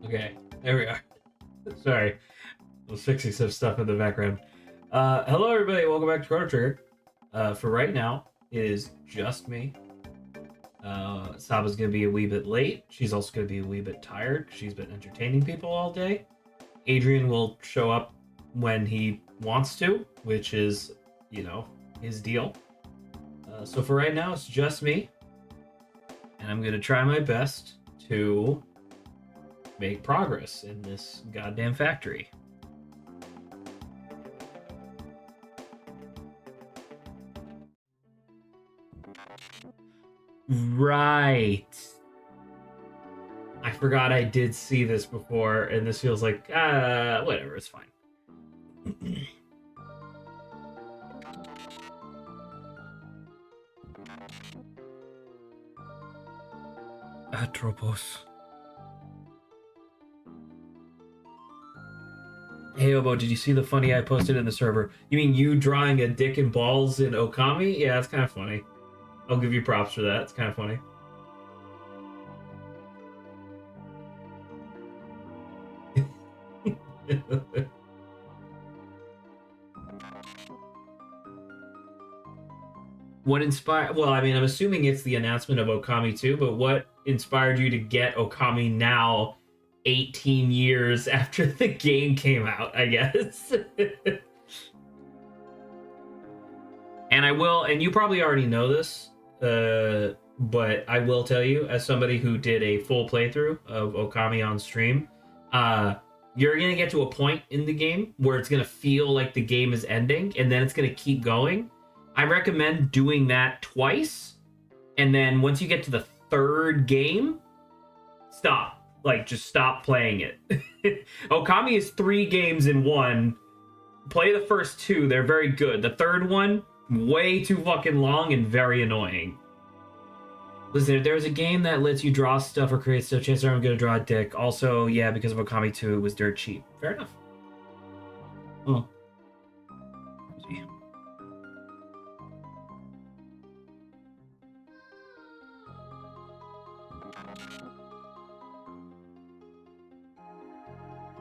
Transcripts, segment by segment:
Okay, there we are. Sorry, I was fixing some stuff in the background. Hello everybody, welcome back to Chrono Trigger. For right now, it is just me. Saba's gonna be a wee bit late. She's also gonna be a wee bit tired. She's been entertaining people all day. Adrian will show up when he wants to, which is, his deal. So for right now, it's just me. And I'm gonna try my best to make progress in this goddamn factory. Right. I forgot I did see this before, and this feels like, whatever, it's fine. Atropos. Hey Obo, did you see the funny I posted in the server? You mean you drawing a dick and balls in Okami? Yeah, it's kind of funny. I'll give you props for that. It's kind of funny. What inspired? Well, I mean, I'm assuming it's the announcement of Okami 2, but what inspired you to get Okami now, 18 years after the game came out, I guess? And I will, and you probably already know this, but I will tell you, as somebody who did a full playthrough of Okami on stream, you're going to get to a point in the game where it's going to feel like the game is ending, and then it's going to keep going. I recommend doing that twice, and then once you get to the third game, stop. Like, just stop playing it. Okami is 3 games in one. Play the first 2, they're very good. The third one, way too fucking long and very annoying. Listen, if there's a game that lets you draw stuff or create stuff, chances are I'm gonna draw a dick. Also, yeah, because of Okami 2, it was dirt cheap. Fair enough. Oh.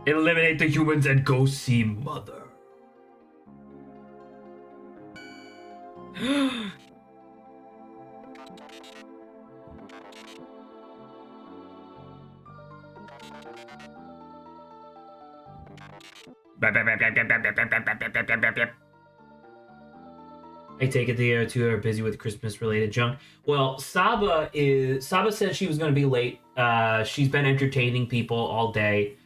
Eliminate the humans and go see Mother. I take it the other two are busy with Christmas-related junk. Well, Saba said she was going to be late. She's been entertaining people all day.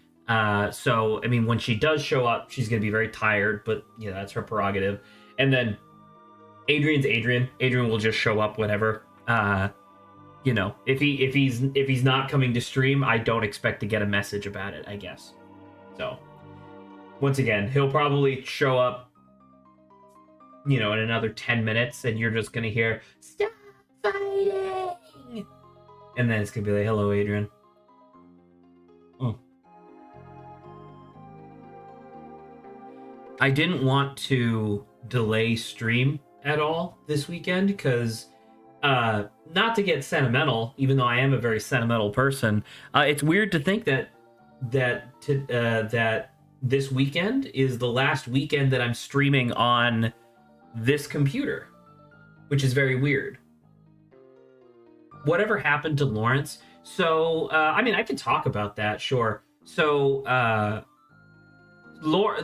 So, I mean, when she does show up, she's going to be very tired, but, that's her prerogative. And then Adrian's Adrian. Adrian will just show up whenever. If he's not coming to stream, I don't expect to get a message about it, I guess. So, once again, he'll probably show up, in another 10 minutes, and you're just going to hear, "Stop fighting!" And then it's going to be like, "Hello, Adrian." I didn't want to delay stream at all this weekend because, not to get sentimental, even though I am a very sentimental person, it's weird to think that this weekend is the last weekend that I'm streaming on this computer, which is very weird. Whatever happened to Lawrence? So, I mean, I can talk about that, sure. So,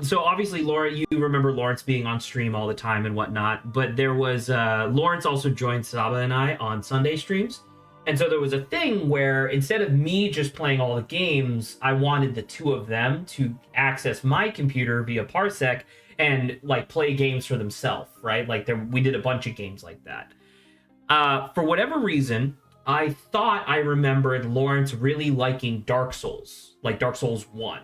so obviously, Laura, you remember Lawrence being on stream all the time and whatnot, but there was, Lawrence also joined Saba and I on Sunday streams. And so there was a thing where instead of me just playing all the games, I wanted the two of them to access my computer via Parsec and play games for themselves, right? We did a bunch of games like that. For whatever reason, I thought I remembered Lawrence really liking Dark Souls, like Dark Souls 1.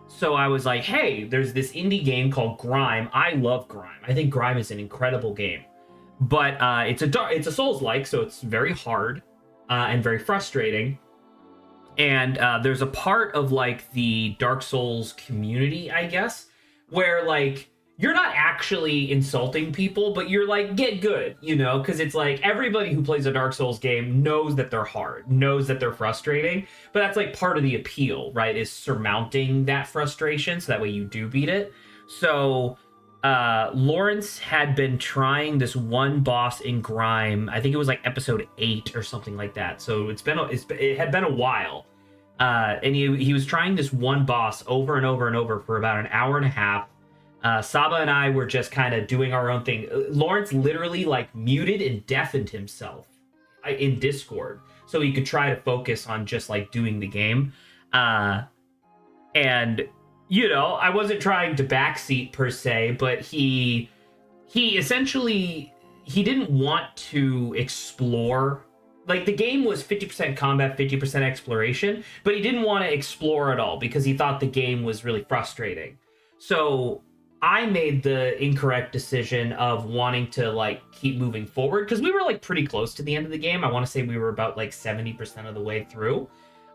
So I was like, hey, there's this indie game called Grime. I love Grime. I think Grime is an incredible game. But it's a Souls-like, so it's very hard and very frustrating. And there's a part of the Dark Souls community, I guess, where you're not actually insulting people, but you're like, get good, you know, because it's like everybody who plays a Dark Souls game knows that they're hard, knows that they're frustrating, but that's like part of the appeal, right? Is surmounting that frustration so that way you do beat it. So Lawrence had been trying this one boss in Grime. I think it was like episode 8 or something like that. So it had been a while. And he was trying this one boss over and over and over for about an hour and a half. Saba and I were just kind of doing our own thing. Lawrence literally like muted and deafened himself in Discord so he could try to focus on just like doing the game. And you know, I wasn't trying to backseat per se, but he essentially he didn't want to explore. Like the game was 50% combat, 50% exploration, but he didn't want to explore at all because he thought the game was really frustrating. So I made the incorrect decision of wanting to like keep moving forward because we were like pretty close to the end of the game. I want to say we were about like 70% of the way through.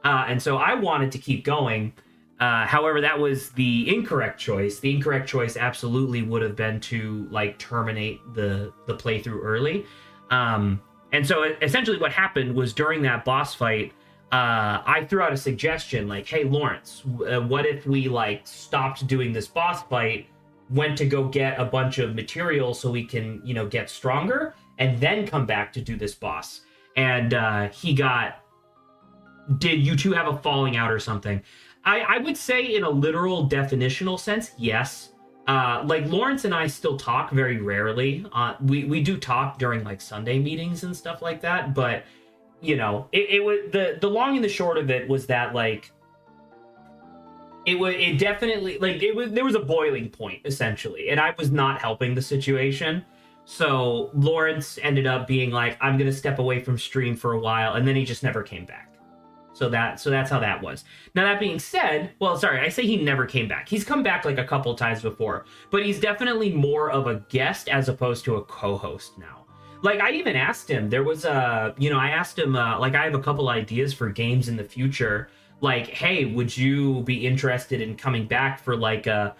And so I wanted to keep going. However, that was the incorrect choice. The incorrect choice absolutely would have been to like terminate the playthrough early. And so essentially what happened was during that boss fight, I threw out a suggestion like, hey, Lawrence, what if we like stopped doing this boss fight, went to go get a bunch of material so we can, you know, get stronger and then come back to do this boss. And did you two have a falling out or something? I would say in a literal definitional sense, yes. Like Lawrence and I still talk very rarely. We do talk during like Sunday meetings and stuff like that, but you know, it was the long and the short of it was that like it definitely like there was a boiling point essentially, and I was not helping the situation. So Lawrence ended up being like, I'm gonna step away from stream for a while, and then he just never came back. So that's how that was. Now that being said, well, sorry, I say he never came back. He's come back like a couple times before, but he's definitely more of a guest as opposed to a co-host now. Like I even asked him, there was I asked him, like I have a couple ideas for games in the future. Like, hey, would you be interested in coming back for like a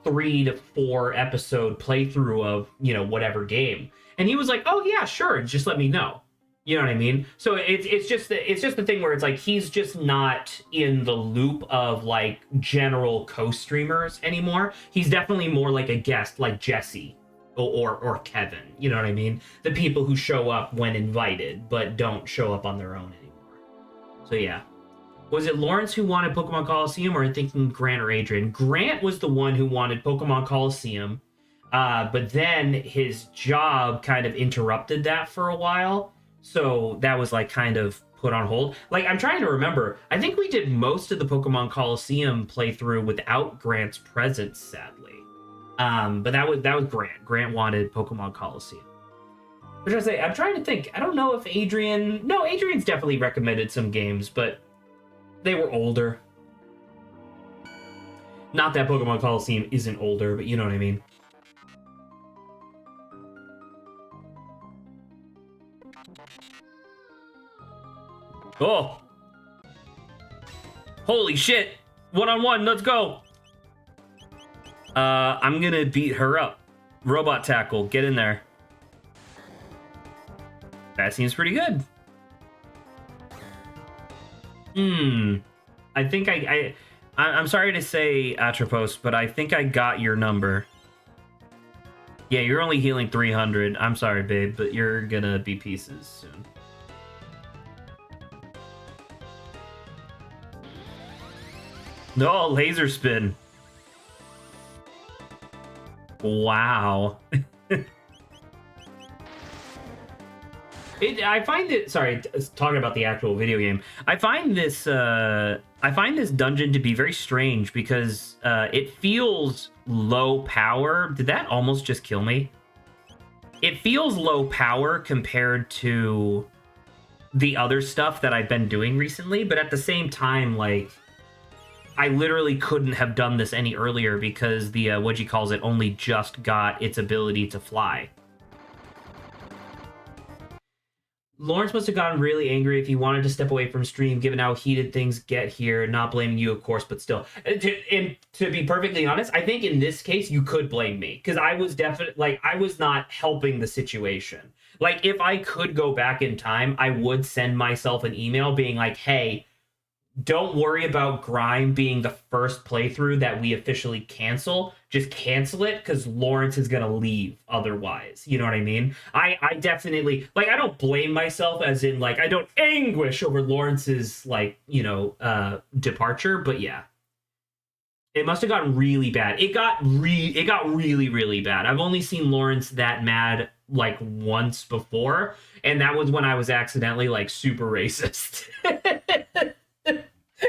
3 to 4 episode playthrough of, you know, whatever game? And he was like, oh yeah, sure, just let me know. You know what I mean? So it's just the thing where it's like he's just not in the loop of like general co-streamers anymore. He's definitely more like a guest, like Jesse or Kevin. You know what I mean? The people who show up when invited but don't show up on their own anymore. So yeah. Was it Lawrence who wanted Pokemon Coliseum, or are you thinking Grant or Adrian? Grant was the one who wanted Pokemon Coliseum, but then his job kind of interrupted that for a while. So that was like kind of put on hold. Like I'm trying to remember. I think we did most of the Pokemon Coliseum playthrough without Grant's presence, sadly. But that was Grant. Grant wanted Pokemon Coliseum. Which I say, I'm trying to think. I don't know if Adrian. No, Adrian's definitely recommended some games, but they were older. Not that Pokemon Coliseum isn't older, but you know what I mean. Oh! Holy shit! 1-on-1, let's go! I'm gonna beat her up. Robot tackle, get in there. That seems pretty good. I think I'm sorry to say, Atropos, but I think I got your number. Yeah, you're only healing 300. I'm sorry, babe, but you're gonna be pieces soon. No, laser spin. Wow. I find it. Sorry, talking about the actual video game. I find this dungeon to be very strange because it feels low power. Did that almost just kill me? It feels low power compared to the other stuff that I've been doing recently, but at the same time, like, I literally couldn't have done this any earlier because the Whatchamacallit only just got its ability to fly. Lawrence must have gotten really angry if he wanted to step away from stream, given how heated things get here. Not blaming you, of course, but still. And to be perfectly honest, I think in this case you could blame me because I was definitely like I was not helping the situation. Like if I could go back in time, I would send myself an email being like, "Hey, don't worry about Grime being the first playthrough that we officially cancel. Just cancel it because Lawrence is gonna leave otherwise." You know what I mean? I definitely like I don't blame myself as in like I don't anguish over Lawrence's like, departure, but yeah. It must have gotten really bad. It got really, really bad. I've only seen Lawrence that mad like once before, and that was when I was accidentally like super racist.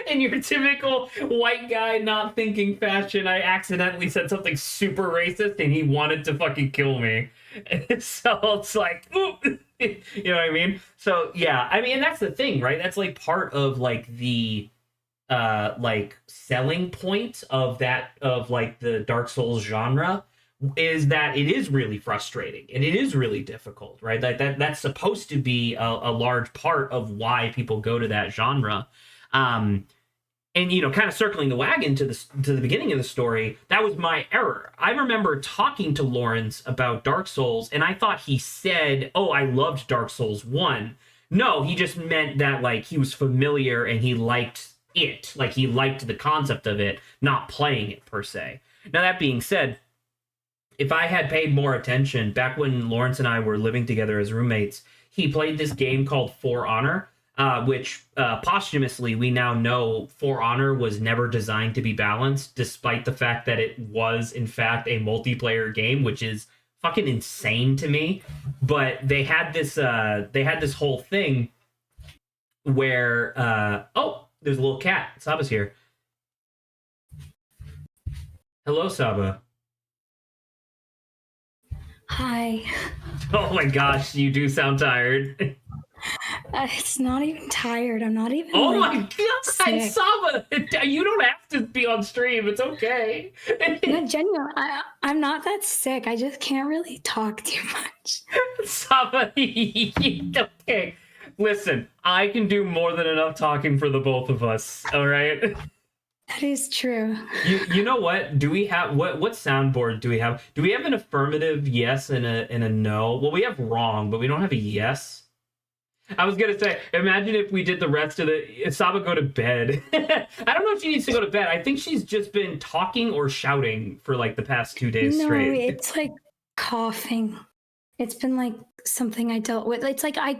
In your typical white guy not thinking fashion, I accidentally said something super racist and he wanted to fucking kill me. So it's like, oop, you know what I mean? So yeah, I mean, and that's the thing, right? That's like part of like the like selling point of that of like the Dark Souls genre is that it is really frustrating and it is really difficult, right? That's supposed to be a large part of why people go to that genre. And kind of circling the wagon to the beginning of the story, that was my error. I remember talking to Lawrence about Dark Souls, and I thought he said, "Oh, I loved Dark Souls 1." No, he just meant that like he was familiar and he liked it, like he liked the concept of it, not playing it per se. Now that being said, if I had paid more attention back when Lawrence and I were living together as roommates, he played this game called For Honor, which posthumously we now know For Honor was never designed to be balanced, despite the fact that it was in fact a multiplayer game, which is fucking insane to me. But they had this whole thing where oh, there's a little cat. Saba's here. Hello, Saba. Hi. Oh my gosh, you do sound tired. It's not even tired. I'm not even. Oh like, my god, sick. Saba! You don't have to be on stream. It's okay. No, genuine. I'm not that sick. I just can't really talk too much. Saba, okay. Listen, I can do more than enough talking for the both of us. All right. That is true. You know what? Do we have what soundboard do we have? Do we have an affirmative yes and a no? Well, we have wrong, but we don't have a yes. I was gonna say, imagine if we did the rest of the Saba go to bed. I don't know if she needs to go to bed. I think she's just been talking or shouting for like the past 2 days No, straight. it's like coughing. It's been like something I dealt with. It's like a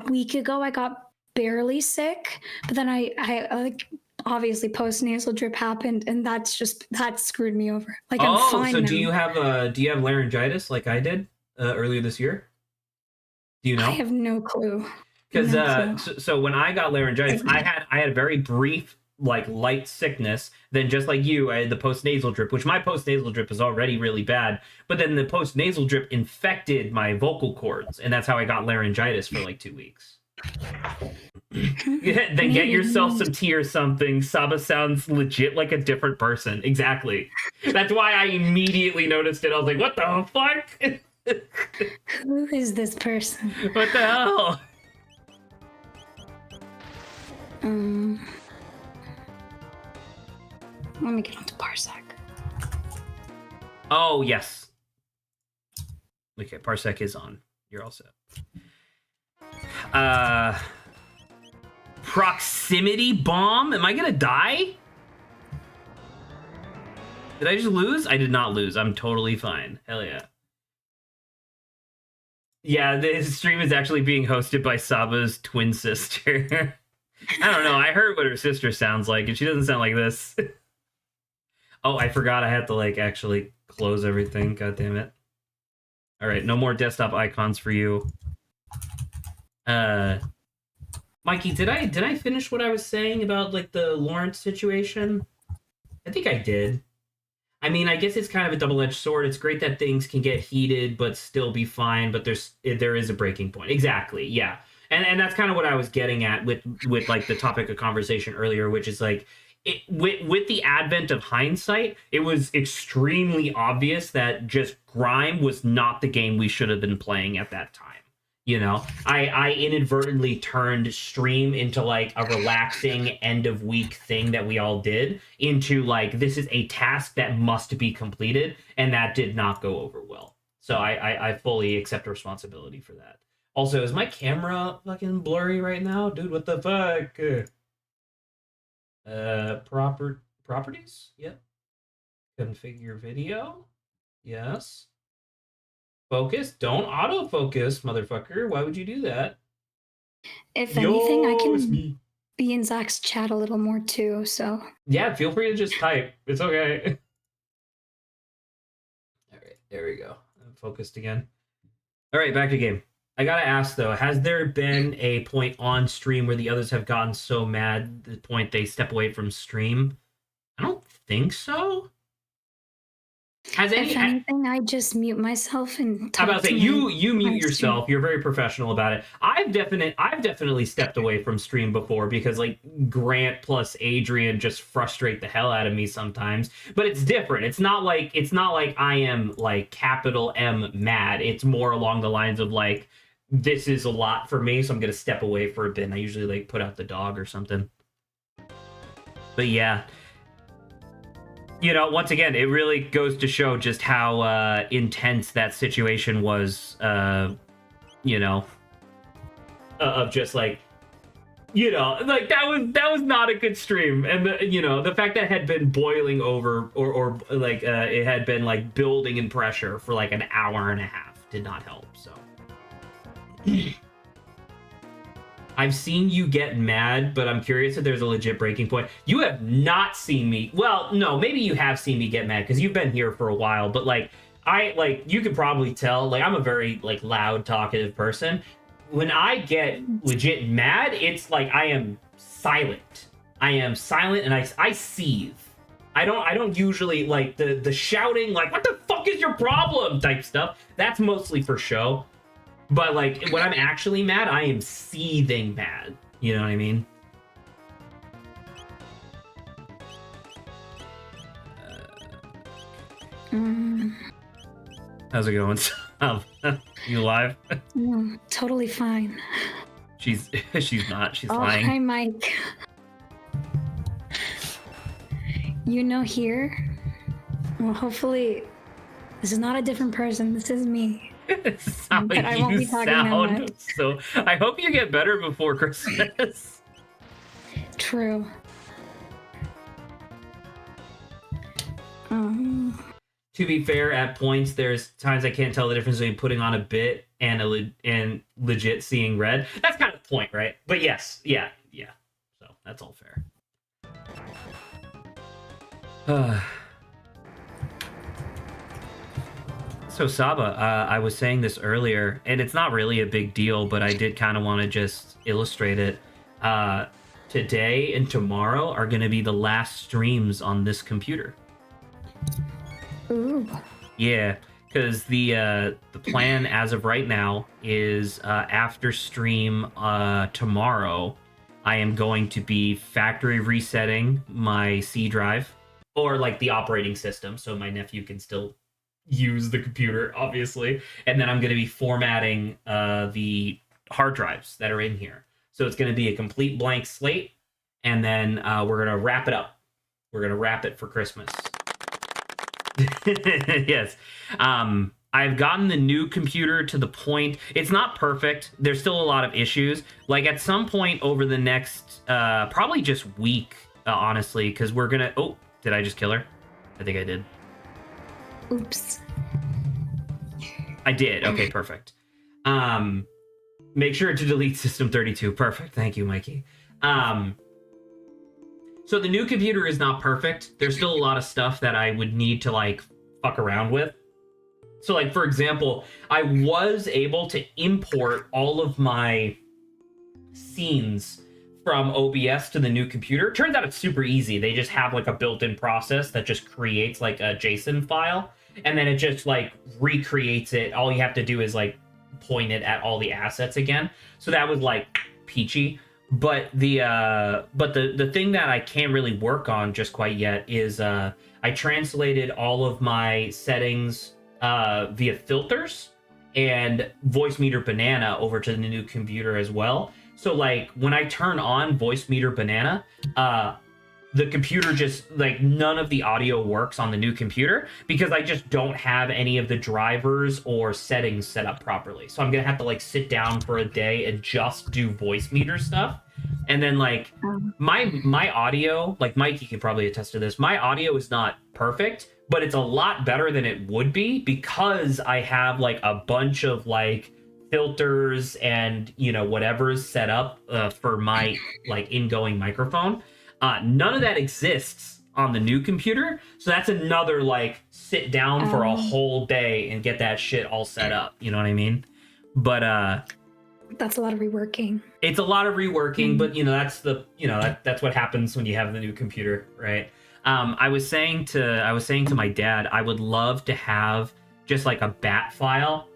week ago I got barely sick, but then I like obviously post nasal drip happened, and that screwed me over. Like I'm fine so now. do you have laryngitis like I did earlier this year? Do you know? I have no clue. Because No clue. so when I got laryngitis, I had a very brief like light sickness. Then just like you, I had the post nasal drip, which my post nasal drip is already really bad. But then the post nasal drip infected my vocal cords, and that's how I got laryngitis for like 2 weeks. Then get yourself some tea or something. Saba sounds legit like a different person. Exactly. That's why I immediately noticed it. I was like, what the fuck? Who is this person? What the hell? Let me get onto Parsec. Oh, yes. Okay, Parsec is on. You're all set. Proximity bomb? Am I gonna die? Did I just lose? I did not lose. I'm totally fine. Hell yeah. Yeah, this stream is actually being hosted by Saba's twin sister. I don't know. I heard what her sister sounds like, and she doesn't sound like this. Oh, I forgot I had to like actually close everything. God damn it. All right, no more desktop icons for you. Mikey, did I finish what I was saying about like the Lawrence situation? I think I did. I mean, I guess it's kind of a double-edged sword. It's great that things can get heated but still be fine, but there is a breaking point. Exactly, yeah. And that's kind of what I was getting at with like the topic of conversation earlier, which is like with the advent of hindsight, it was extremely obvious that just Grime was not the game we should have been playing at that time. You know, I inadvertently turned stream into like a relaxing end of week thing that we all did into like, this is a task that must be completed, and that did not go over well. So I fully accept responsibility for that. Also, is my camera fucking blurry right now? Dude, what the fuck? Properties? Yep. Configure video? Yes. Focus? Don't autofocus, motherfucker. Why would you do that? If anything, I It's can me. be in Zach's chat a little more too. So Yeah, feel free to just type. It's okay. All right, there we go. I'm focused again. All right, back to game. I gotta ask though, has there been a point on stream where the others have gotten so mad the point they step away from stream? I don't think so. Has any? if anything, I just mute myself and I'm talk about to say to you mute my stream. yourself. You're very professional about it. I've definitely stepped away from stream before because like Grant plus Adrian just frustrate the hell out of me sometimes. But it's different. It's not like I am like capital M mad. It's more along the lines of like, this is a lot for me, so I'm gonna step away for a bit. And I usually like put out the dog or something. But yeah, you know, once again, it really goes to show just how intense that situation was. You know, of just like, you know, like that was not a good stream, and the fact that it had been boiling over, or like it had been like building in pressure for like an hour and a half did not help. So. I've seen you get mad, but I'm curious if there's a legit breaking point. You have not seen me. Well, no, maybe you have seen me get mad because you've been here for a while. But like, you could probably tell. Like, I'm a very like loud, talkative person. When I get legit mad, it's like I am silent. I am silent, and I seethe. I don't usually like the shouting like "what the fuck is your problem" type stuff. That's mostly for show. But like when I'm actually mad, I am seething mad. You know what I mean? How's it going? You live? Totally fine. She's not. She's Oh, lying. hi, Mike. You know, here. Well, hopefully, this is not a different person. This is me. But I won't be talking that much. So I hope you get better before Christmas. True. To be fair, at points there's times I can't tell the difference between putting on a bit and legit seeing red. That's kind of the point, right? But yes, yeah. So that's all fair. So Saba, I was saying this earlier, and it's not really a big deal, but I did kind of want to just illustrate it. Today and tomorrow are going to be the last streams on this computer. Ooh. Yeah, because the plan as of right now is after stream tomorrow, I am going to be factory resetting my C drive, or like the operating system, so my nephew can still use the computer, obviously. And then I'm going to be formatting the hard drives that are in here. So it's going to be a complete blank slate, and then we're going to wrap it up. We're going to wrap it for Christmas. Yes. I've gotten the new computer to the point, it's not perfect. There's still a lot of issues. Like at some point over the next, probably just week, honestly, because we're going to, oh, did I just kill her? I think I did. Oops. I did. Okay, perfect. Make sure to delete System 32. Perfect. Thank you, Mikey. So the new computer is not perfect. There's still a lot of stuff that I would need to like fuck around with. So like, for example, I was able to import all of my scenes from OBS to the new computer. Turns out it's super easy. They just have like a built-in process that just creates like a JSON file, and then it just like recreates it. All you have to do is like point it at all the assets again. So that was like peachy. But the thing that I can't really work on just quite yet is I translated all of my settings via filters, and voice meter banana over to the new computer as well. So like when I turn on voice meter banana, the computer just like none of the audio works on the new computer because I just don't have any of the drivers or settings set up properly. So I'm gonna have to like sit down for a day and just do voice meter stuff. And then like my audio, like Mike, you can probably attest to this. My audio is not perfect, but it's a lot better than it would be because I have like a bunch of like filters and whatever's set up for my like ingoing microphone. None of that exists on the new computer, so that's another like sit down for a whole day and get that shit all set up. You know what I mean? But that's a lot of reworking. It's a lot of reworking, but that's what happens when you have the new computer, right? I was saying to my dad, I would love to have just like a bat file,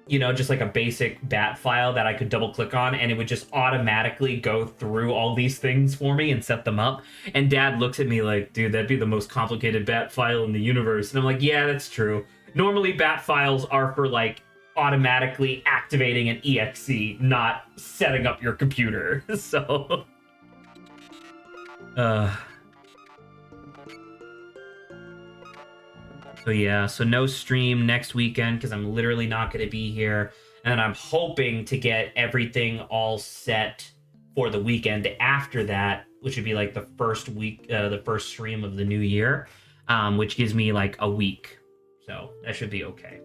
just like a basic bat file that I could double click on and it would just automatically go through all these things for me and set them up. And Dad looks at me like, dude, that'd be the most complicated bat file in the universe. And I'm like, yeah, that's true. Normally bat files are for like automatically activating an exe, not setting up your computer. So So no stream next weekend because I'm literally not going to be here. And I'm hoping to get everything all set for the weekend after that, which would be like the first week, the first stream of the new year, which gives me like a week. So that should be okay.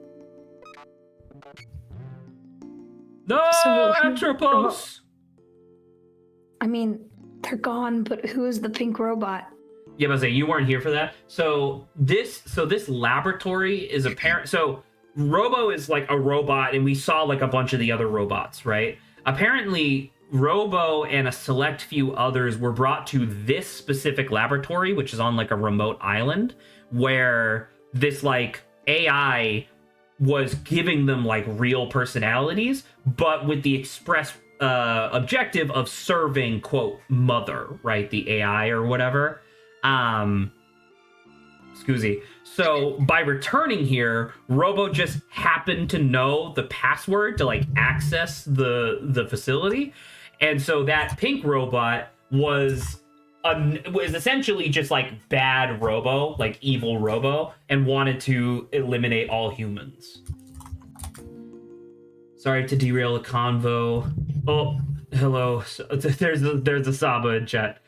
No, Atropos! I mean, they're gone, but who is the pink robot? Yeah, but you weren't here for that. So this laboratory is apparent. So Robo is like a robot, and we saw like a bunch of the other robots, right? Apparently, Robo and a select few others were brought to this specific laboratory, which is on like a remote island, where this like AI was giving them like real personalities, but with the express objective of serving, quote, mother, right? The AI or whatever. Excuse. So by returning here, Robo just happened to know the password to like access the facility, and so that pink robot was essentially just like bad Robo, like evil Robo, and wanted to eliminate all humans. Sorry to derail the convo. Oh, hello. So, there's a Saba in chat.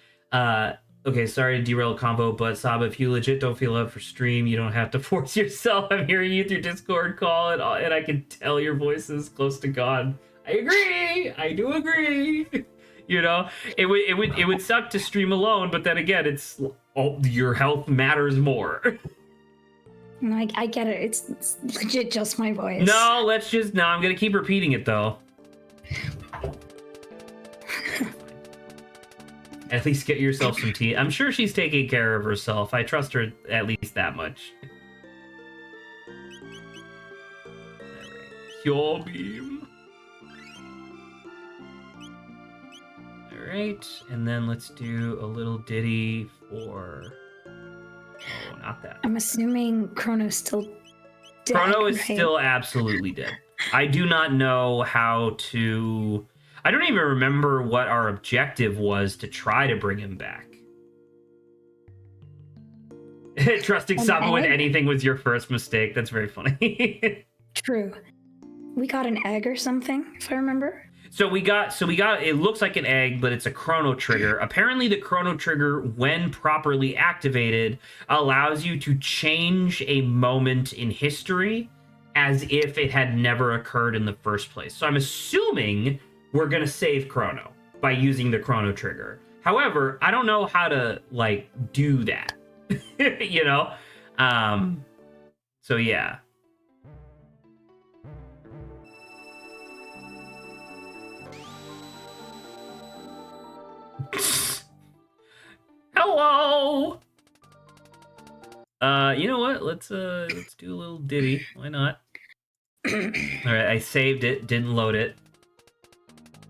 Okay, sorry to derail the convo, but Saba, if you legit don't feel up for stream, you don't have to force yourself. I'm hearing you through Discord call, and I can tell your voice is close to God. I agree. I do agree. It would suck to stream alone, but then again, it's your health matters more. No, I get it. It's legit just my voice. No, I'm gonna keep repeating it though. At least get yourself some tea. I'm sure she's taking care of herself. I trust her at least that much. Pure beam. Alright, and then let's do a little ditty for... Oh, not that. I'm assuming Chrono's still dead. Chrono is still absolutely dead. I do not know how to... I don't even remember what our objective was to try to bring him back. Trusting Saba with anything was your first mistake. That's very funny. True. We got an egg or something, if I remember. So we got it looks like an egg, but it's a chrono trigger. Apparently the chrono trigger, when properly activated, allows you to change a moment in history as if it had never occurred in the first place. So I'm assuming we're going to save Chrono by using the chrono trigger. However, I don't know how to like do that. So yeah. Hello. You know what? Let's do a little ditty. Why not? All right, I saved it. Didn't load it.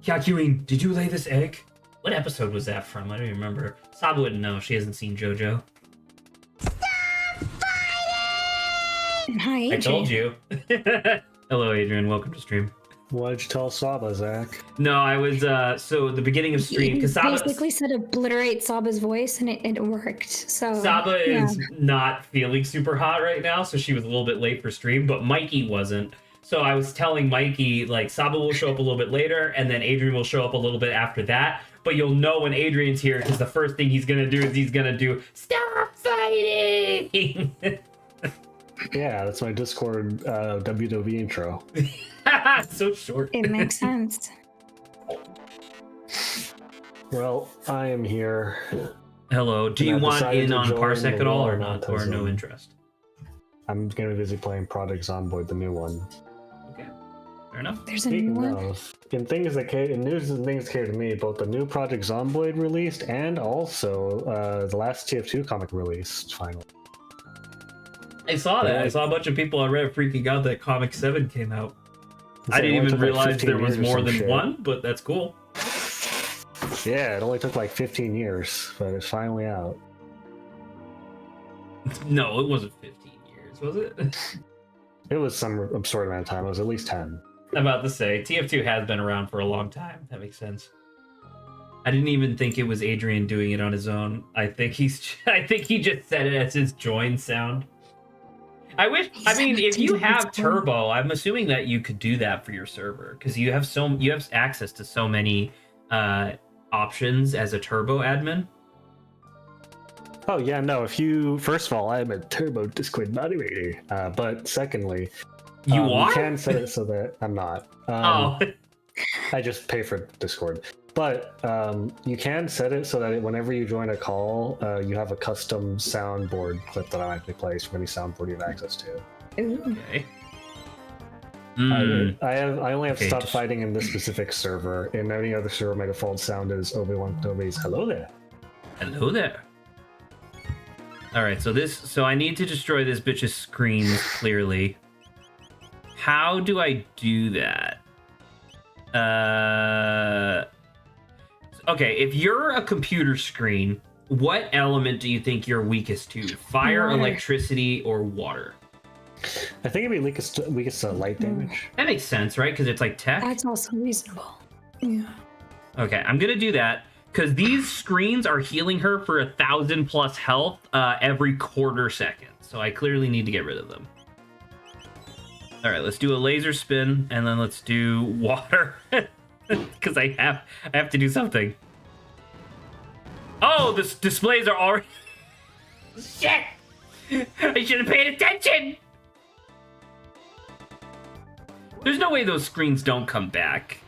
Hyakyuin, did you lay this egg? What episode was that from? I don't even remember. Saba wouldn't know. She hasn't seen JoJo. Stop fighting! Hi, AJ. I told you. Hello, Adrian. Welcome to stream. What did you tell Saba, Zach? No, I was so the beginning of stream He because basically said obliterate Saba's voice, and it worked. So Saba is not feeling super hot right now, so she was a little bit late for stream, but Mikey wasn't. So I was telling Mikey, like, Saba will show up a little bit later, and then Adrian will show up a little bit after that. But you'll know when Adrian's here, because the first thing he's going to do is he's going to do, stop fighting! Yeah, that's my Discord WWE intro. So short. it makes sense. Well, I am here. Hello, do And you I want decided in to on join Parsec the at all, war or not, or no interest? I'm going to be busy playing Project Zomboid, the new one. Okay, fair enough. There's a new Speaking one. of, in news and things that came to me, both the new Project Zomboid released and also the last TF2 comic released finally. I saw that. I saw a bunch of people on Reddit freaking out that Comic 7 came out. I didn't even realize there was more than one, but that's cool. Yeah, it only took like 15 years, but it's finally out. No, it wasn't 15 years, was it? It was some absurd amount of time. It was at least 10. I'm about to say, TF2 has been around for a long time. That makes sense. I didn't even think it was Adrian doing it on his own. I think he just said it as his join sound. I mean, if you have Turbo, I'm assuming that you could do that for your server because you have access to so many options as a Turbo admin. Oh yeah, no. First of all, I'm a Turbo Discord moderator. But secondly, you are? You can set it so that I'm not. I just pay for Discord. But you can set it so that whenever you join a call, you have a custom soundboard clip that automatically plays from any soundboard you have access to. Okay. I only have to stop fighting in this specific server. In any other server, my default sound is Obi-Wan Kenobi's "Hello there." Hello there. All right, so I need to destroy this bitch's screens clearly. How do I do that? Okay, if you're a computer screen, what element do you think you're weakest to? Fire, Water. electricity, or water? I think it'd be weakest to light damage. That makes sense, right? Because it's like tech. That's also reasonable. Yeah. Okay, I'm gonna do that because these screens are healing her for 1,000+ health every quarter second. So I clearly need to get rid of them. All right, let's do a laser spin and then let's do water because I have to do something. Oh, the displays are already. Shit! I should have paid attention. There's no way those screens don't come back.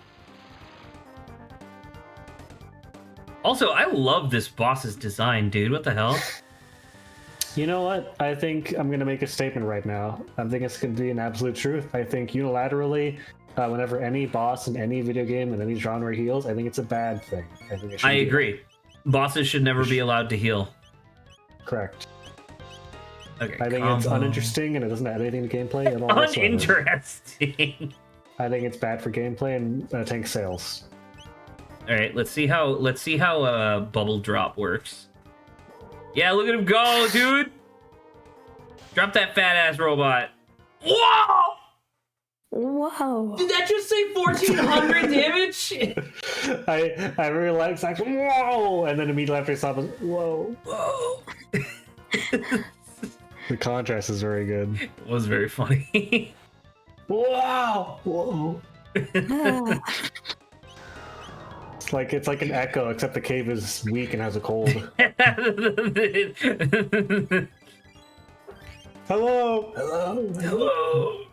Also, I love this boss's design, dude. What the hell? You know what? I think I'm going to make a statement right now. I think it's going to be an absolute truth. I think unilaterally, whenever any boss in any video game in any genre heals, I think it's a bad thing. I agree. Bosses should never be allowed to heal. Correct. Okay, I think it's uninteresting and it doesn't add anything to gameplay at all. Uninteresting. I think it's bad for gameplay and tank sales. All right, let's see how bubble drop works. Yeah, look at him go, dude. Drop that fat ass robot. Whoa! Whoa. Did that just say 1,400 damage? I really like Zach's whoa, and then immediately after I saw it, whoa. Whoa. The contrast is very good. It was very funny. Wow! Whoa! Ah. It's like an echo, except the cave is weak and has a cold. Hello! Hello! Hello.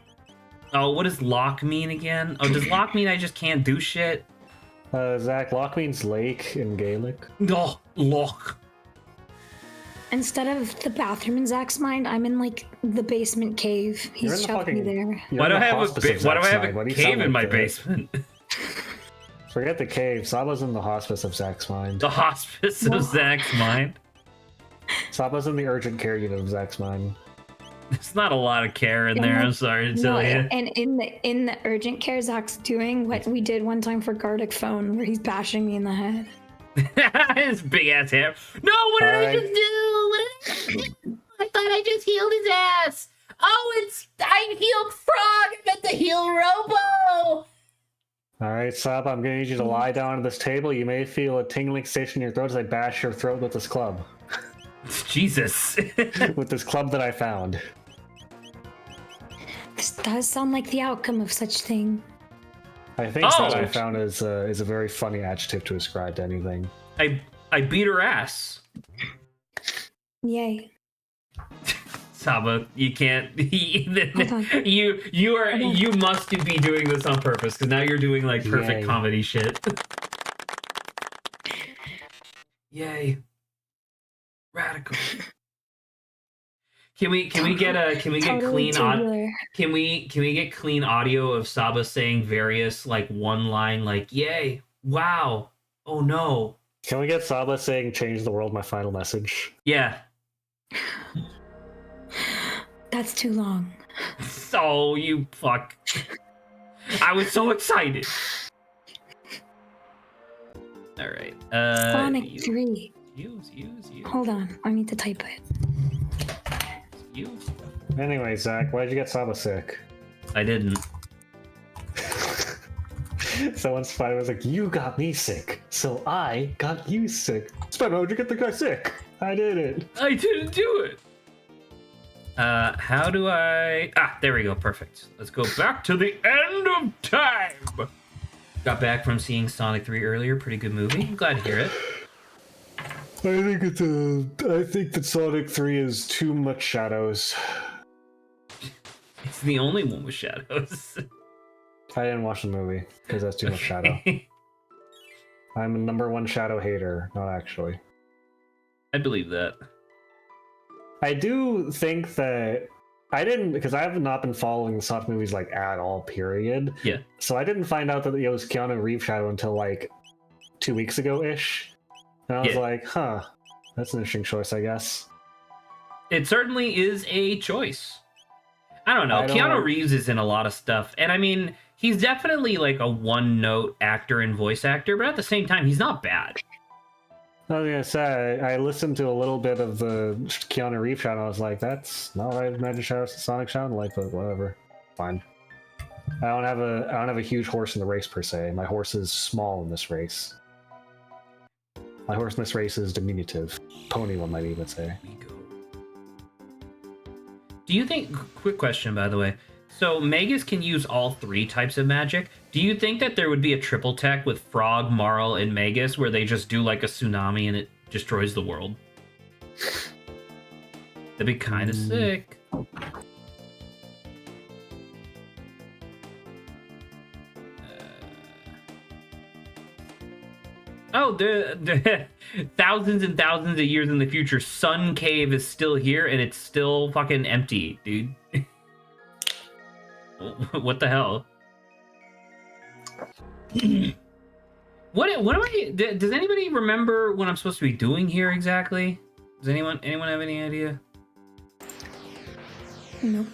Oh, what does lock mean again? Oh, does lock mean I just can't do shit? Zach, lock means lake in Gaelic. Oh, lock. Instead of the bathroom in Zach's mind, I'm in like the basement cave. He's shoved me there. Why do I have a cave in my basement? Forget the cave. Saba's in the hospice of Zach's mind. The hospice of Zach's mind? Saba's in the urgent care unit of Zach's mind. There's not a lot of care in there, I'm sorry to tell you. And in the urgent care, Zach's doing what we did one time for Gardic Phone, where he's bashing me in the head. His big ass hair. No, what did I just do? What did I do? I thought I just healed his ass. Oh, I healed Frog. I meant to heal Alright, Sab, I'm gonna need you to lie down on this table. You may feel a tingling sensation in your throat as I bash your throat with this club. Jesus. With this club that I found. This does sound like the outcome of such thing. I think that I found is a very funny adjective to ascribe to anything. I beat her ass. Yay. Saba, you can't. You must be doing this on purpose because now you're doing like perfect comedy shit. Yay. Radical. Can we get clean audio? Can we get clean audio of Saba saying various like one line like yay, wow, oh no. Can we get Saba saying change the world, my final message? Yeah. That's too long. Oh, you fuck. I was so excited. All right. Sonic 3. Use. Hold on, I need to type it. Use. Anyway, Zach, why'd you get Saba sick? I didn't. Someone's fighter was like, you got me sick, so I got you sick. Spider, how'd you get the guy sick? I did it. I didn't do it. How do I... there we go. Perfect. Let's go back to the end of time. Got back from seeing Sonic 3 earlier. Pretty good movie. I'm glad to hear it. I think that Sonic 3 is too much shadows. It's the only one with shadows. I didn't watch the movie because that's too much shadow. I'm a #1 shadow hater, not actually. I believe that. I do think that I didn't, because I have not been following the Sonic movies like at all, period. Yeah. So I didn't find out that it was Keanu Reeves shadow until like 2 weeks ago-ish. And I was like, huh, that's an interesting choice, I guess. It certainly is a choice. I don't know. Keanu Reeves is in a lot of stuff. And I mean, he's definitely like a one-note actor and voice actor, but at the same time, he's not bad. I was gonna say, I listened to a little bit of the Keanu Reeves shadow, and I was like, that's not what I imagine Sonic sound like, but whatever. Fine. I don't have a huge horse in the race per se. My horse is small in this race. My horse in this race is diminutive. Pony, one might even say. Do you think, quick question by the way, so Magus can use all 3 types of magic. Do you think that there would be a triple tech with Frog, Marl, and Magus where they just do like a tsunami and it destroys the world? That'd be kind of sick. The thousands and thousands of years in the future, Sun Cave is still here and it's still fucking empty, dude. What the hell? What am I? Does anybody remember what I'm supposed to be doing here exactly? Does anyone have any idea? Nope.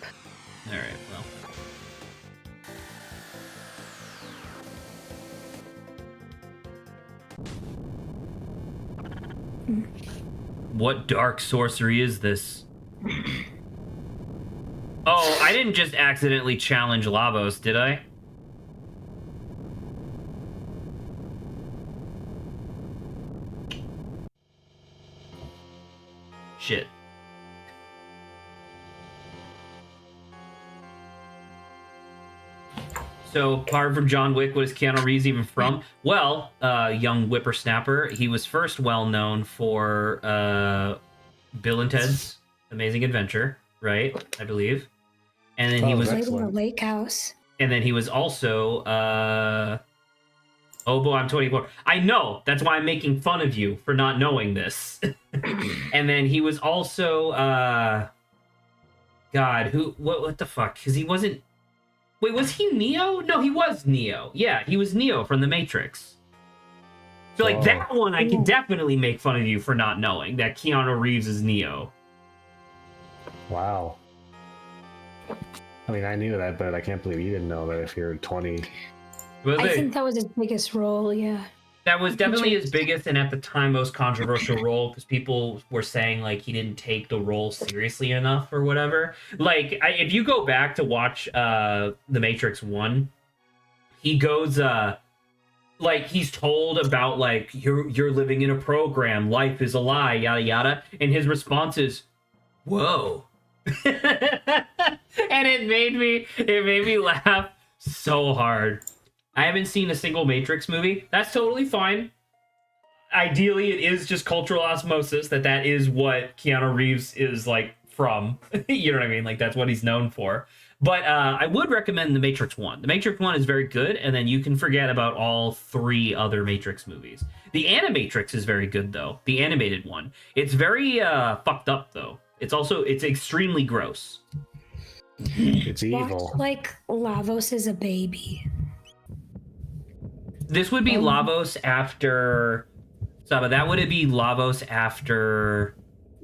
All right, well. What dark sorcery is this? Oh, I didn't just accidentally challenge Lavos, did I? Shit. So, apart from John Wick, what is Keanu Reeves even from? Well, young whippersnapper. He was first well known for Bill and Ted's Amazing Adventure, right? I believe. And then he was in the lake house. And then he was also oh boy, I'm 24. I know. That's why I'm making fun of you for not knowing this. And then he was also God, what the fuck? Because he wasn't. Wait, was he Neo? No, he was Neo. Yeah, he was Neo from The Matrix. So, like, that one I can definitely make fun of you for not knowing that Keanu Reeves is Neo. Wow. I mean, I knew that, but I can't believe you didn't know that if you're 20. I think that was his biggest role, yeah. That was definitely his biggest and at the time most controversial role because people were saying like he didn't take the role seriously enough or whatever. Like if you go back to watch The Matrix 1, he goes like he's told about like you're living in a program, life is a lie, yada yada, and his response is, "Whoa." And it made me laugh so hard. I haven't seen a single Matrix movie. That's totally fine. Ideally, it is just cultural osmosis that is what Keanu Reeves is like from. You know what I mean? Like that's what he's known for. But I would recommend The Matrix 1. The Matrix 1 is very good, and then you can forget about all 3 other Matrix movies. The Animatrix is very good, though. The animated one. It's very fucked up, though. It's extremely gross. It's evil. Like Lavos is a baby. This would be Lavos after... Saba, that would be Lavos after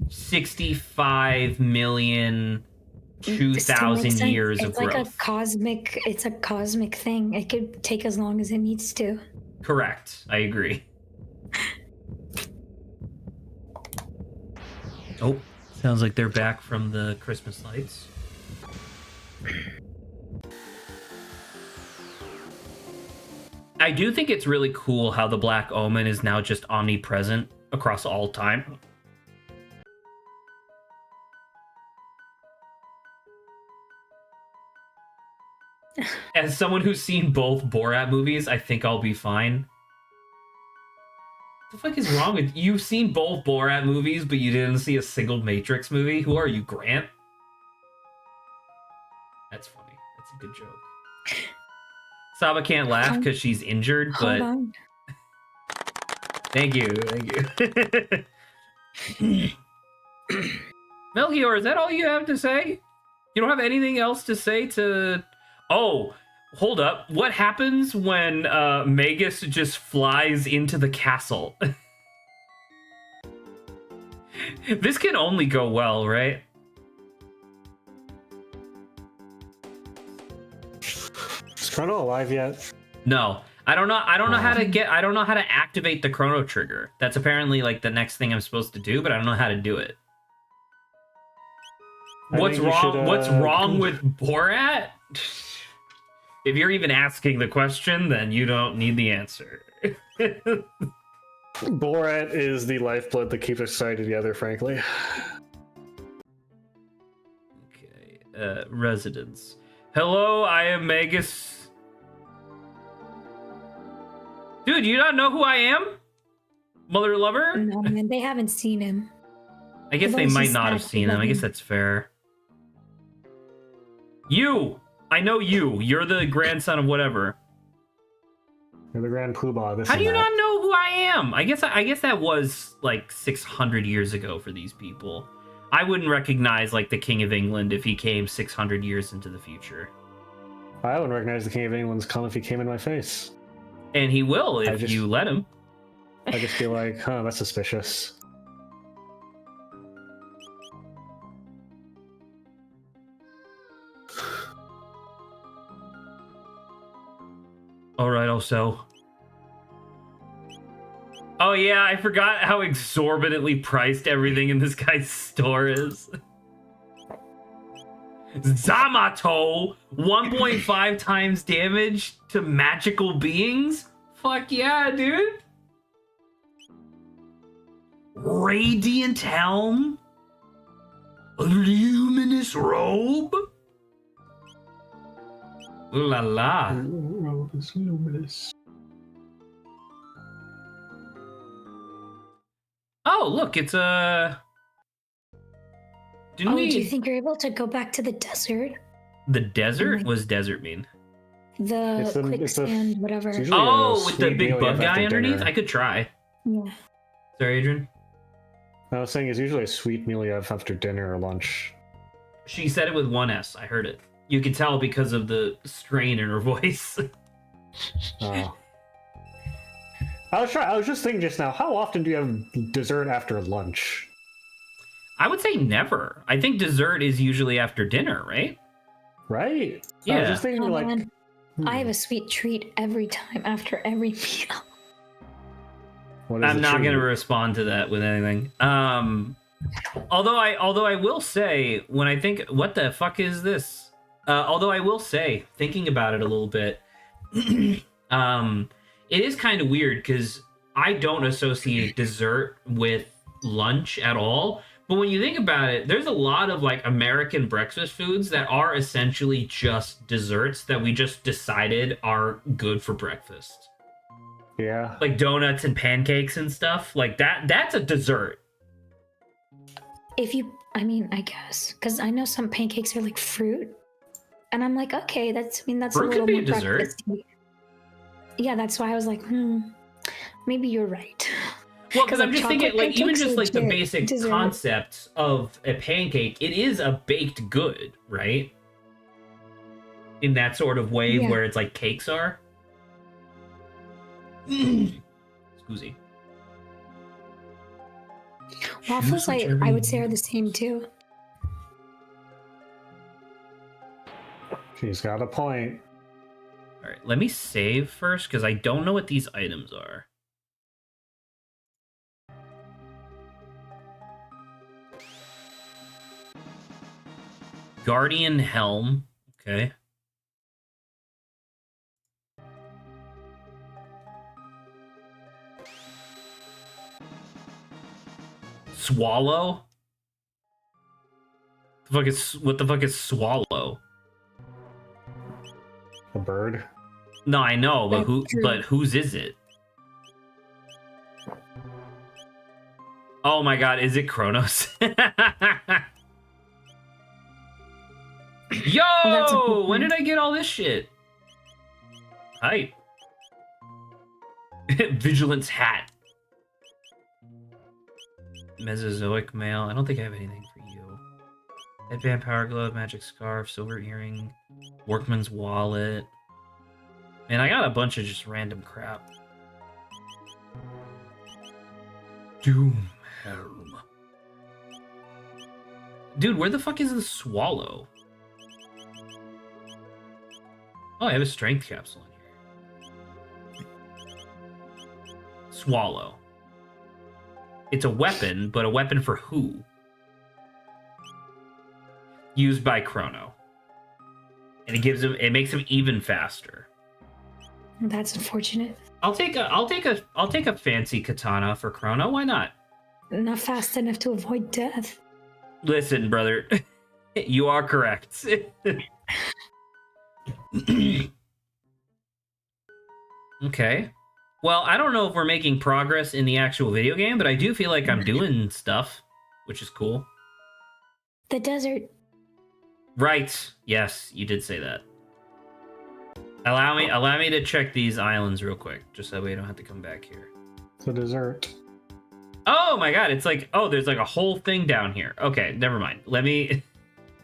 65 million... 2,000 years of growth. It's a cosmic thing. It could take as long as it needs to. Correct. I agree. Oh, sounds like they're back from the Christmas lights. I do think it's really cool how the Black Omen is now just omnipresent across all time. As someone who's seen both Borat movies, I think I'll be fine. What the fuck is wrong with you? You've seen both Borat movies, but you didn't see a single Matrix movie? Who are you, Grant? That's funny. That's a good joke. Saba can't laugh because she's injured, but... Hold on. Thank you. Melchior, is that all you have to say? You don't have anything else to say to... Oh, hold up. What happens when Magus just flies into the castle? This can only go well, right? Is Chrono alive yet? No. I don't know how to activate the Chrono trigger. That's apparently like the next thing I'm supposed to do, but I don't know how to do it. What's wrong with Borat? If you're even asking the question, then you don't need the answer. Borat is the lifeblood that keeps our society together, frankly. Okay, residents. Hello, I am Magus. Dude, you not know who I am? Mother lover? No, man, they haven't seen him. I guess they might not have seen him. I guess that's fair. You! I know you. You're the grandson of whatever. You're the Grand Poobah. How do you not know who I am? I guess that was like 600 years ago for these people. I wouldn't recognize like the King of England if he came 600 years into the future. I wouldn't recognize the King of England's come if he came in my face. And he will if you let him. I'd just be like, huh, that's suspicious. All right, also. Oh yeah, I forgot how exorbitantly priced everything in this guy's store is. Zamato, 1.5 times damage to magical beings? Fuck yeah, dude. Radiant helm? Luminous robe? Ooh la la. Robe is luminous. Oh, look, it's a... Didn't we... do you think you're able to go back to the desert? The desert? What does desert mean? The quicksand, whatever. Oh, with the big bug guy underneath? I could try. Yeah. Sorry, Adrian? I was saying it's usually a sweet meal you have after dinner or lunch. She said it with one S. I heard it. You could tell because of the strain in her voice. Oh. I was just thinking just now, how often do you have dessert after lunch? I would say never. I think dessert is usually after dinner, right? Right? Yeah. I was just thinking like... I have a sweet treat every time after every meal. I'm not going to respond to that with anything. Although I will say, when I think, what the fuck is this? Although I will say, thinking about it a little bit, it is kind of weird because I don't associate dessert with lunch at all. But when you think about it, there's a lot of like American breakfast foods that are essentially just desserts that we just decided are good for breakfast. Yeah. Like donuts and pancakes and stuff. Like that's a dessert. I mean, I guess. Because I know some pancakes are like fruit. And I'm like, okay, that's Fruit a little could be more a dessert. breakfasty. Yeah, that's why I was like, maybe you're right. Well, because I'm just thinking, like, even just like the legit basic dessert. concepts of a pancake, it is a baked good, right? In that sort of way Yeah. where it's like cakes are. Excuse. Waffles, I would say, are the same too. She's got a point. All right, let me save first because I don't know what these items are. Guardian Helm. Okay. Swallow? What the fuck is swallow? A bird. No, I know, but That's true. whose is it? Oh my god, is it Chronos? Yo! When did I get all this shit? Hype. Vigilance hat. Mesozoic mail. I don't think I have anything for you. Headband, power glove, magic scarf, silver earring, workman's wallet. Man, I got a bunch of just random crap. Doom helm. Dude, where the fuck is the swallow? Oh, I have a strength capsule in here. Swallow. It's a weapon, but a weapon for who? Used by Chrono. And it makes him even faster. That's unfortunate. I'll take a fancy katana for Chrono. Why not? Not fast enough to avoid death. Listen, brother. You are correct. Okay. Well, I don't know if we're making progress in the actual video game, but I do feel like I'm doing stuff, which is cool. The desert. Right. Yes, you did say that. Allow me to check these islands real quick, just so we don't have to come back here. It's a dessert. Oh my god, it's like, oh, there's like a whole thing down here. Okay, never mind. Let me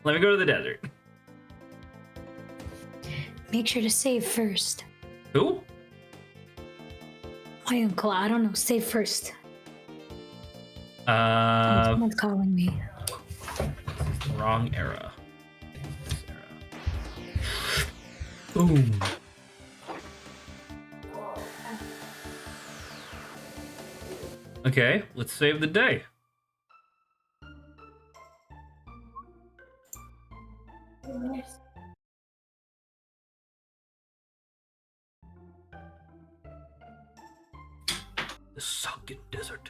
go to the desert. Make sure to save first. Who? My uncle, I don't know. Save first. Someone's calling me. Wrong era. Boom. Okay, let's save the day. The sunken desert.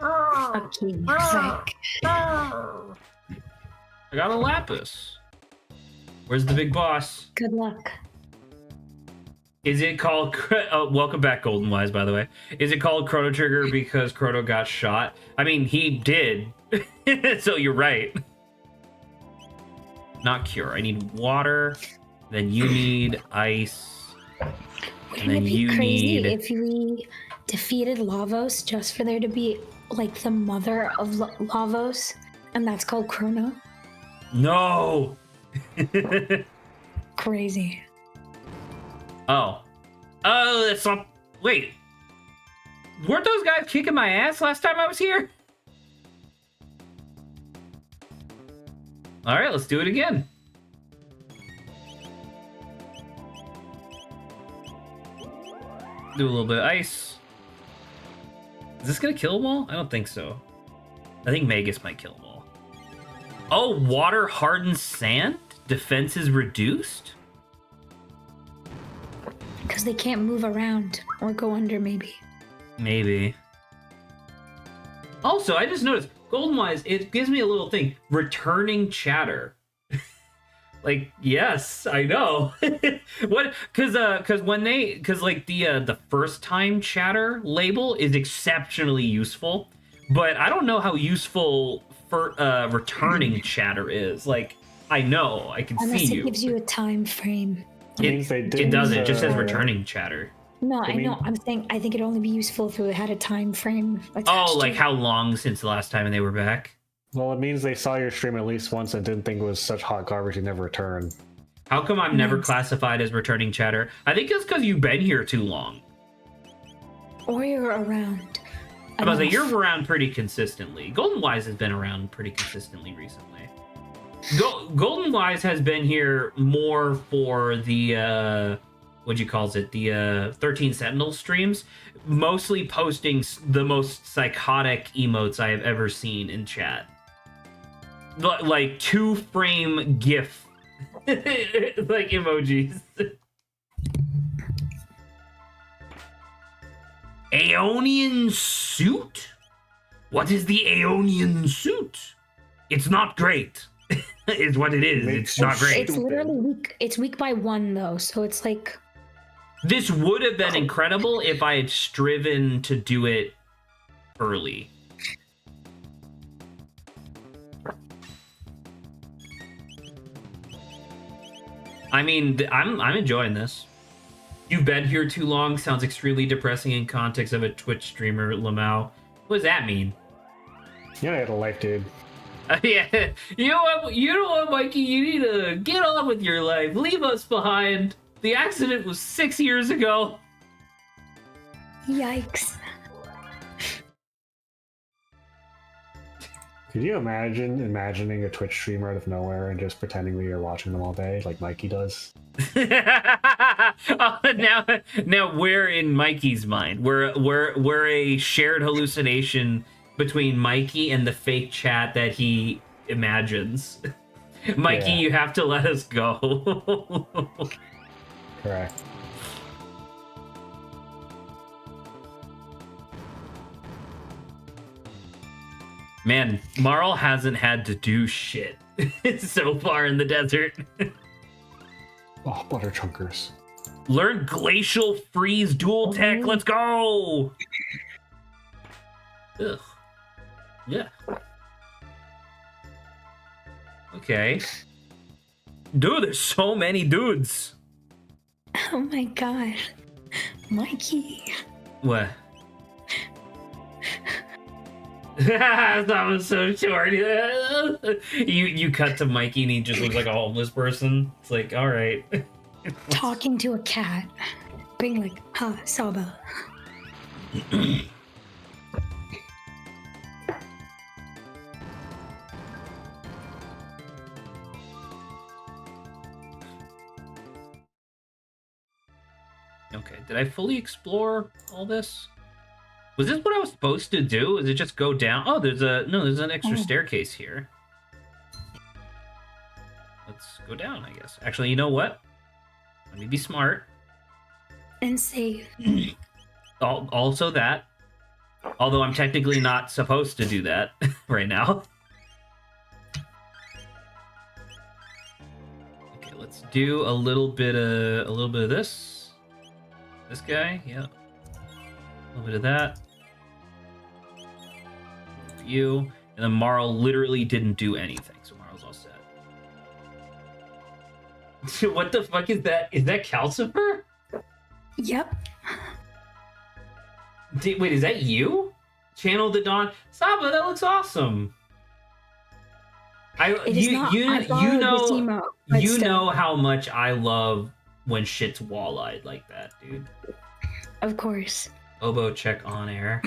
Fucking heck. I got a lapis. Where's the big boss? Good luck. Is it called... Oh, welcome back, Golden Wise, by the way. Is it called Chrono Trigger because Chrono got shot? I mean, he did. So you're right. Not cure. I need water. Then you need ice. Wouldn't it be crazy if we defeated Lavos just for there to be, like, the mother of Lavos? And that's called Chrono? No! Crazy. Oh, that's not... Wait. Weren't those guys kicking my ass last time I was here? All right, let's do it again. Do a little bit of ice. Is this gonna kill them all? I don't think so. I think Magus might kill them all. Oh, water hardens sand? Defense is reduced? because they can't move around or go under, maybe. Maybe. Also, I just noticed, Golden-wise, it gives me a little thing. Returning chatter. Like, yes, I know. What? Because when they, like the first time chatter label is exceptionally useful, but I don't know how useful for returning chatter is. Like, I know, I can Unless see it you. gives you a time frame. It doesn't. It just says returning chatter. No, I know. I'm saying I think it'd only be useful if it had a time frame attached. Oh, like to how long since the last time they were back? Well, it means they saw your stream at least once and didn't think it was such hot garbage you never return. How come I'm never classified as returning chatter? I think it's because you've been here too long. Or you're around. I was like, you're around pretty consistently. Golden Wise has been around pretty consistently recently. Golden Wise has been here more for the what you calls it, the 13 Sentinel streams, mostly posting the most psychotic emotes I have ever seen in chat. Like 2-frame GIF like emojis. Aeonian suit? What is the Aeonian suit? It's not great. Is what it is. It's not great. It's literally weak. It's weak by 1 though, so it's like. This would have been incredible if I had striven to do it early. I mean, I'm enjoying this. You've been here too long sounds extremely depressing in context of a Twitch streamer, Lamau. What does that mean? Yeah, I had a life, dude. Yeah, you know what, Mikey? You need to get on with your life. Leave us behind. The accident was 6 years ago. Yikes. Could you imagining a Twitch streamer out of nowhere and just pretending that you're watching them all day, like Mikey does? Oh, now we're in Mikey's mind. We're a shared hallucination between Mikey and the fake chat that he imagines. Mikey, you have to let us go. Correct. Man, Marl hasn't had to do shit so far in the desert. Oh, butter chunkers. Learn Glacial Freeze Dual Tech. Let's go! Ugh. Yeah. Okay. Dude, there's so many dudes. Oh my god. Mikey. What? That was so short. You cut to Mikey and he just looks like a homeless person. It's like, all right. Talking to a cat. Being like, ha, Saba. Okay, did I fully explore all this? Was this what I was supposed to do? Is it just go down? Oh, there's an extra staircase here. Let's go down, I guess. Actually, you know what? Let me be smart. And save. Also that. Although I'm technically not supposed to do that right now. Okay, let's do a little bit of this. This guy, yeah. A little bit of that. For you. And then Marl literally didn't do anything, so Marl's all set. What the fuck is that? Is that Calcifer? Yep. Wait, is that you? Channel the Dawn? Saba, that looks awesome. You know how much I love when shit's wall-eyed like that, dude. Of course. Oboe check on air.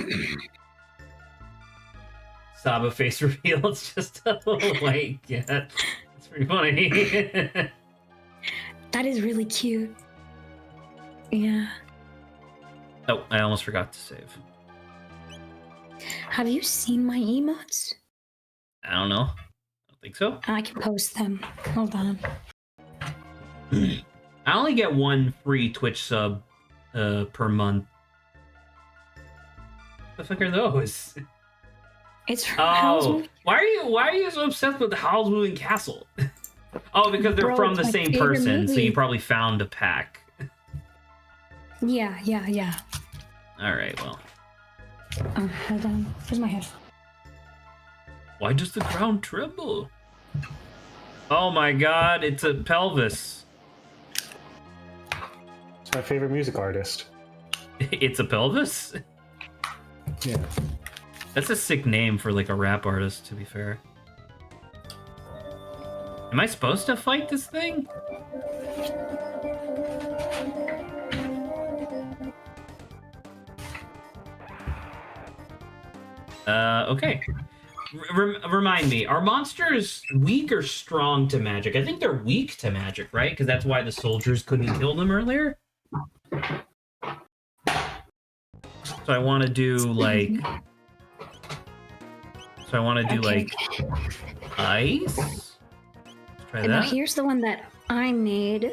Saba face reveal. It's just a like, yeah, it's pretty funny. That is really cute. Yeah. Oh, I almost forgot to save. Have you seen my emotes? I don't know. I don't think so. I can post them. Hold on. I only get one free Twitch sub per month. What the fuck are those? It's from Howl's Oh, Moving. why are you so obsessed with Howl's Moving Castle? Oh, because they're Bro, from it's the my same favorite person, so movie. you probably found a pack. Yeah. All right, well. Oh, hold on. Where's my head? Why does the ground tremble? Oh my god, it's a pelvis. It's my favorite music artist. It's a pelvis? Yeah. That's a sick name for like a rap artist, to be fair. Am I supposed to fight this thing? Okay. Remind me, are monsters weak or strong to magic? I think they're weak to magic, right? Because that's why the soldiers couldn't kill them earlier. So I want to do like... So I want to do like ice. Let's try And now that. here's the one that I made.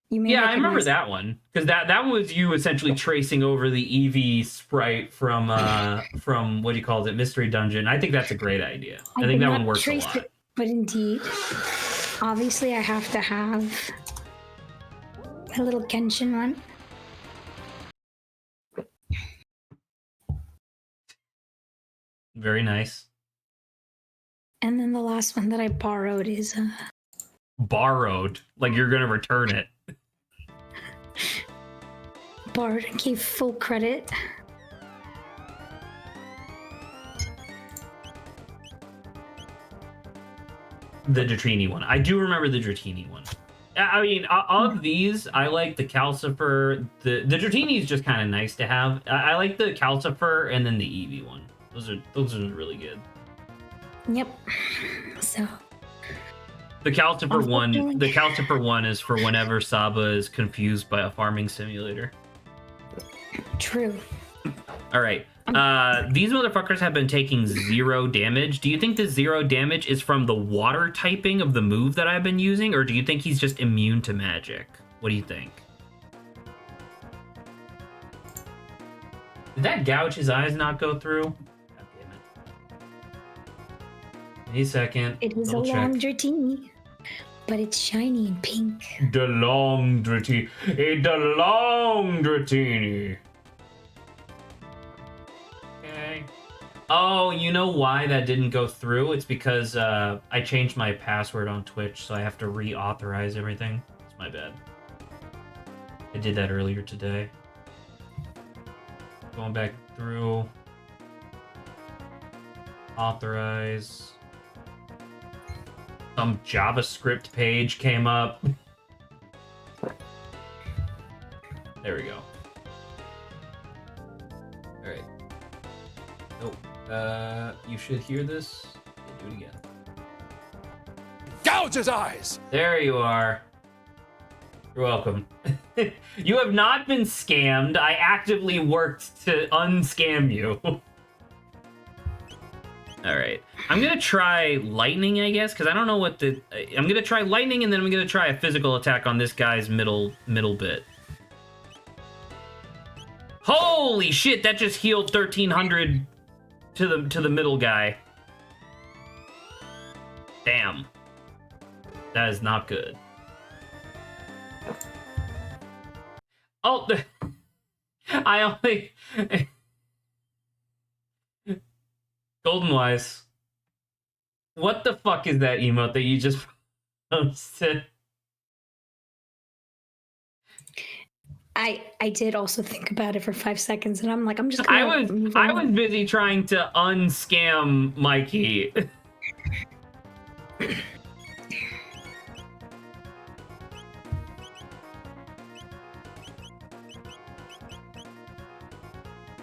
You may Yeah, I remember recognize that one because that was you essentially tracing over the Eevee sprite from what do you call it, Mystery Dungeon. I think that's a great idea. I think did that not one works a trace lot. it, but indeed, obviously, I have to have a little Genshin one. Very nice. And then the last one that I borrowed is Borrowed, like you're gonna return it. borrowed and gave full credit. The Dratini one. I do remember the Dratini one. I mean, of these, I like the Calcifer. The Dratini is just kind of nice to have. I like the Calcifer and then the Eevee one. Those are really good. Yep. So The Calcifer Unfortunately- one is for whenever Saba is confused by a farming simulator. true. All right. These motherfuckers have been taking 0 damage. Do you think the 0 damage is from the water typing of the move that I've been using, or do you think he's just immune to magic? What do you think? Did that gouge his eyes not go through? God damn it. Any second. It is a Double check. long Dratini, but it's shiny and pink. The long Dratini. The long Dratini. Okay. Oh, you know why that didn't go through? It's because I changed my password on Twitch, so I have to reauthorize everything. It's my bad. I did that earlier today. Going back through. Authorize. Some JavaScript page came up. There we go. Alright. Oh, you should hear this. Yeah, do it again. Gouge his eyes! There you are. You're welcome. You have not been scammed. I actively worked to unscam you. Alright. I'm gonna try lightning, I guess, because I don't know what the... I'm gonna try lightning, and then I'm gonna try a physical attack on this guy's middle bit. Holy shit, that just healed 1,300 to the middle guy. Damn. That is not good. Oh, I only... Golden Wise. What the fuck is that emote that you just posted? I did also think about it for 5 seconds, and I'm like, I'm just gonna move I on. was busy trying to unscam Mikey.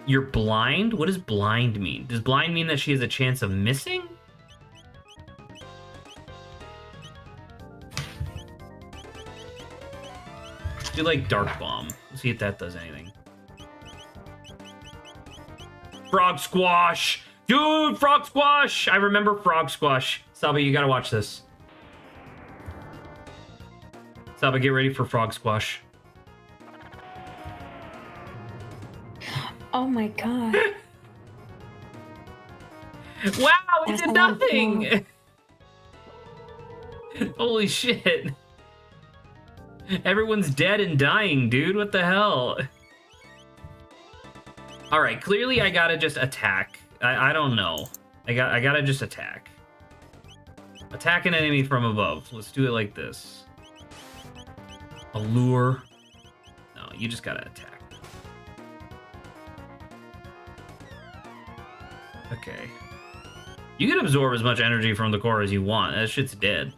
You're blind? What does blind mean? Does blind mean that she has a chance of missing? Do like Dark Bomb. Let's see if that does anything. Frog Squash! Dude, Frog Squash! I remember Frog Squash. Sabi, you gotta watch this. Saba, get ready for frog squash. Oh my god. Wow, it That's did a lot of nothing! Holy shit. Everyone's dead and dying, dude. What the hell? Alright, clearly I gotta just attack. I don't know. I gotta just attack. Attack an enemy from above. Let's do it like this. Allure. No, you just gotta attack. Okay. You can absorb as much energy from the core as you want. That shit's dead.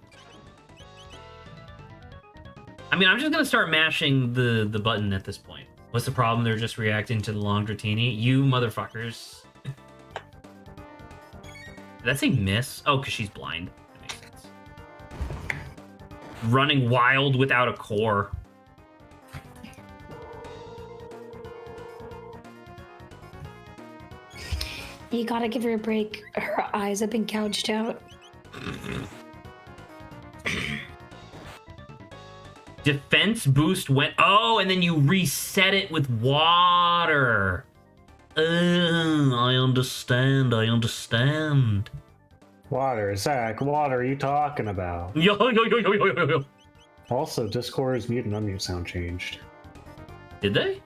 I mean, I'm just gonna start mashing the button at this point. What's the problem? They're just reacting to the long dratini. You motherfuckers. Did that say miss? Oh, because she's blind. That makes sense. Running wild without a core. You gotta give her a break. Her eyes have been gouged out. Defense boost went... Oh, and then you reset it with water. I understand. Water, Zach, what are you talking about? Yo. Also, Discord's mute and unmute sound changed. Did they?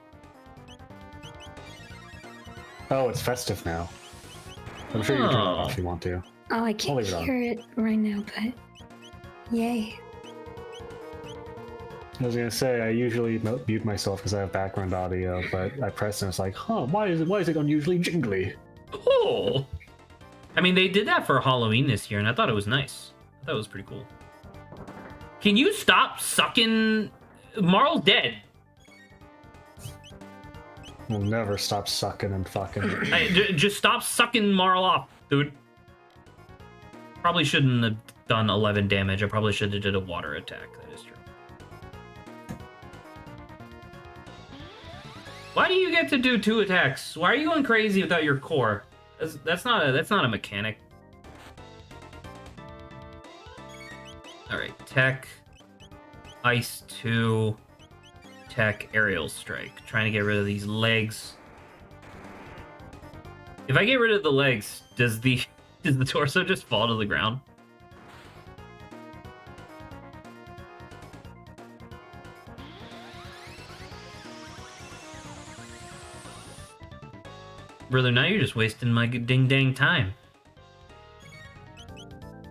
Oh, it's festive now. I'm sure you can turn it off if you want to. Oh, I I'll can't leave it on. hear it right now, but yay. I was gonna say I usually mute myself because I have background audio, but I pressed and it's like, huh, why is it unusually jingly? Oh. I mean, they did that for Halloween this year, and I thought it was nice. I thought it was pretty cool. Can you stop sucking? Marl's dead. We'll never stop sucking and fucking. Just stop sucking Marl off, dude. Probably shouldn't have done 11 damage. I probably should have did a water attack. That is true. Why do you get to do 2 attacks? Why are you going crazy without your core? That's not a mechanic. All right, tech, ice 2, tech, aerial strike. Trying to get rid of these legs. If I get rid of the legs, does the torso just fall to the ground? Brother, now you're just wasting my ding dang time.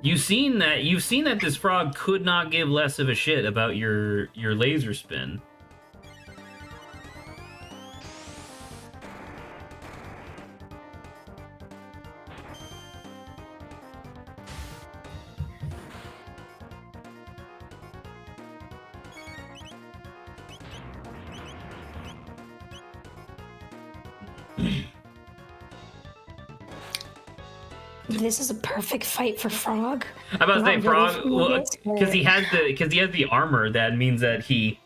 You've seen that this frog could not give less of a shit about your laser spin. This is a perfect fight for Frog. I'm about to say Not frog, ready for this, because he has the armor. That means that he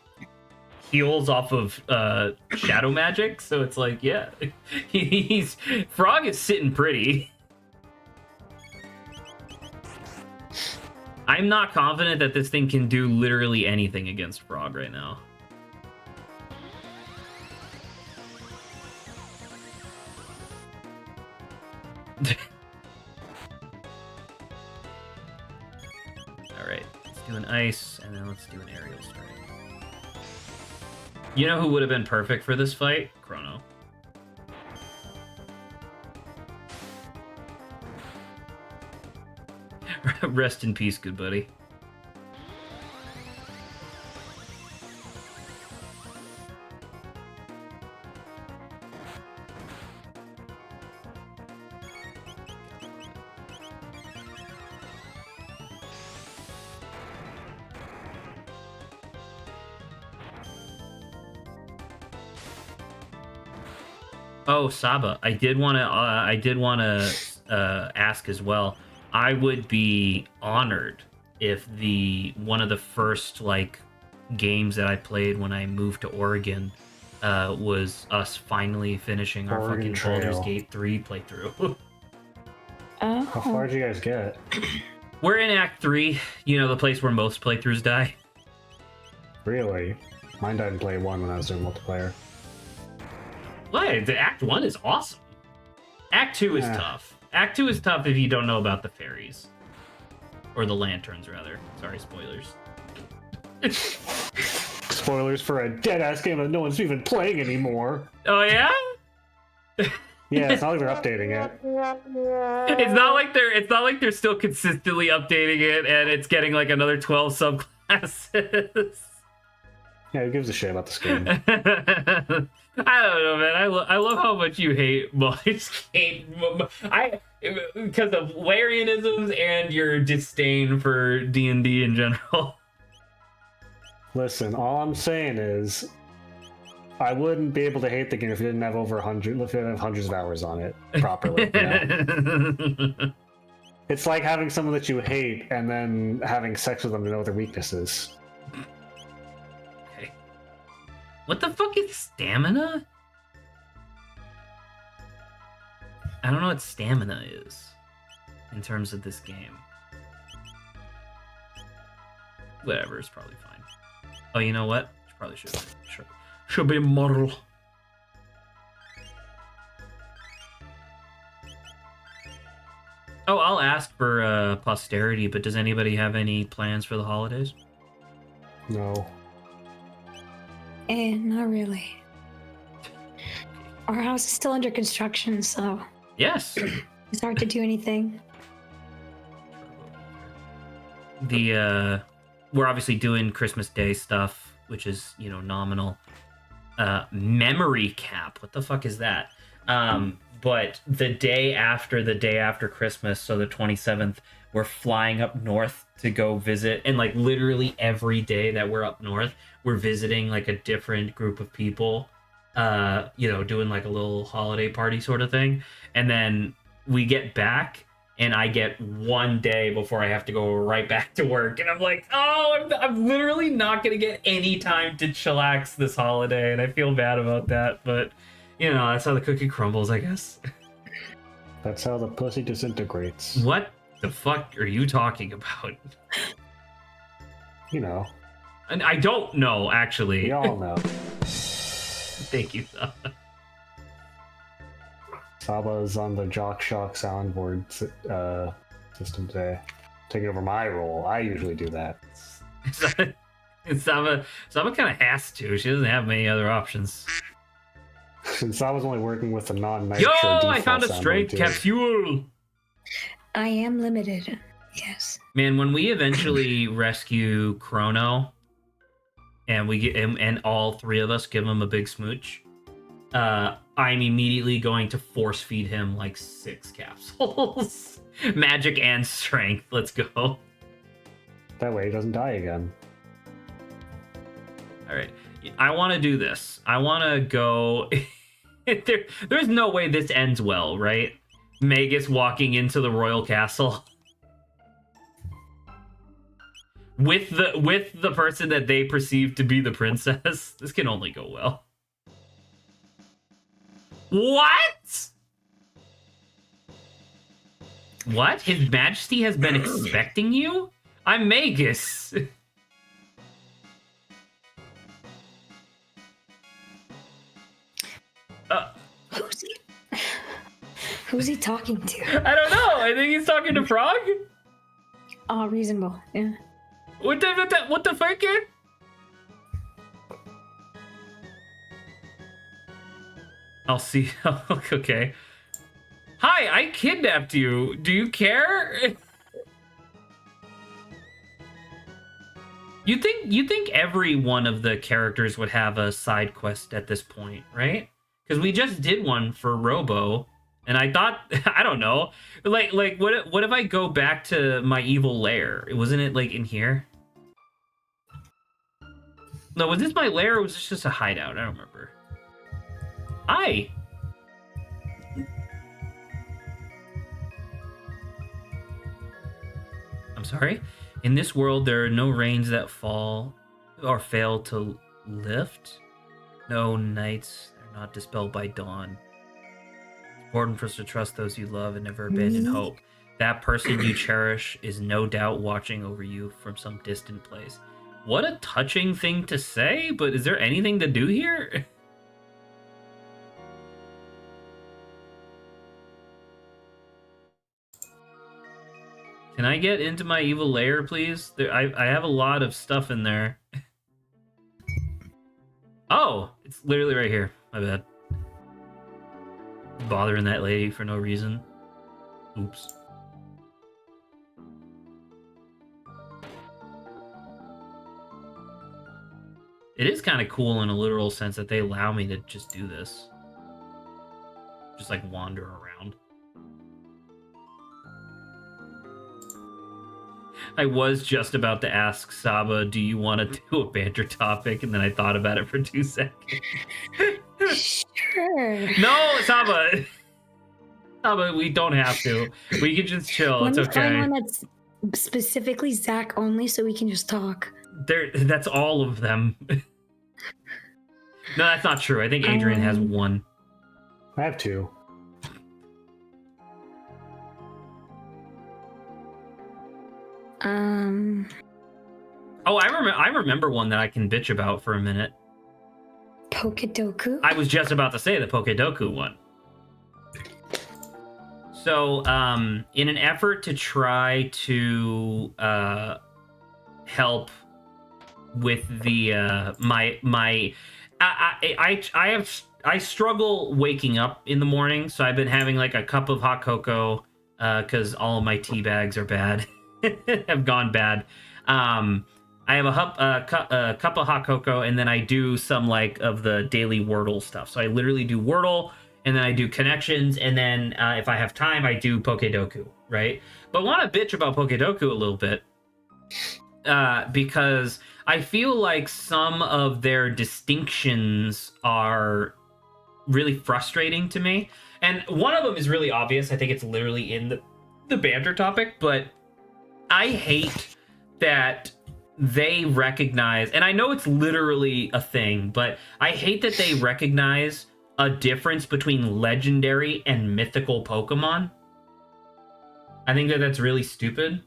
heals off of shadow magic. So it's like, yeah, he's frog is sitting pretty. I'm not confident that this thing can do literally anything against frog right now. Alright, let's do an ice, and then let's do an aerial strike. You know who would have been perfect for this fight? Chrono. Rest in peace, good buddy. Oh, Saba, I did want to ask as well. I would be honored if one of the first like games that I played when I moved to Oregon was us finally finishing our Oregon fucking Baldur's Trail. Gate 3 playthrough. Oh. How far did you guys get? We're in Act 3, you know, the place where most playthroughs die. Really? Mine died in play 1 when I was doing multiplayer. What? The Act 1 is awesome. Act 2 is tough. Act 2 is tough if you don't know about the fairies. Or the lanterns, rather. Sorry, spoilers. Spoilers for a dead-ass game that no one's even playing anymore. Oh, yeah? Yeah, it's not like they're updating it. It's not like they're still consistently updating it and it's getting like another 12 subclasses. Yeah, who gives a shit about this game? I don't know, man. I love how much you hate Molly's game. Because of Larianisms and your disdain for D&D in general. Listen, all I'm saying is, I wouldn't be able to hate the game if you didn't have over 100, if you didn't have hundreds of hours on it properly. You know? It's like having someone that you hate and then having sex with them to know their weaknesses. Okay. What the fuck is stamina? I don't know what stamina is in terms of this game. Whatever, it's probably fine. Oh, you know what? Probably should be mortal. Oh, I'll ask for posterity, but does anybody have any plans for the holidays? No. Not really. Our house is still under construction, so Yes. it's hard to do anything. We're obviously doing Christmas Day stuff, which is, nominal. Memory cap. What the fuck is that? But the day after Christmas, so the 27th, we're flying up north to go visit. And like literally every day that we're up north, we're visiting like a different group of people, doing like a little holiday party sort of thing. And then we get back and I get 1 day before I have to go right back to work. And I'm like, oh, I'm literally not going to get any time to chillax this holiday. And I feel bad about that. But, that's how the cookie crumbles, I guess. That's how the pussy disintegrates. What the fuck are you talking about? You know. And I don't know, actually. We all know. Thank you, Saba. Saba's on the Jock Shock soundboard system today, taking over my role. I usually do that. Saba kind of has to. She doesn't have many other options. Since I was only working with the non-nitro Yo, default I found a strength capsule. I am limited. Yes. Man, when we eventually rescue Chrono, and we get and all three of us give him a big smooch, I'm immediately going to force feed him like 6 capsules, magic and strength. Let's go. That way he doesn't die again. All right, I want to do this. I want to go. There's no way this ends well, right? Magus walking into the royal castle with the person that they perceive to be the princess. This can only go well. What? What? His Majesty has been expecting you? I'm Magus. Who's he talking to? I don't know. I think he's talking to Frog. Oh, reasonable. Yeah. What the fuck? I'll see. Okay. Hi, I kidnapped you. Do you care? You think every one of the characters would have a side quest at this point, right? Because we just did one for Robo, and I thought, I don't know, like what if I go back to my evil lair? Wasn't it like in here? No, was this my lair or was this just a hideout? I don't remember. Hi. I'm sorry? In this world, there are no rains that fall or fail to lift. No nights are not dispelled by dawn. It's important for us to trust those you love and never abandon hope. That person you cherish is no doubt watching over you from some distant place. What a touching thing to say, but is there anything to do here? Can I get into my evil lair, please? I have a lot of stuff in there. Oh, it's literally right here. My bad. Bothering that lady for no reason. Oops. It is kind of cool in a literal sense that they allow me to just do this. Just like wander around. I was just about to ask Saba, do you want to do a banter topic? And then I thought about it for 2 seconds. Sure. No, Saba! Saba, we don't have to. We can just chill. Let It's me okay. find one that's specifically Zach only so we can just talk. That's all of them. No, that's not true. I think Adrian has one. I have 2. Oh, I remember one that I can bitch about for a minute. Pokedoku? I was just about to say the Pokedoku one. So, in an effort to try to help with the I struggle waking up in the morning, so I've been having like a cup of hot cocoa because all of my tea bags are bad, have gone bad. I have a cup of hot cocoa, and then I do some like of the daily Wordle stuff. So I literally do Wordle, and then I do connections, and then if I have time, I do Pokedoku, right? But I want to bitch about Pokedoku a little bit because I feel like some of their distinctions are really frustrating to me. And one of them is really obvious. I think it's literally in the banter topic, but I hate that they recognize, and I know it's literally a thing, but I hate that they recognize a difference between legendary and mythical Pokemon. I think that that's really stupid.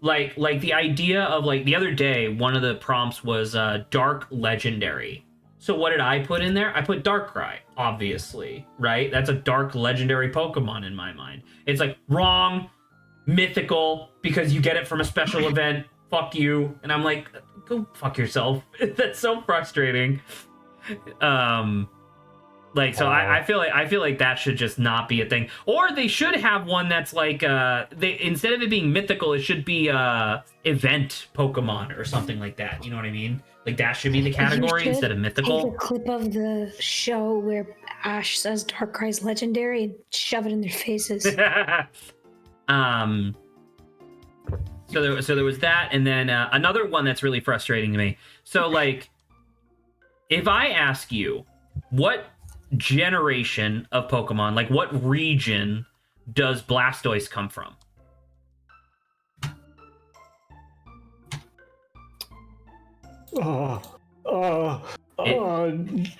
Like the idea of like the other day, one of the prompts was dark legendary. So what did I put in there? I put Darkrai, obviously, right? That's a dark legendary Pokemon in my mind. It's like wrong, mythical, because you get it from a special event. Fuck you. And I'm like, go fuck yourself. That's so frustrating. Like, so I feel like that should just not be a thing. Or they should have one that's like they, instead of it being mythical, it should be event Pokemon or something like that. You know what I mean? Like that should be the category instead of mythical. Take a clip of the show where Ash says Darkrai's legendary and shove it in their faces. So there was that, and then another one that's really frustrating to me. So like, if I ask you, what generation of Pokemon, like what region does Blastoise come from?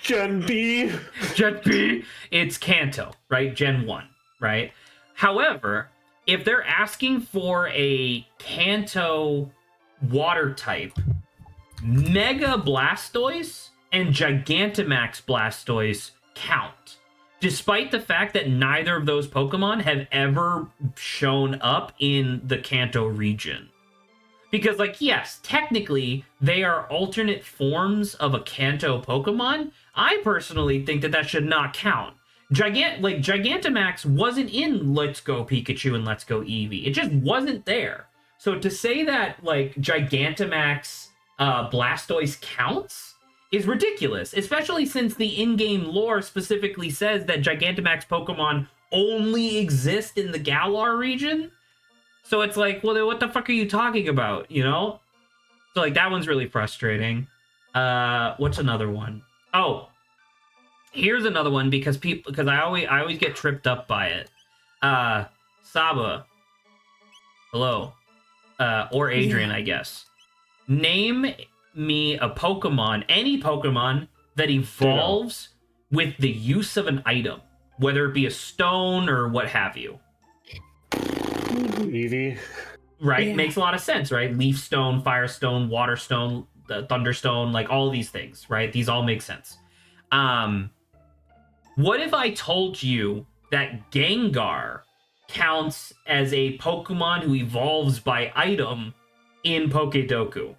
Gen B. Gen B, it's Kanto, right? Gen 1, right? However, if they're asking for a Kanto water type, Mega Blastoise and Gigantamax Blastoise count, despite the fact that neither of those Pokemon have ever shown up in the Kanto region. Because, like, yes, technically, they are alternate forms of a Kanto Pokemon. I personally think that that should not count. Gigantamax wasn't in Let's Go Pikachu and Let's Go Eevee. It just wasn't there. So to say that, like, Gigantamax Blastoise counts is ridiculous, especially since the in-game lore specifically says that Gigantamax Pokemon only exist in the Galar region. So it's like, well, then what the fuck are you talking about, you know? So, like, that one's really frustrating. What's another one? Oh, here's another one because I always get tripped up by it. Saba. Hello. Or Adrian, I guess. Name me a Pokemon, any Pokemon that evolves with the use of an item, whether it be a stone or what have you. Eevee. Right? Yeah. Makes a lot of sense, right? Leaf stone, fire stone, water stone, Thunderstone, like all these things, right? These all make sense. What if I told you that Gengar counts as a Pokemon who evolves by item in Pokédoku?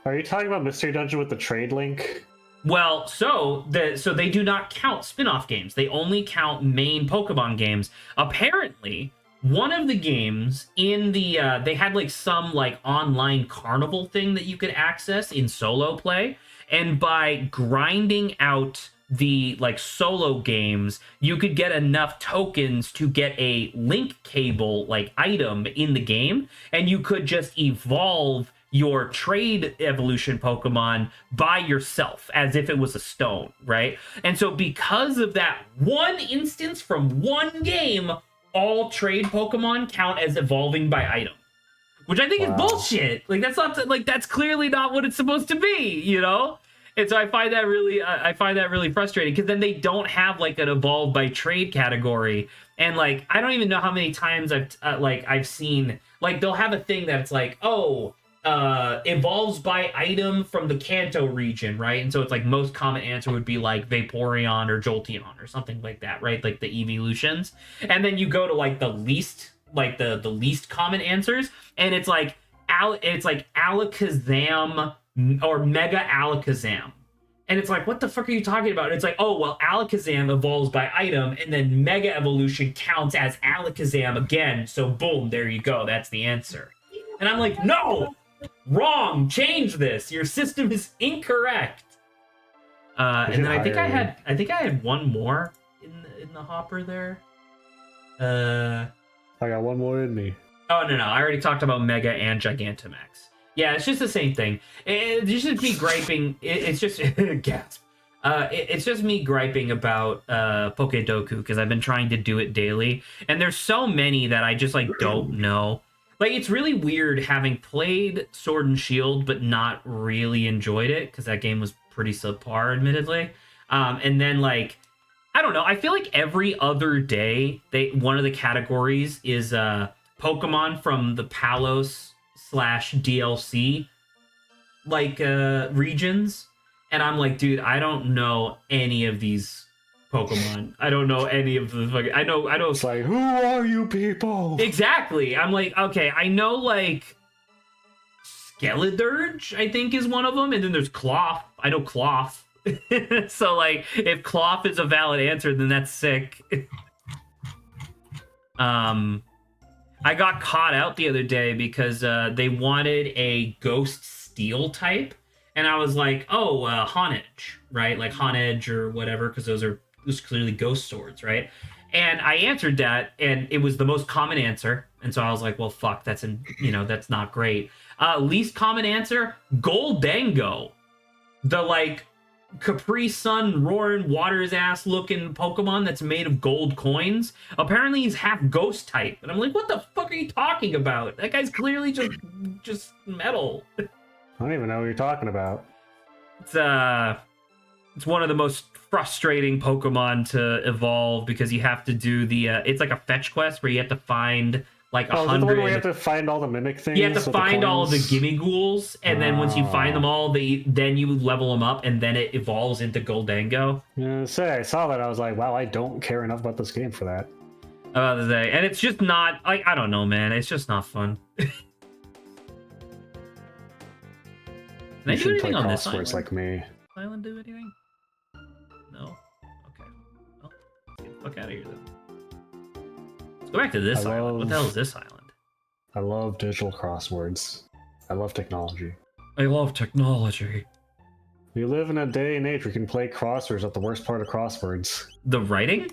Are you talking about Mystery Dungeon with the trade link? Well, so they do not count spin-off games. They only count main Pokemon games. Apparently, one of the games in the they had like some like online carnival thing that you could access in solo play, and by grinding out the like solo games, you could get enough tokens to get a link cable like item in the game, and you could just evolve your trade evolution Pokemon by yourself as if it was a stone, right? And so because of that one instance from one game, all trade Pokemon count as evolving by item, which I think is bullshit. Like that's not like that's clearly not what it's supposed to be, you know? And so I find that really frustrating, because then they don't have like an evolve by trade category, and like I don't even know how many times I've seen like they'll have a thing that's like, oh, evolves by item from the Kanto region, right? And so it's like most common answer would be like Vaporeon or Jolteon or something like that, right? Like the evolutions. And then you go to like the least common answers, and it's like Alakazam or Mega Alakazam. And it's like, what the fuck are you talking about? And it's like, oh, well, Alakazam evolves by item, and then Mega Evolution counts as Alakazam again. So boom, there you go. That's the answer. And I'm like, no! Wrong! Change this! Your system is incorrect! And then I think I had one more in the hopper there. I got one more in me. Oh, no. I already talked about Mega and Gigantamax. Yeah, it's just the same thing. It's just me griping. It's just gasp. It's just me griping about Pokédoku, because I've been trying to do it daily, and there's so many that I just like don't know. Like, it's really weird having played Sword and Shield but not really enjoyed it, because that game was pretty subpar, admittedly. And then like, I don't know. I feel like every other day one of the categories is Pokemon from the Palos / DLC like regions, and I'm like, dude, I don't know any of these Pokemon. I don't know any of the fucking. I know. It's like, who are you people? Exactly. I'm like, okay, I know like Skeledirge, I think is one of them, and then there's Cloth. I know Cloth. So like, if Cloth is a valid answer, then that's sick. I got caught out the other day because they wanted a Ghost Steel type, and I was like, oh, Honedge, right? Like Honedge or whatever, because those clearly ghost swords, right? And I answered that, and it was the most common answer, and so I was like, well, fuck, that's not great. Least common answer, Goldango, the like Capri Sun roaring water his ass looking Pokemon that's made of gold coins. Apparently he's half ghost type, and I'm like, what the fuck are you talking about? That guy's clearly just metal. I don't even know what you're talking about. It's one of the most frustrating Pokemon to evolve, because you have to do the it's like a fetch quest where you have to find like 100. Where you have to find all the mimic things. You have to find all of the gimme ghouls, and then once you find them all, then you level them up, and then it evolves into Goldango. Yeah, I saw that. I was like, wow, I don't care enough about this game for that. And it's just not like, I don't know, man. It's just not fun. Can I do anything on this island? Like me. Island do anything? No. Okay. Well, get the fuck out of here then. Let's go back to this island. What the hell is this island? I love digital crosswords. I love technology. I love technology. We live in a day and age where we can play crosswords at the worst part of crosswords. The writing?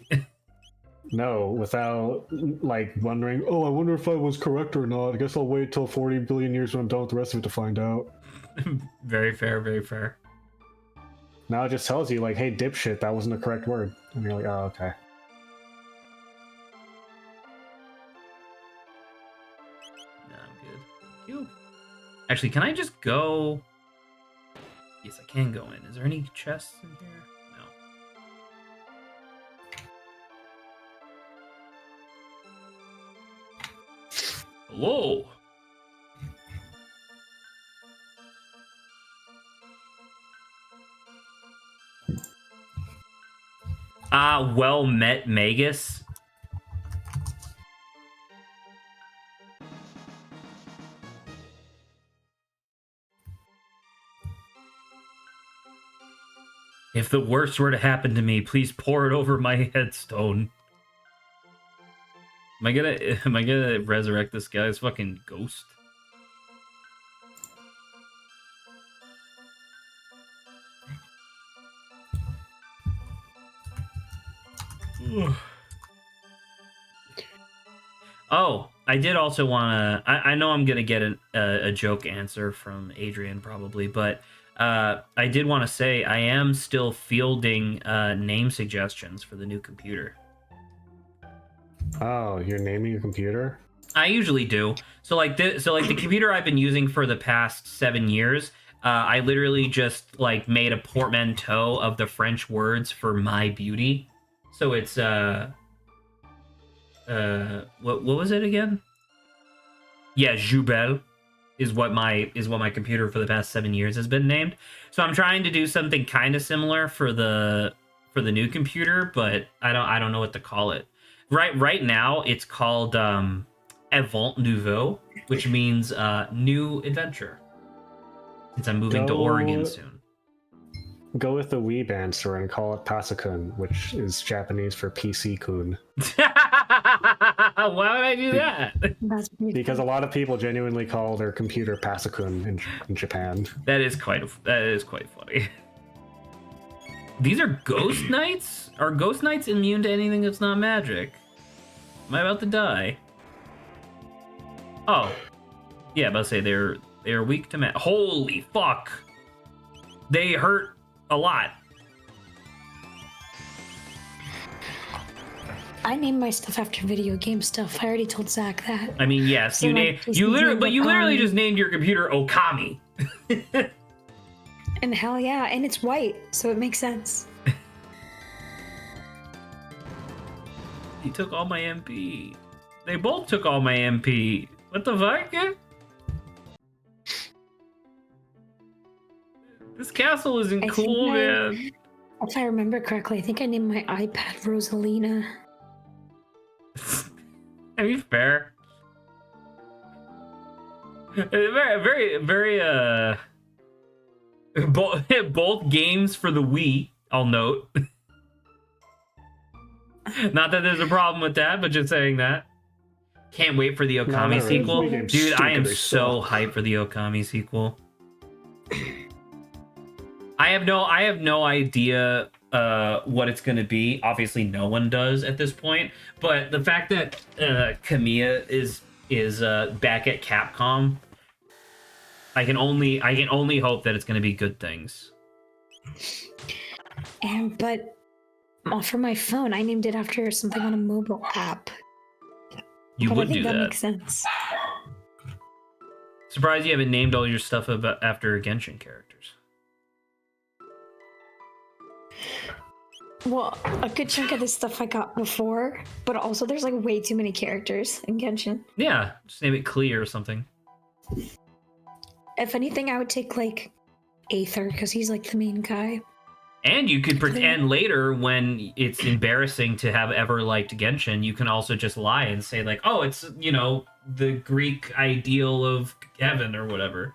No, without like wondering, oh, I wonder if I was correct or not. I guess I'll wait till 40 billion years when I'm done with the rest of it to find out. Very fair, very fair. Now it just tells you, like, hey, dipshit, that wasn't the correct word. And you're like, oh, okay. No, I'm good. Thank you. Actually, can I just go? Yes, I can go in. Is there any chests in here? No. Hello. Well met, Magus. If the worst were to happen to me, please pour it over my headstone. Am I gonna resurrect this guy's fucking ghost? Oh, I did also want to. I know I'm gonna get a joke answer from Adrian probably, but I did want to say I am still fielding name suggestions for the new computer. Oh, you're naming your computer? I usually do. So like the computer I've been using for the past 7 years, I literally just like made a portmanteau of the French words for my beauty. So it's what was it again? Yeah, Jubel is what my computer for the past 7 years has been named. So I'm trying to do something kind of similar for the new computer, but I don't know what to call it. Right now it's called Avant Nouveau, which means new adventure. Since I'm moving to Oregon soon. Go with the Weeb answer and call it Pasakun, which is Japanese for PC-kun. Why would I do that? Because a lot of people genuinely call their computer Pasakun in Japan. That is quite funny. These are ghost knights? Are ghost knights immune to anything that's not magic? Am I about to die? Oh. Yeah, I'm about to say they're weak to magic. Holy fuck! They hurt a lot. I named my stuff after video game stuff. I already told Zach that. I mean, yes, So, you literally just named your computer Okami. And hell yeah, and it's white, so it makes sense. He took all my MP. They both took all my MP. What the fuck? This castle isn't cool, man. If I remember correctly, I think I named my iPad Rosalina. I mean, fair. Very, both games for the Wii, I'll note. Not that there's a problem with that, but just saying that. Can't wait for the Okami sequel. Dude, I am so hyped for the Okami sequel. I have no idea what it's going to be. Obviously, no one does at this point. But the fact that Kamiya is back at Capcom, I can only hope that it's going to be good things. But for my phone, I named it after something on a mobile app. You would do that. That makes sense. Surprised you haven't named all your stuff after Genshin characters. Well, a good chunk of this stuff I got before, but also there's like way too many characters in Genshin. Yeah, just name it Klee or something. If anything, I would take like Aether because he's like the main guy. And you could pretend later when it's embarrassing to have ever liked Genshin, you can also just lie and say like, oh, it's, the Greek ideal of heaven or whatever.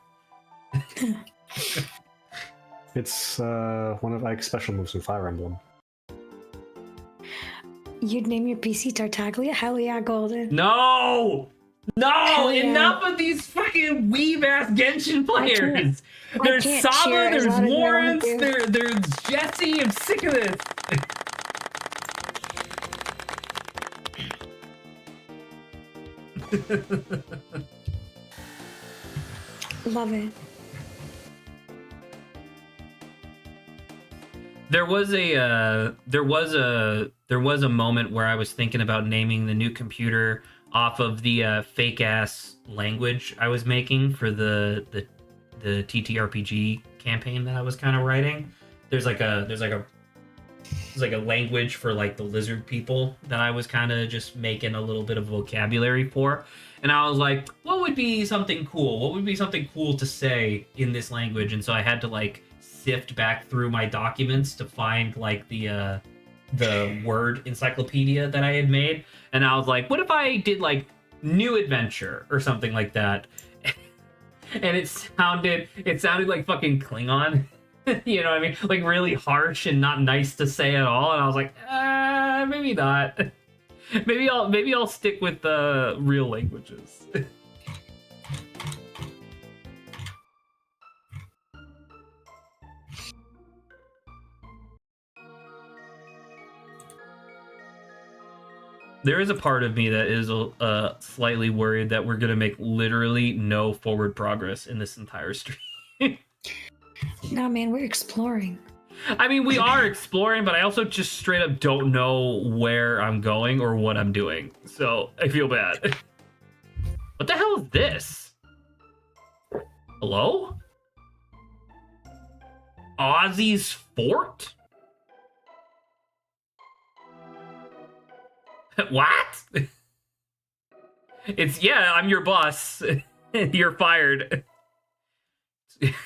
It's one of Ike's special moves in Fire Emblem. You'd name your PC Tartaglia? Hell yeah, Golden. No! Yeah. Enough of these fucking weeb-ass Genshin players! There's Saba, there's Lawrence, there's Jesse, I'm sick of this! Love it. There was a moment where I was thinking about naming the new computer off of the fake ass language I was making for the TTRPG campaign that I was kind of writing. There's like a language for like the lizard people that I was kind of just making a little bit of vocabulary for. And I was like, what would be something cool? What would be something cool to say in this language? And so I had to like sift back through my documents to find like the the word encyclopedia that I had made, and I was like, what if I did like new adventure or something like that? And it sounded like fucking Klingon. You know what I mean? Like really harsh and not nice to say at all. And I was like, maybe not. Maybe I'll stick with the real languages. There is a part of me that is slightly worried that we're gonna make literally no forward progress in this entire stream. No, man, we're exploring. I mean, we are exploring, but I also just straight up don't know where I'm going or what I'm doing. So I feel bad. What the hell is this? Hello? Ozzy's Fort? What? I'm your boss. You're fired.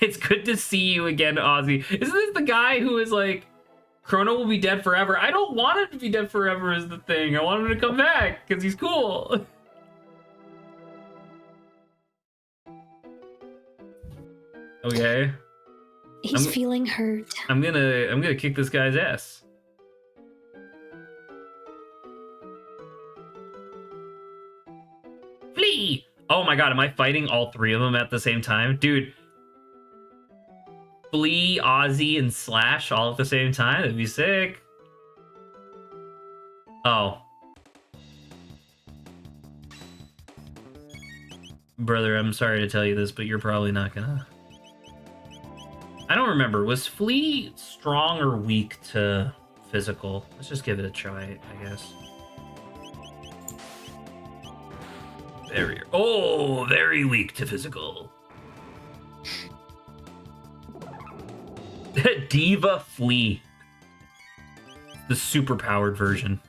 It's good to see you again, Ozzy. Isn't this the guy who is like, Chrono will be dead forever? I don't want him to be dead forever is the thing. I want him to come back because he's cool. Okay. He's feeling hurt. I'm gonna kick this guy's ass. Flee! Oh my god, am I fighting all three of them at the same time? Dude. Flea, Ozzy, and Slash all at the same time? That'd be sick. Oh. Brother, I'm sorry to tell you this, but you're probably not gonna... I don't remember. Was Flea strong or weak to physical? Let's just give it a try, I guess. Very weak to physical. Diva Flea. The super powered version.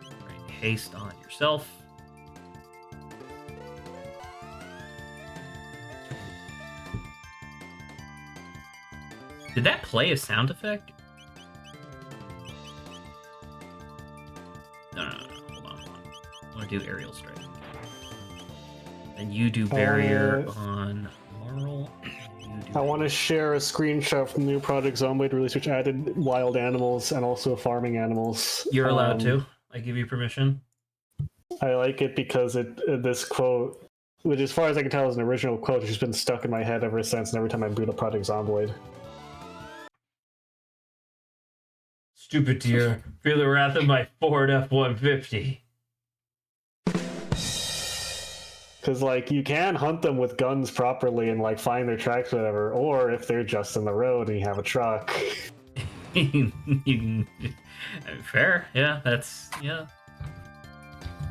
Right, haste on yourself. Did that play a sound effect? No. Hold on. I want to do aerial strike. And you do barrier on Moral. I want to share a screenshot from the new Project Zomboid release, which added wild animals and also farming animals. You're allowed to. I give you permission. I like it because this quote, which as far as I can tell is an original quote, has just been stuck in my head ever since, and every time I boot up Project Zomboid. Stupid deer, feel the wrath of my Ford F-150. Because, like, you can hunt them with guns properly and, like, find their tracks or whatever, or if they're just in the road and you have a truck. You can... Fair, yeah, that's... yeah.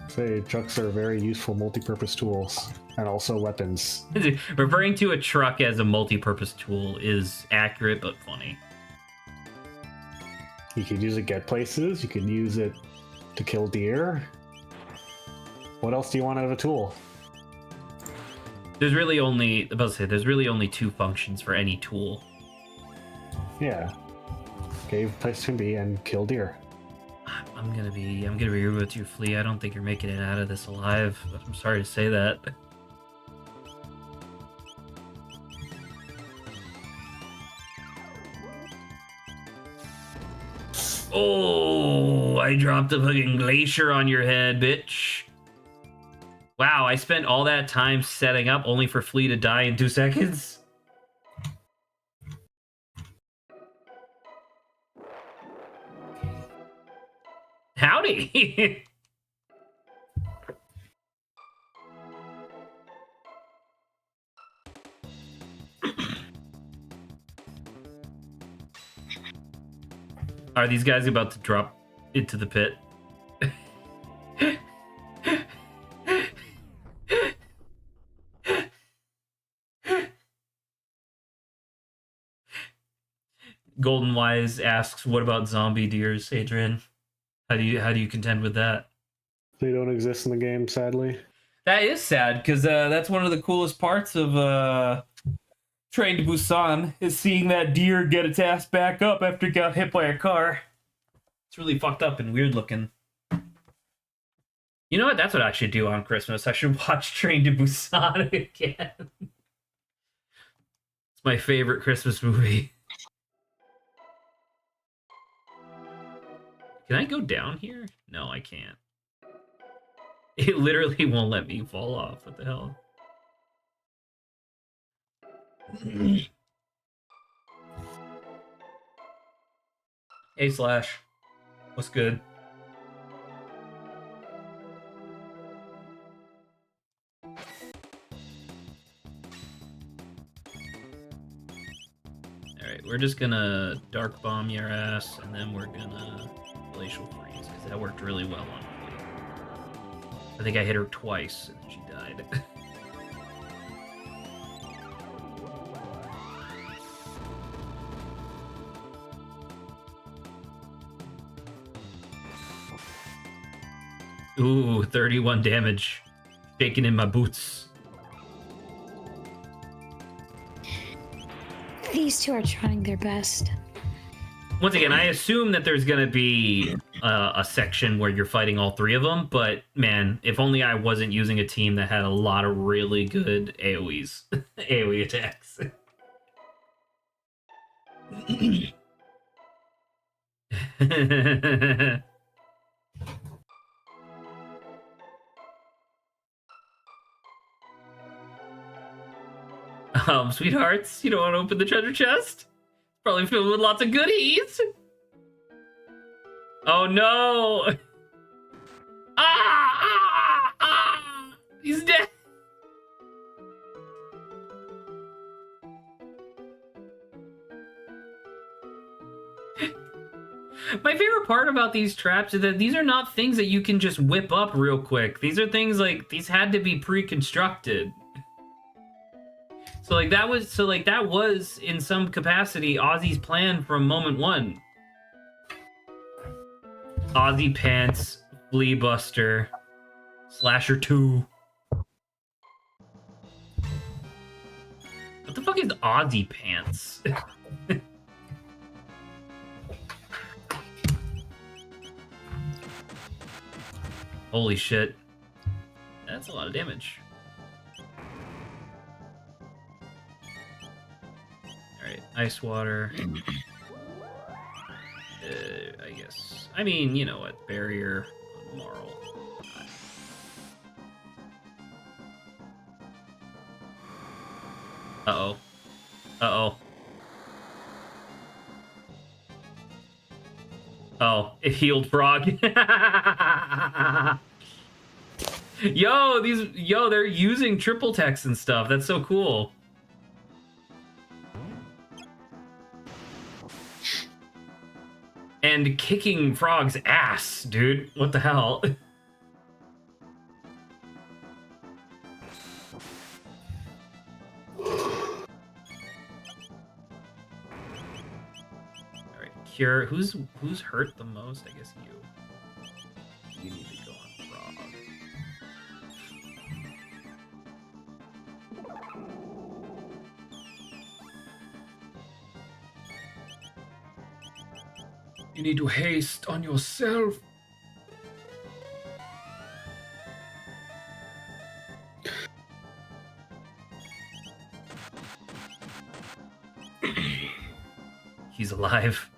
Say, trucks are very useful multi-purpose tools, and also weapons. Referring to a truck as a multi-purpose tool is accurate but funny. You could use it to get places, you could use it to kill deer. What else do you want out of a tool? There's really only two functions for any tool. Yeah. Cave place can be and kill deer. I'm gonna be real with you, Flea. I don't think you're making it out of this alive. I'm sorry to say that. Oh, I dropped a fucking glacier on your head, bitch. Wow, I spent all that time setting up only for Flea to die in 2 seconds? Howdy! Are these guys about to drop into the pit? Golden Wise asks, "What about zombie deers, Adrian? How do you contend with that?" They don't exist in the game, sadly. That is sad because that's one of the coolest parts of Train to Busan is seeing that deer get its ass back up after it got hit by a car. It's really fucked up and weird looking. You know what? That's what I should do on Christmas. I should watch Train to Busan again. It's my favorite Christmas movie. Can I go down here? No, I can't. It literally won't let me fall off. What the hell? Hey, Slash. What's good? Alright, we're just gonna Dark Bomb your ass, and then we're gonna Glacial Freeze, because that worked really well on Flea. I think I hit her twice, and then she died. Ooh, 31 damage. Shaking in my boots. These two are trying their best. Once again, I assume that there's going to be a section where you're fighting all three of them, but man, if only I wasn't using a team that had a lot of really good AoEs. AoE attacks. Sweethearts, you don't want to open the treasure chest? Probably filled with lots of goodies. Oh no! He's dead. My favorite part about these traps is that these are not things that you can just whip up real quick. These are things like these had to be pre-constructed. So that was in some capacity Ozzy's plan from moment one. Ozzy Pants, Flea Buster, Slasher 2. What the fuck is Ozzy Pants? Holy shit. That's a lot of damage. Alright, Ice Water. I guess. I mean, you know what? Barrier on Marl. Uh-oh. Uh-oh. Oh, it healed Frog. Yo, they're using triple text and stuff. That's so cool. And kicking Frog's ass, dude. What the hell? Alright, Cure. Who's hurt the most? I guess you. You need to go on Frog. You need to haste on yourself. He's alive.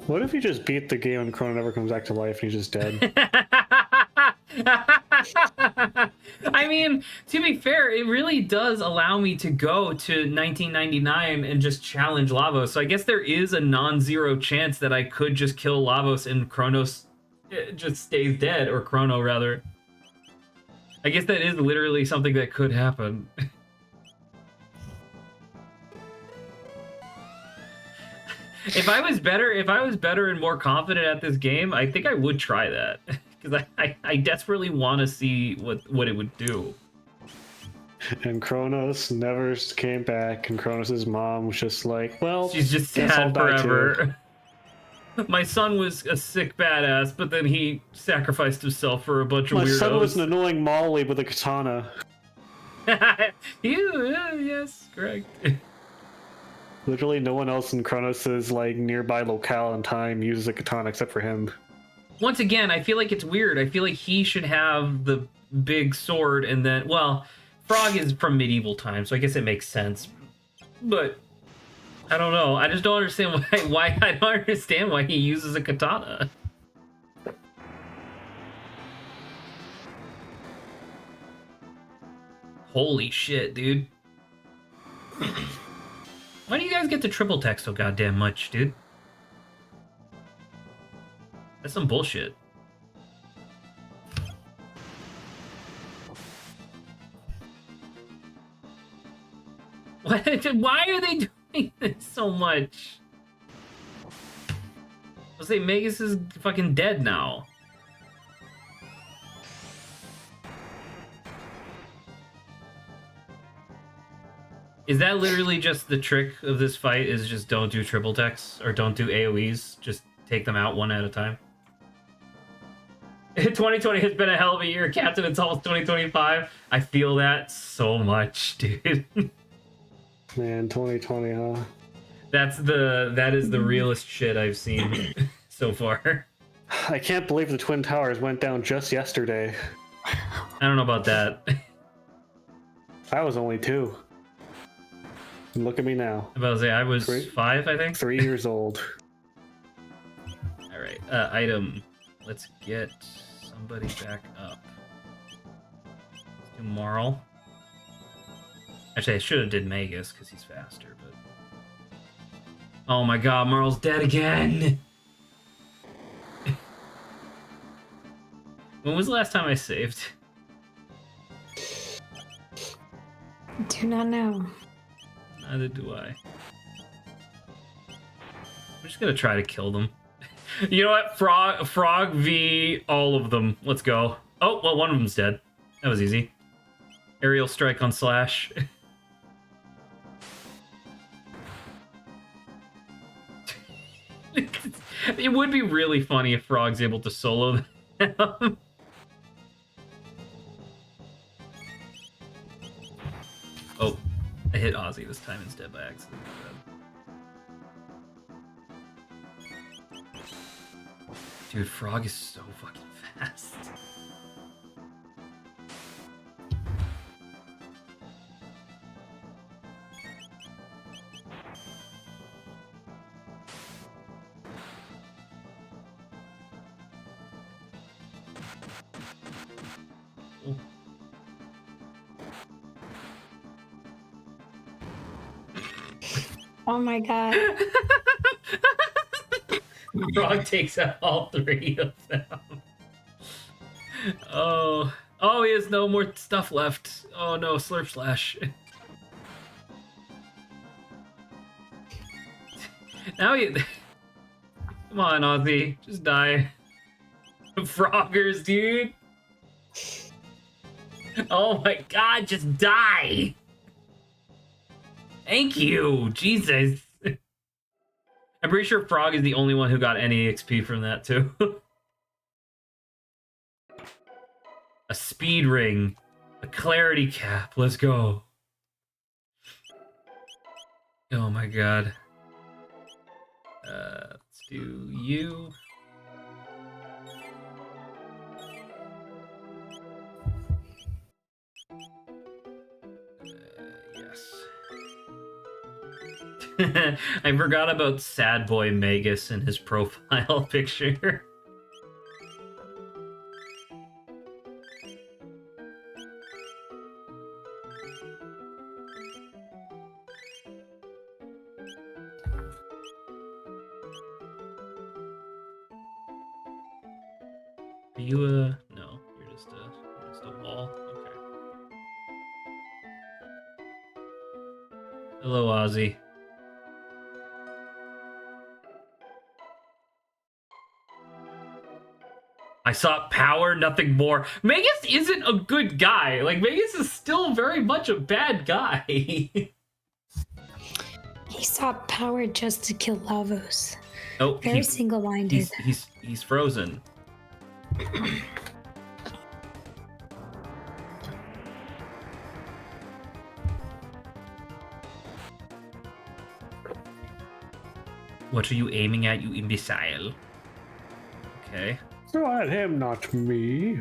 What if you just beat the game and Chrono never comes back to life and he's just dead? I mean, to be fair, it really does allow me to go to 1999 and just challenge Lavos. So I guess there is a non-zero chance that I could just kill Lavos and Kronos just stays dead, or Chrono rather. I guess that is literally something that could happen. If I was better and more confident at this game, I think I would try that. Because I desperately want to see what it would do. And Kronos never came back, and Kronos' mom was just like, well, she's just sad forever. My son was a sick badass, but then he sacrificed himself for a bunch of weirdos. My son was an annoying Molly with a katana. Yes, correct. Literally, no one else in Kronos' like nearby locale and time uses a katana except for him. Once again, I feel like it's weird. I feel like he should have the big sword, and then, well, Frog is from medieval times, so I guess it makes sense. But I don't know. I just don't understand why I don't understand why he uses a katana. Holy shit, dude. Why do you guys get to triple text so goddamn much, dude? That's some bullshit. Why are they doing this so much? I'll say Magus is fucking dead now. Is that literally just the trick of this fight, is just don't do triple techs or don't do AoEs, just take them out one at a time? 2020 has been a hell of a year, Captain. It's almost 2025. I feel that so much, dude. Man, 2020, huh? That is the realest shit I've seen so far. I can't believe the Twin Towers went down just yesterday. I don't know about that. I was only 2. Look at me now. About to say I was 5, I think. 3 years old. All right, item. Let's get somebody back up. Let's do Marl. Actually, I should have did Magus because he's faster. But oh my god, Marl's dead again. When was the last time I saved? Do not know. Neither do I. I'm just gonna try to kill them. You know what? Frog v all of them. Let's go. Oh, well, one of them's dead. That was easy. Aerial strike on Slash. It would be really funny if Frog's able to solo them. Oh, I hit Ozzy this time instead by accident. Dude, Frog is so fucking fast. Oh. Oh my god. Frog takes out all 3 of them. Oh, he has no more stuff left. Oh no, Slurp Slash. Now he... Come on, Ozzy, just die. Froggers, dude. Oh my god, just die. Thank you, Jesus. I'm pretty sure Frog is the only one who got any XP from that, too. A speed ring. A clarity cap. Let's go. Oh my god. Let's do you. Yes. I forgot about Sad Boy Magus in his profile picture. Are you no, you're just a wall. Okay. Hello, Ozzy. I sought power, nothing more. Magus isn't a good guy. Like, Magus is still very much a bad guy. He sought power just to kill Lavos. Oh, Very single-minded. He's frozen. What are you aiming at, you imbecile? Okay. So at him, not me.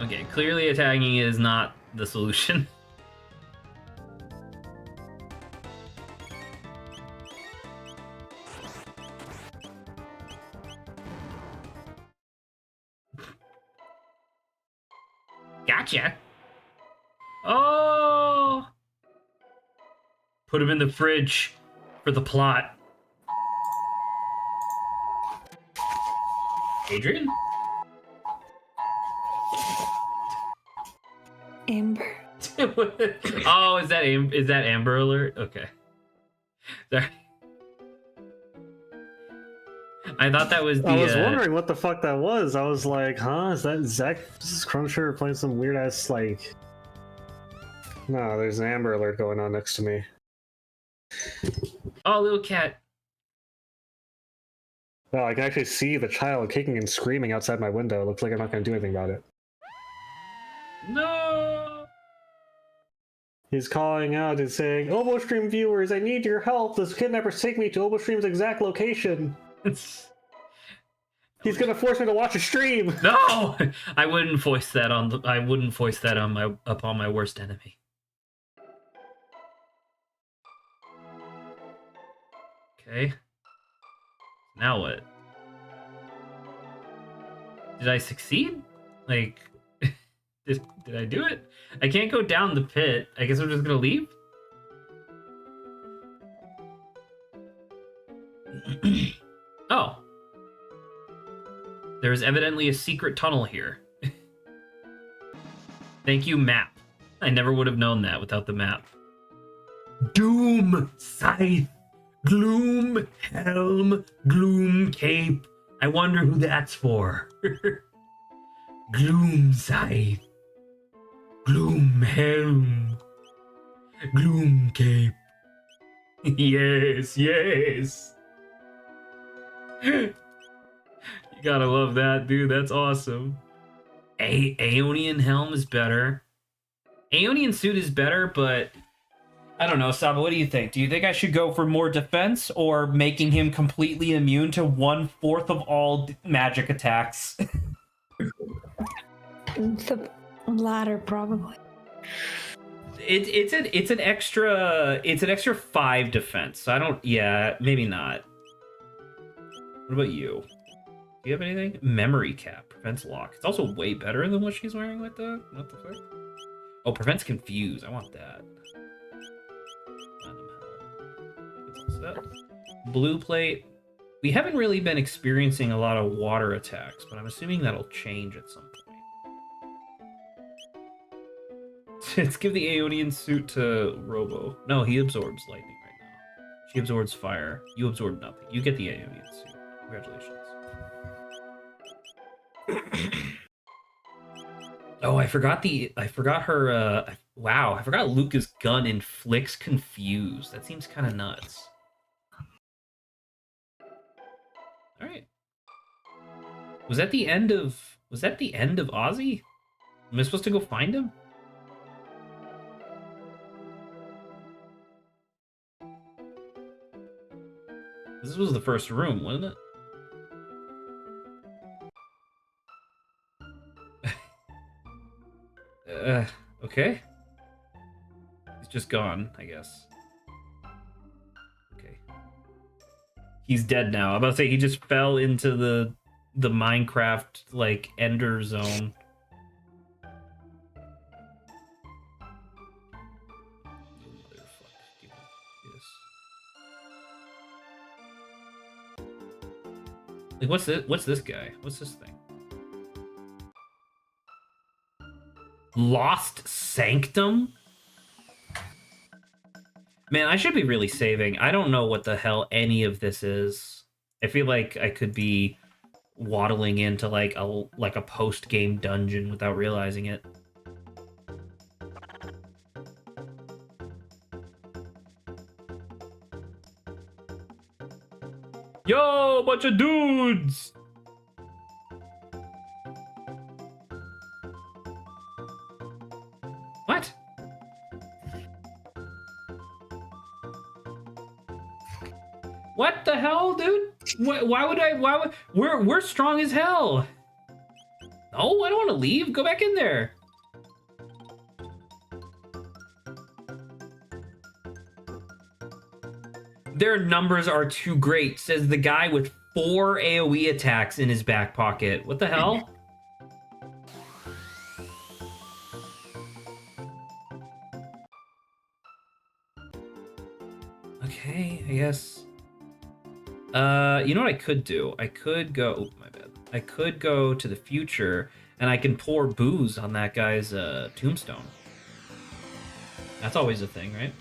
Okay, clearly attacking is not the solution. Gotcha. Oh! Put him in the fridge for the plot. Adrian? Amber. Oh, is that Amber Alert? Okay. Sorry. I thought that was the. I was wondering what the fuck that was. I was like, huh? Is that Zach Cruncher playing some weird ass like? No, there's an Amber Alert going on next to me. Oh, little cat. Well, I can actually see the child kicking and screaming outside my window. It looks like I'm not going to do anything about it. No. He's calling out and saying, "OboStream viewers, I need your help. This kidnappers take me to OboStream's exact location. He's gonna force me to watch a stream." No, I wouldn't voice that on the. I wouldn't voice that on my upon my worst enemy. Okay. Now what? Did I succeed? Like, did I do it? I can't go down the pit. I guess I'm just gonna leave. Oh. There is evidently a secret tunnel here. Thank you, map. I never would have known that without the map. Doom Scythe, Gloom Helm, Gloom Cape. I wonder who that's for. Gloom Scythe, Gloom Helm, Gloom Cape. Yes, yes. You gotta love that, dude. That's awesome. Aeonian Helm is better. Aeonian Suit is better, but I don't know, Saba, what do you think? Do you think I should go for more defense or making him completely immune to 1/4 of all magic attacks? The latter, probably. It's an extra 5 defense. So I don't. Yeah, maybe not. What about you? Do you have anything? Memory cap prevents lock. It's also way better than what she's wearing with the. What the fuck? Oh, prevents confuse. I want that. Blue plate. We haven't really been experiencing a lot of water attacks, but I'm assuming that'll change at some point. Let's give the Aeonian suit to Robo. No, he absorbs lightning right now. She absorbs fire. You absorb nothing. You get the Aeonian suit. Congratulations. Oh, I forgot her. Wow, I forgot Luca's gun inflicts confuse. That seems kind of nuts. All right. Was that the end of Ozzy? Am I supposed to go find him? This was the first room, wasn't it? Okay. He's just gone, I guess. Okay. He's dead now. I'm about to say he just fell into the Minecraft like Ender zone. Like what's this? What's this guy? What's this thing? Lost Sanctum? Man, I should be really saving. I don't know what the hell any of this is. I feel like I could be waddling into like a post-game dungeon without realizing it. Yo, bunch of dudes! What? What the hell, dude? Why would I? Why would we're strong as hell? No, I don't want to leave. Go back in there. Their numbers are too great, says the guy with 4 AoE attacks in his back pocket. What the hell? Okay, I guess. You know what I could do? I could go. Oh, my bad. I could go to the future, and I can pour booze on that guy's tombstone. That's always a thing, right?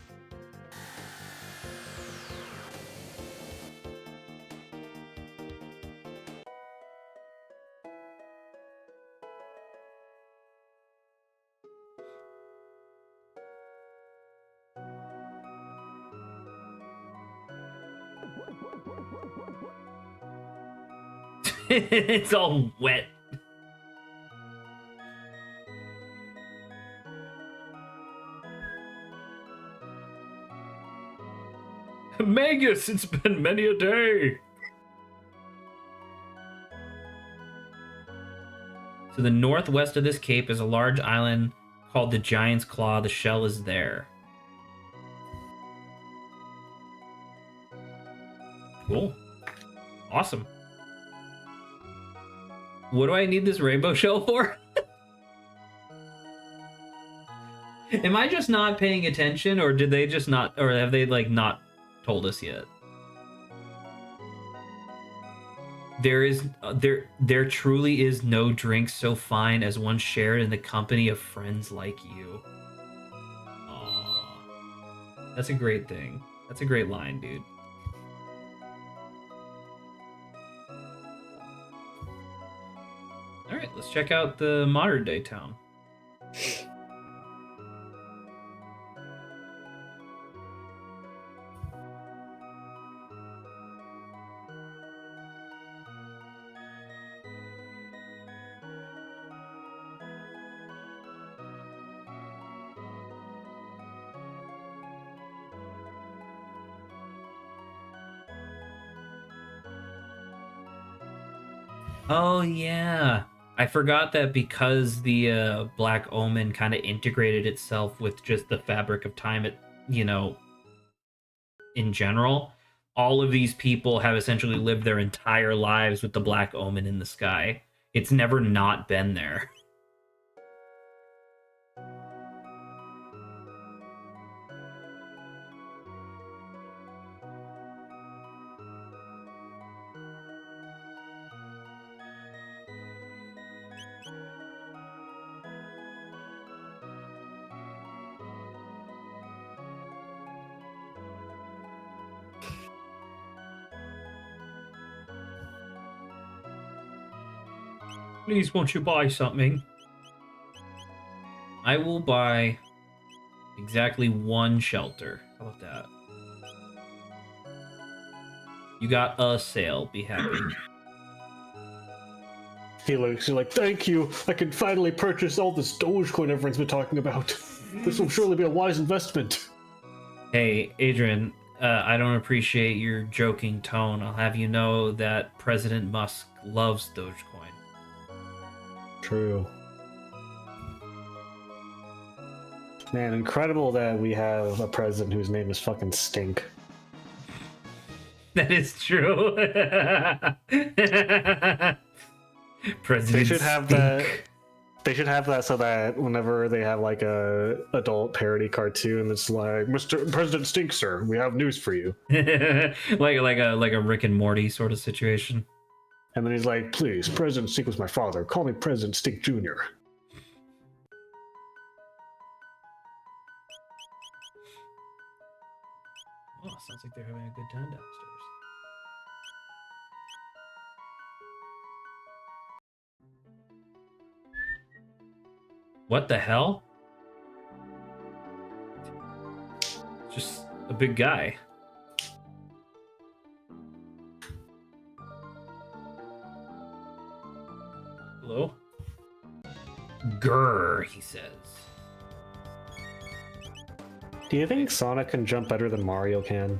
It's all wet. Magus, it's been many a day. To the northwest of this cape is a large island called the Giant's Claw. The shell is there. Cool. Awesome. What do I need this rainbow shell for? Am I just not paying attention, or did they just not, or have they like not told us yet? There truly is no drink so fine as one shared in the company of friends like you. Aww. That's a great thing. That's a great line, dude. All right, let's check out the modern day town. Oh yeah, I forgot that because the Black Omen kind of integrated itself with just the fabric of time, in general, all of these people have essentially lived their entire lives with the Black Omen in the sky. It's never not been there. Please, won't you buy something? I will buy exactly 1 shelter. How about that? You got a sale. Be happy. Felix, you're like, thank you. I can finally purchase all this Dogecoin everyone's been talking about. This will surely be a wise investment. Hey, Adrian, I don't appreciate your joking tone. I'll have you know that President Musk loves Dogecoin. True. Man, incredible that we have a president whose name is fucking Stink. That is true. President They should have Stink. that. They should have that so that whenever they have like a adult parody cartoon, it's like, Mr. President Stink, sir, we have news for you. like a Rick and Morty sort of situation. And then he's like, please, President Stink was my father. Call me President Stink Jr. Oh, sounds like they're having a good time downstairs. What the hell? Just a big guy. Hello? Grr, he says. Do you think Sonic can jump better than Mario can?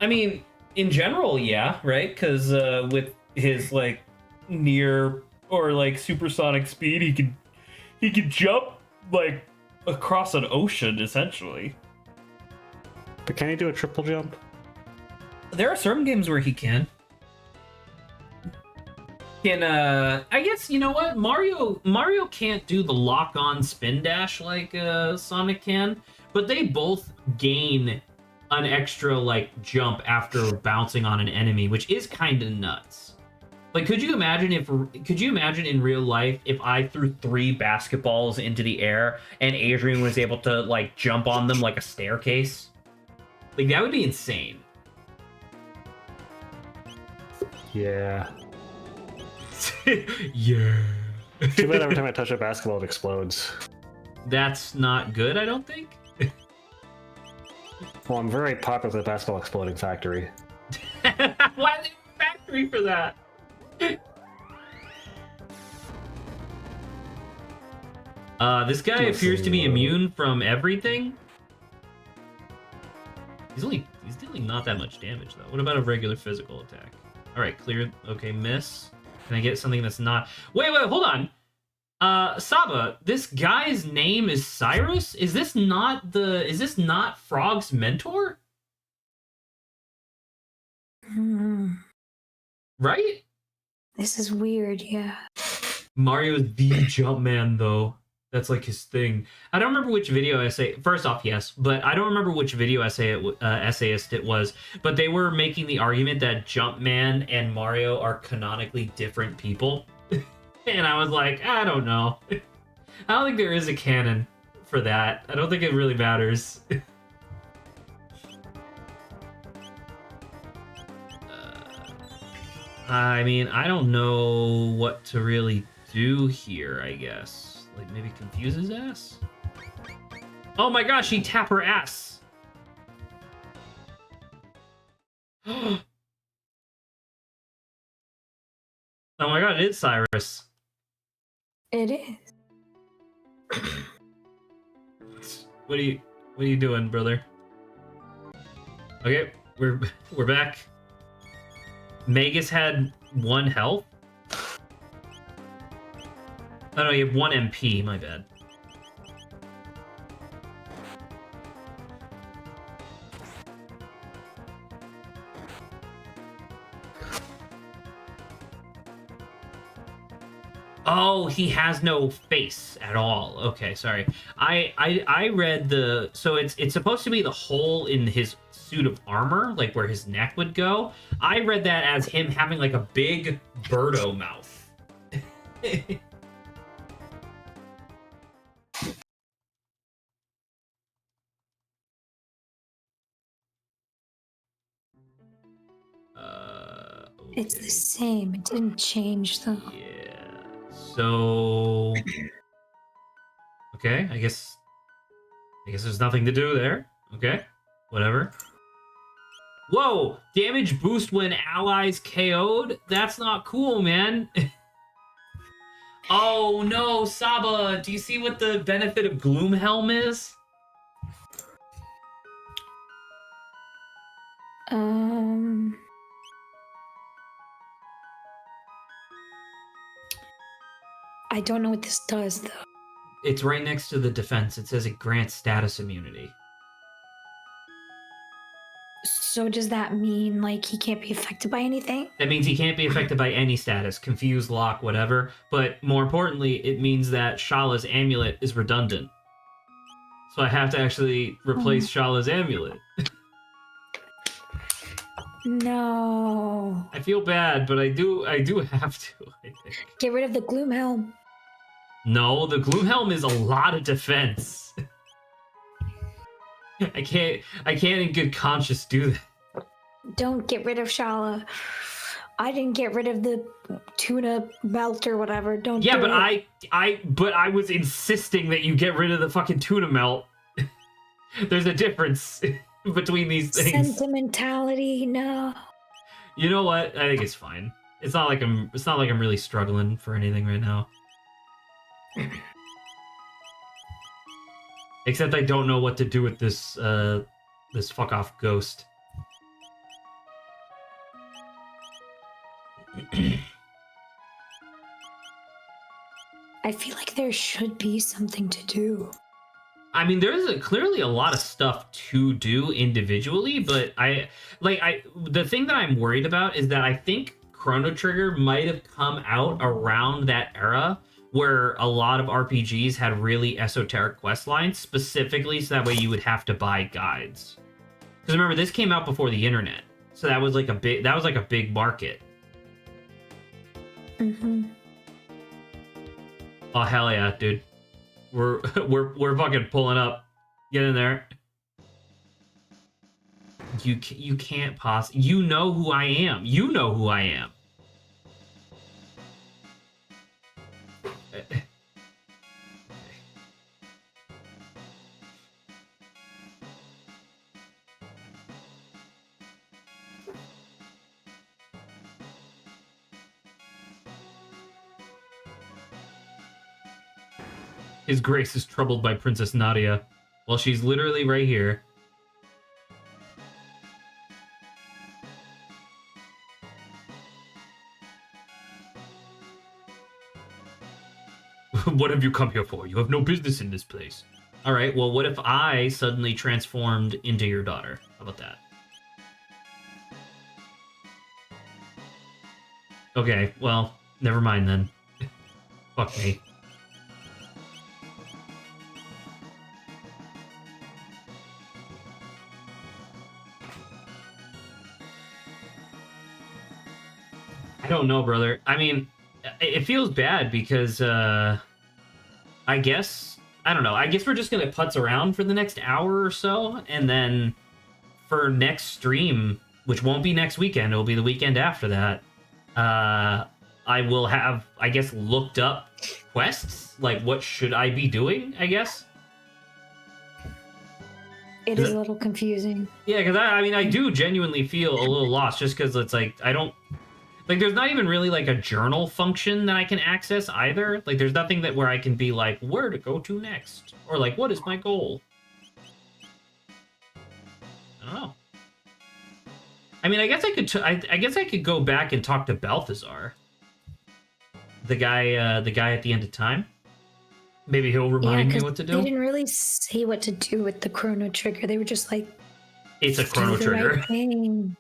I mean, in general, yeah, right? Because with his like near or like supersonic speed, he could jump like across an ocean essentially. But can he do a triple jump? There are certain games where he can. I guess you know what? Mario can't do the lock-on spin dash like Sonic can, but they both gain an extra like jump after bouncing on an enemy, which is kind of nuts. Like, could you imagine in real life if I threw 3 basketballs into the air and Adrian was able to like jump on them like a staircase? Like, that would be insane. Yeah. Yeah. Too bad every time I touch a basketball, it explodes. That's not good, I don't think. Well, I'm very popular with the basketball exploding factory. Why is there a factory for that? This guy appears to be immune from everything. He's dealing not that much damage though. What about a regular physical attack? All right, clear. Okay, miss. Can I get something that's not? Wait, hold on. Saba, this guy's name is Cyrus? Is this not Frog's mentor? Right? This is weird, yeah. Mario's the Jumpman, though. That's like his thing. I don't remember which video essay. First off, yes, but I don't remember which video essayist it was. But they were making the argument that Jumpman and Mario are canonically different people, and I was like, I don't know. I don't think there is a canon for that. I don't think it really matters. I mean, I don't know what to really do here, I guess. Like, maybe confuse his ass? Oh my gosh, he tap her ass! Oh my god, it is Cyrus. It is. What are you doing, brother? Okay, we're back. Magus had 1 health. Oh no, you have 1 MP, my bad. Oh, he has no face at all. Okay, sorry. I read so it's supposed to be the hole in his suit of armor, like where his neck would go. I read that as him having like a big Birdo mouth. Okay. It's the same. It didn't change though. Yeah. So okay, I guess there's nothing to do there. Okay. Whatever. Whoa! Damage boost when allies KO'd? That's not cool, man. Oh no, Saba, do you see what the benefit of Gloomhelm is? I don't know what this does though. It's right next to the defense. It says it grants status immunity. So does that mean like he can't be affected by anything? That means he can't be affected by any status, confuse, lock, whatever. But more importantly, it means that Shala's amulet is redundant. So I have to actually replace Shala's amulet. No. I feel bad, but I do have to, I think. Get rid of the Gloomhelm. No, the Gloomhelm is a lot of defense. I can't in good conscience do that. Don't get rid of Shala. I didn't get rid of the tuna melt or whatever. Don't. Yeah, do but it. but I was insisting that you get rid of the fucking tuna melt. There's a difference between these things. Sentimentality, no. You know what? I think it's fine. It's not like I'm really struggling for anything right now. Except I don't know what to do with this this fuck off ghost. I feel like there should be something to do. I mean, there's clearly a lot of stuff to do individually, but the thing that I'm worried about is that I think Chrono Trigger might have come out around that era where a lot of RPGs had really esoteric quest lines, specifically so that way you would have to buy guides. Because remember, this came out before the internet, so that was like a big market. Mm-hmm. Oh hell yeah, dude. We're fucking pulling up. Get in there. You can't possibly. You know who I am. You know who I am. His Grace is troubled by Princess Nadia. Well, she's literally right here. What have you come here for? You have no business in this place. All right, well, what if I suddenly transformed into your daughter? How about that? Okay, well, never mind then. Fuck me. I don't know, brother. I mean, it feels bad because, I guess, I don't know. I guess we're just going to putz around for the next hour or so. And then for next stream, which won't be next weekend, it'll be the weekend after that, I will have, I guess, looked up quests. Like, what should I be doing, I guess? It is a little confusing. Yeah, because I mean, I do genuinely feel a little lost just because it's like, I don't... Like, there's not even really, like, a journal function that I can access either. Like, there's nothing that where I can be like, where to go to next? Or, like, what is my goal? I don't know. I mean, I guess I could... I guess I could go back and talk to Balthazar. The guy at the end of time. Maybe he'll remind me what to do. They didn't really say what to do with the Chrono Trigger. They were just like... It's a Chrono Trigger. Right thing.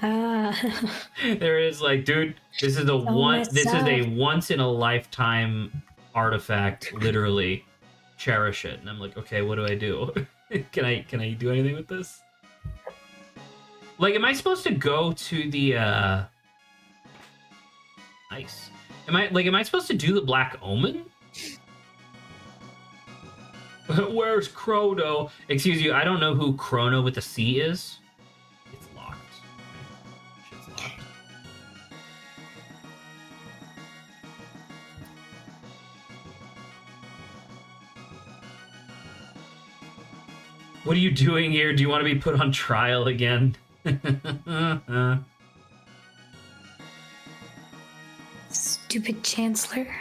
There is like, dude, this is a once in a lifetime artifact, literally. Cherish it. And I'm like, okay, what do I do? Can I do anything with this? Like, am I supposed to go to the nice. Am I supposed to do the Black Omen? Where's Chrono? Excuse you, I don't know who Chrono with a C is. It's locked. Shit's locked. What are you doing here? Do you want to be put on trial again? Stupid Chancellor.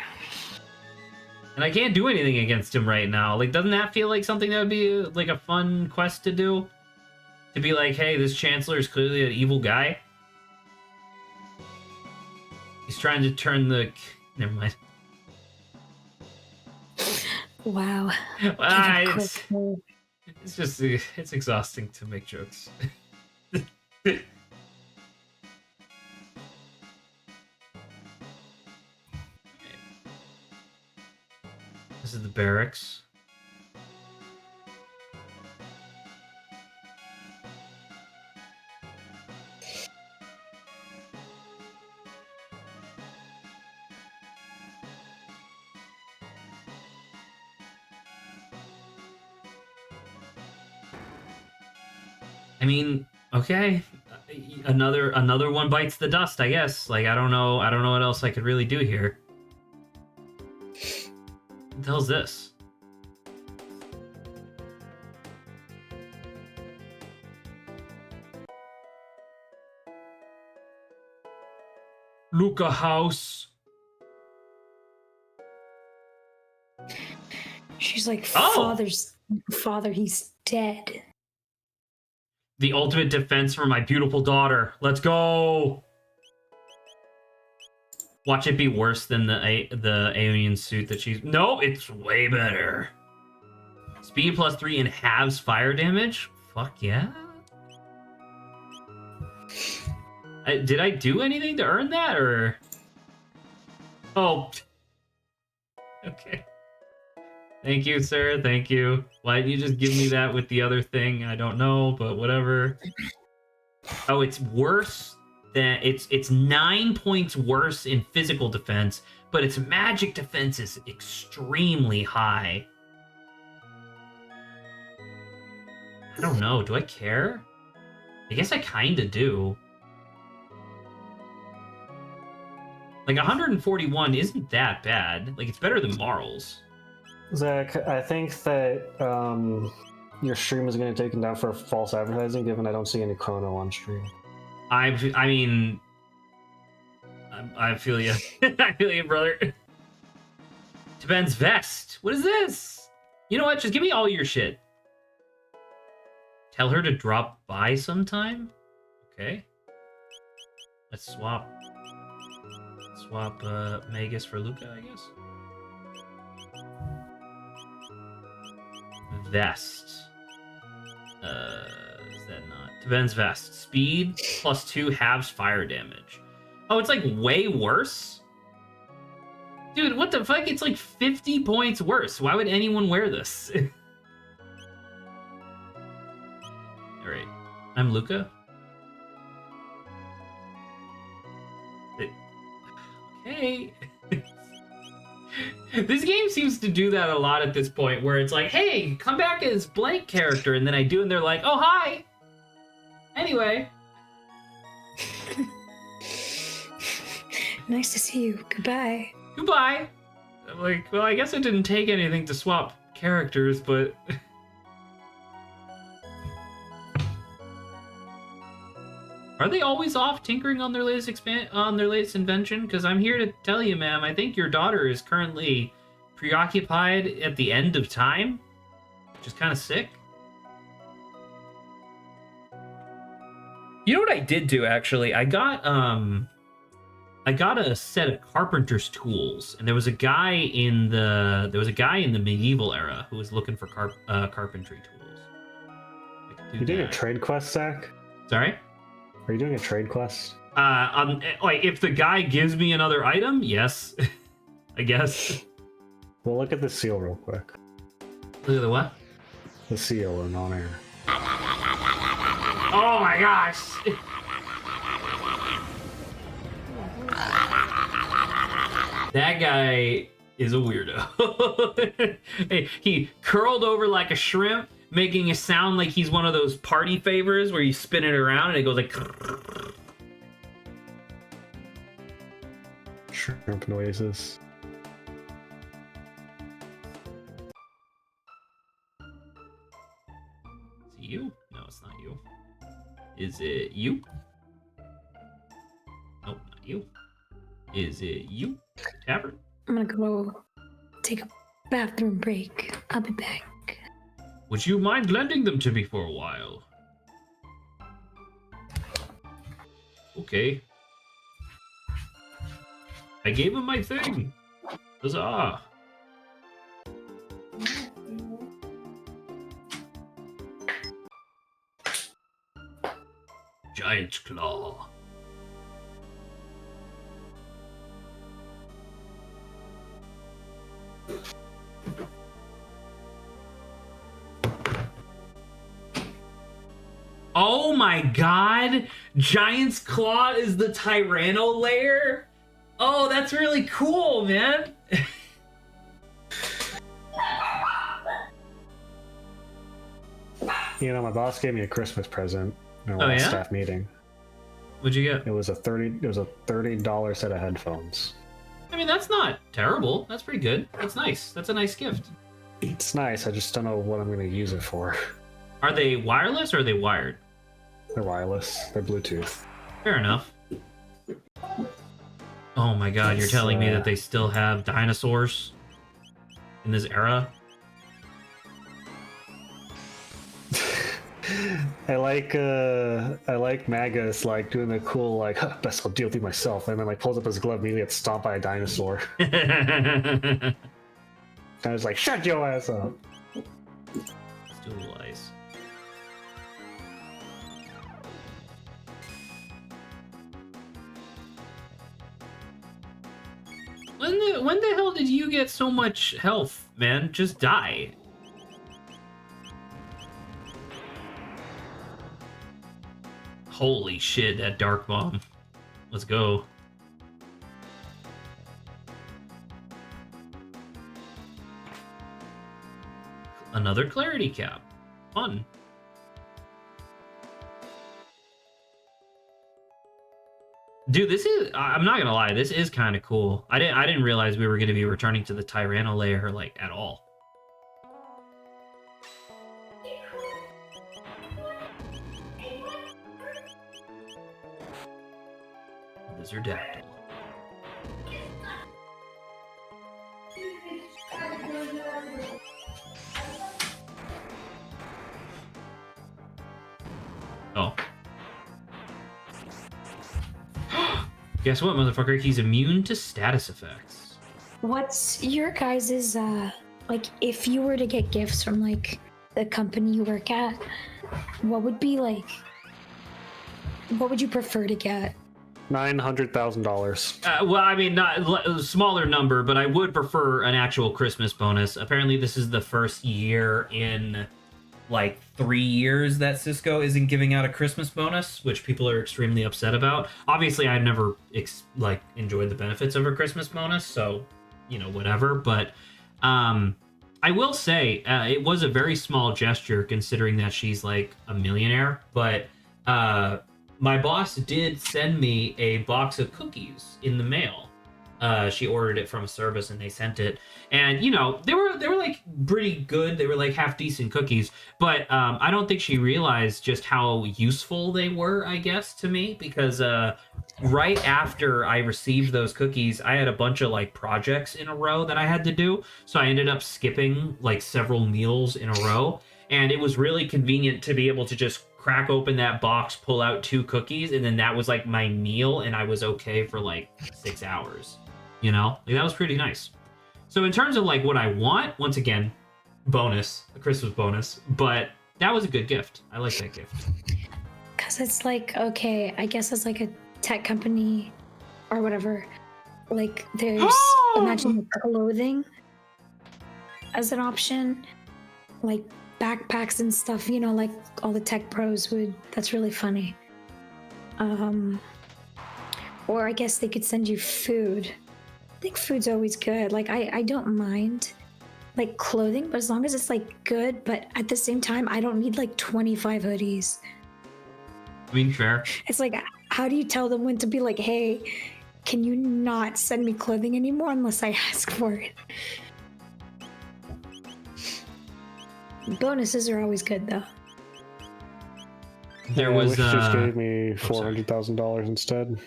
And I can't do anything against him right now. Like, doesn't that feel like something that would be like a fun quest to do? To be like, hey, this Chancellor is clearly an evil guy. He's trying to turn the... Never mind. Wow. It's just... It's exhausting to make jokes. This is the barracks. I mean, okay. Another one bites the dust, I guess. Like, I don't know what else I could really do here. What the hell's this? Luca House. She's like, Oh! Father, he's dead. The ultimate defense for my beautiful daughter. Let's go! Watch it be worse than the alien suit that she's. No, it's way better. Speed +3 and halves fire damage. Fuck yeah. Did I do anything to earn that, or? Oh. Okay. Thank you, sir. Thank you. Why didn't you just give me that with the other thing? I don't know, but whatever. Oh, it's worse than it's 9 points worse in physical defense, but its magic defense is extremely high. I don't know. Do I care? I guess I kind of do. Like 141 isn't that bad. Like it's better than Marl's. Zach, I think that your stream is going to get taken down for false advertising, given I don't see any Chrono on stream. I mean, I feel you. I feel you, brother. Depends vest. What is this? You know what? Just give me all your shit. Tell her to drop by sometime. Okay. Let's swap Magus for Luca, I guess. Vest. Is that not? Depends vest. Speed +2 halves fire damage. Oh, it's like way worse? Dude, what the fuck? It's like 50 points worse. Why would anyone wear this? Alright. I'm Luca. Okay. This game seems to do that a lot at this point, where it's like, hey, come back as blank character, and then I do, and they're like, oh, hi! Anyway. Nice to see you. Goodbye. Goodbye! I'm like, well, I guess it didn't take anything to swap characters, but... Are they always off tinkering on their latest invention? Because I'm here to tell you, ma'am, I think your daughter is currently preoccupied at the end of time, which is kind of sick. You know what I did do, actually? I got a set of carpenter's tools, and there was a guy in the medieval era who was looking for carpentry tools. You doing a trade quest, Zach? Sorry? Are you doing a trade quest? Like if the guy gives me another item, yes, I guess. Well, look at the seal real quick. Look at the what? The seal and on air. Oh my gosh! That guy is a weirdo. Hey, he curled over like a shrimp, making it sound like he's one of those party favors where you spin it around and it goes like... Shrimp noises. Is it you? No, it's not you. Is it you? Nope, not you. Is it you? Tavern? I'm gonna go take a bathroom break. I'll be back. Would you mind lending them to me for a while? Okay. I gave him my thing. Huzzah. Giant claw. Oh my god! Giant's Claw is the Tyranno lair? Oh, that's really cool, man! You know, my boss gave me a Christmas present in our Oh, last yeah? staff meeting. What'd you get? It was a $30 set of headphones. I mean, that's not terrible. That's pretty good. That's nice. That's a nice gift. It's nice, I just don't know what I'm going to use it for. Are they wireless or are they wired? They're wireless. They're Bluetooth. Fair enough. Oh my god, you're telling me that they still have dinosaurs in this era? I like Magus like doing the cool like huh, best I'll deal with you myself, and then like pulls up his glove, immediately gets stomped by a dinosaur. I was like, shut your ass up. Let's do a little ice. When the hell did you get so much health, man? Just die. Holy shit, that dark bomb. Let's go. Another clarity cap. Fun. Dude, this is, I'm not gonna lie, this is kind of cool. I didn't realize we were gonna be returning to the Tyranno layer like at all. Lizardactyl. Oh. Guess what, motherfucker? He's immune to status effects. What's your guys's like if you were to get gifts from like the company you work at, what would be like what would you prefer to get? $900,000. Well, I mean, not a smaller number, but I would prefer an actual Christmas bonus. Apparently, this is the first year in like 3 years that Cisco isn't giving out a Christmas bonus, which people are extremely upset about. Obviously, I've never enjoyed the benefits of a Christmas bonus, so you know, whatever. But I will say it was a very small gesture considering that she's like a millionaire. But my boss did send me a box of cookies in the mail. She ordered it from a service and they sent it, and you know they were like pretty good. They were like half decent cookies, but I don't think she realized just how useful they were, I guess, to me, because right after I received those cookies, I had a bunch of like projects in a row that I had to do, so I ended up skipping like several meals in a row, and it was really convenient to be able to just crack open that box, pull out 2 cookies, and then that was like my meal, and I was okay for like 6 hours. You know, like, that was pretty nice. So in terms of like what I want, once again, bonus, a Christmas bonus, but that was a good gift. I like that gift. Because it's like, okay, I guess as like a tech company or whatever, like there's imagine like clothing as an option, like backpacks and stuff, you know, like all the tech pros would. That's really funny. Or I guess they could send you food. I think food's always good. Like I don't mind like clothing, but as long as it's like good, but at the same time I don't need like 25 hoodies. I mean, fair. It's like, how do you tell them when to be like, hey, can you not send me clothing anymore unless I ask for it? Bonuses are always good though. There was Wish just gave me $400,000 instead.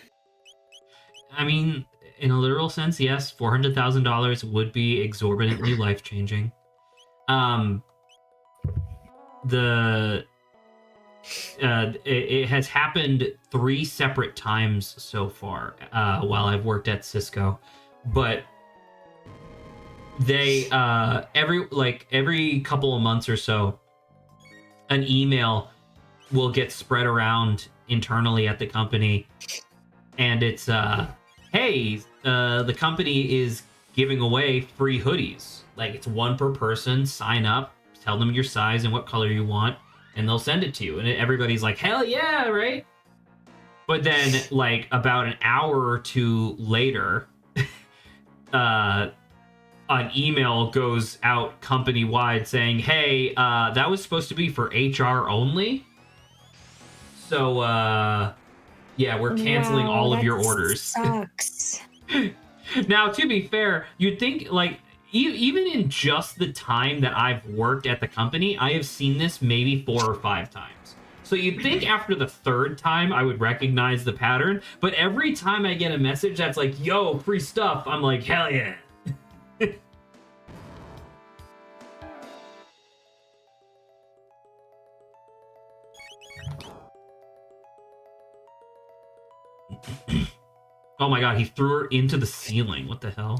I mean, in a literal sense, yes, $400,000 would be exorbitantly life-changing. It has happened 3 separate times so far while I've worked at Cisco, but they every couple of months or so, an email will get spread around internally at the company, and it's hey, the company is giving away free hoodies. Like, it's 1 per person. Sign up, tell them your size and what color you want, and they'll send it to you. And everybody's like, hell yeah, right? But then, like, about an hour or 2 later, an email goes out company-wide saying, hey, that was supposed to be for HR only. So, yeah, we're canceling all of your orders. Sucks. Now, to be fair, you'd think, like, even in just the time that I've worked at the company, I have seen this maybe 4 or 5 times. So you'd think after the 3rd time I would recognize the pattern, but every time I get a message that's like, yo, free stuff, I'm like, hell yeah. Oh my god, he threw her into the ceiling. What the hell?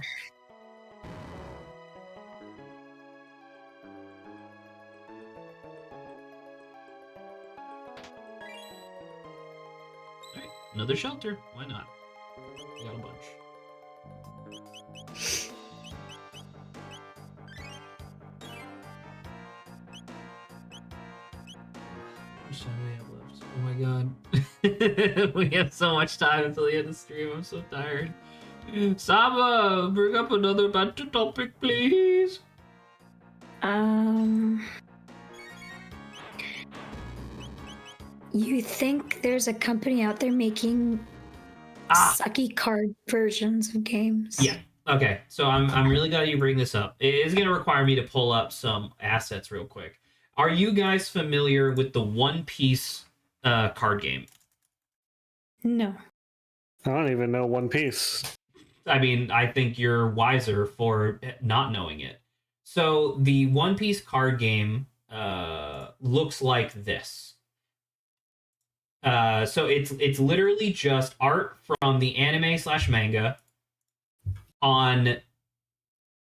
Alright, another shelter. Why not? We got a bunch. How much time do we have left? Oh my god. We have so much time until the end of the stream. I'm so tired. Saba, bring up another banter topic, please. You think there's a company out there making sucky card versions of games? Yeah. Okay. So I'm really glad you bring this up. It is going to require me to pull up some assets real quick. Are you guys familiar with the One Piece card game? No. I don't even know One Piece. I mean, I think you're wiser for not knowing it. So the One Piece card game looks like this. So it's literally just art from the anime / manga on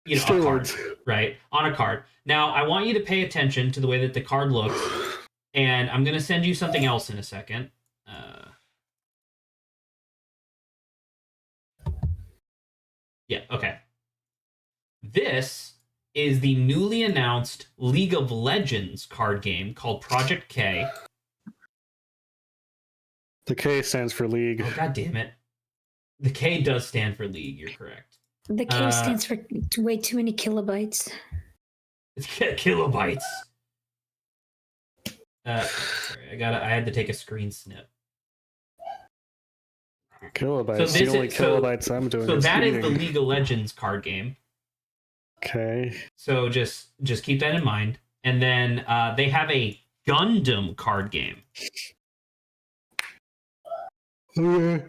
a card, right? On a card. Now, I want you to pay attention to the way that the card looks, and I'm going to send you something else in a second. Yeah, okay. This is the newly announced League of Legends card game called Project K. The K stands for League. Oh, God damn it. The K does stand for League, you're correct. The K stands for way too many kilobytes. It's kilobytes. Sorry, I had to take a screen snip. Kilobytes. So the only kilobytes I'm doing. So that is the League of Legends card game. Okay. So just keep that in mind. And then they have a Gundam card game. Okay.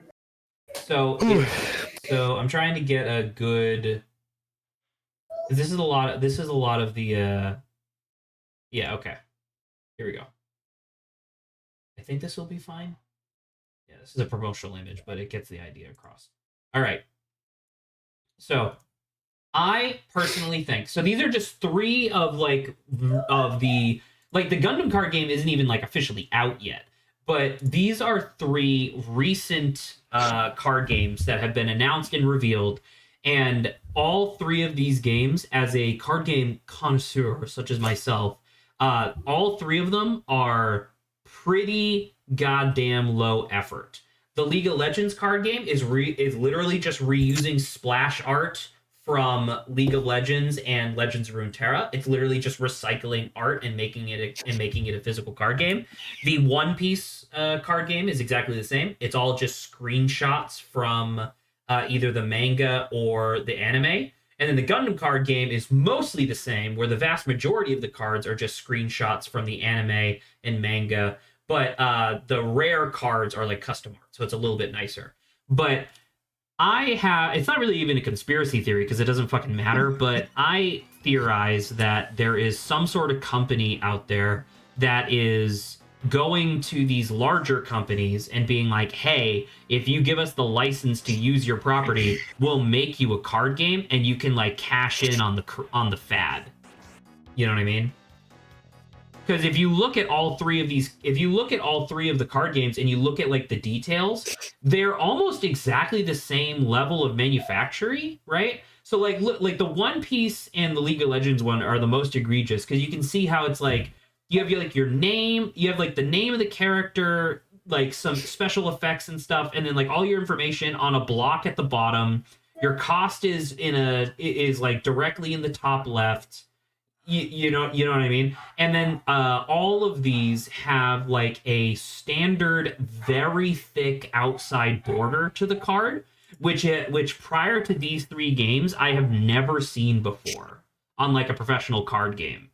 So I'm trying to get a good. This is a lot of the. Yeah. Okay. Here we go. I think this will be fine. Yeah, this is a promotional image, but it gets the idea across. All right. So, I personally think so. These are just three of the Gundam card game isn't even officially out yet, but these are three recent card games that have been announced and revealed, and all three of these games, as a card game connoisseur such as myself, all three of them are pretty goddamn low effort. The League of Legends card game is literally just reusing splash art from League of Legends and Legends of Runeterra. It's literally just recycling art and making it a physical card game. The One Piece card game is exactly the same. It's all just screenshots from either the manga or the anime. And then the Gundam card game is mostly the same, where the vast majority of the cards are just screenshots from the anime and manga. But the rare cards are custom art, so it's a little bit nicer. But it's not really even a conspiracy theory because it doesn't fucking matter, but I theorize that there is some sort of company out there that is going to these larger companies and being like, hey, if you give us the license to use your property, we'll make you a card game and you can cash in on the fad. You know what I mean? Because if you look at all three of the card games and you look at the details, they're almost exactly the same level of manufacturing, right? So look, the One Piece and the League of Legends one are the most egregious because you can see how it's you have your name, you have the name of the character, some special effects and stuff, and then all your information on a block at the bottom. Your cost is directly in the top left. You know what I mean? And then all of these have a standard, very thick outside border to the card, which prior to these three games I have never seen before on a professional card game.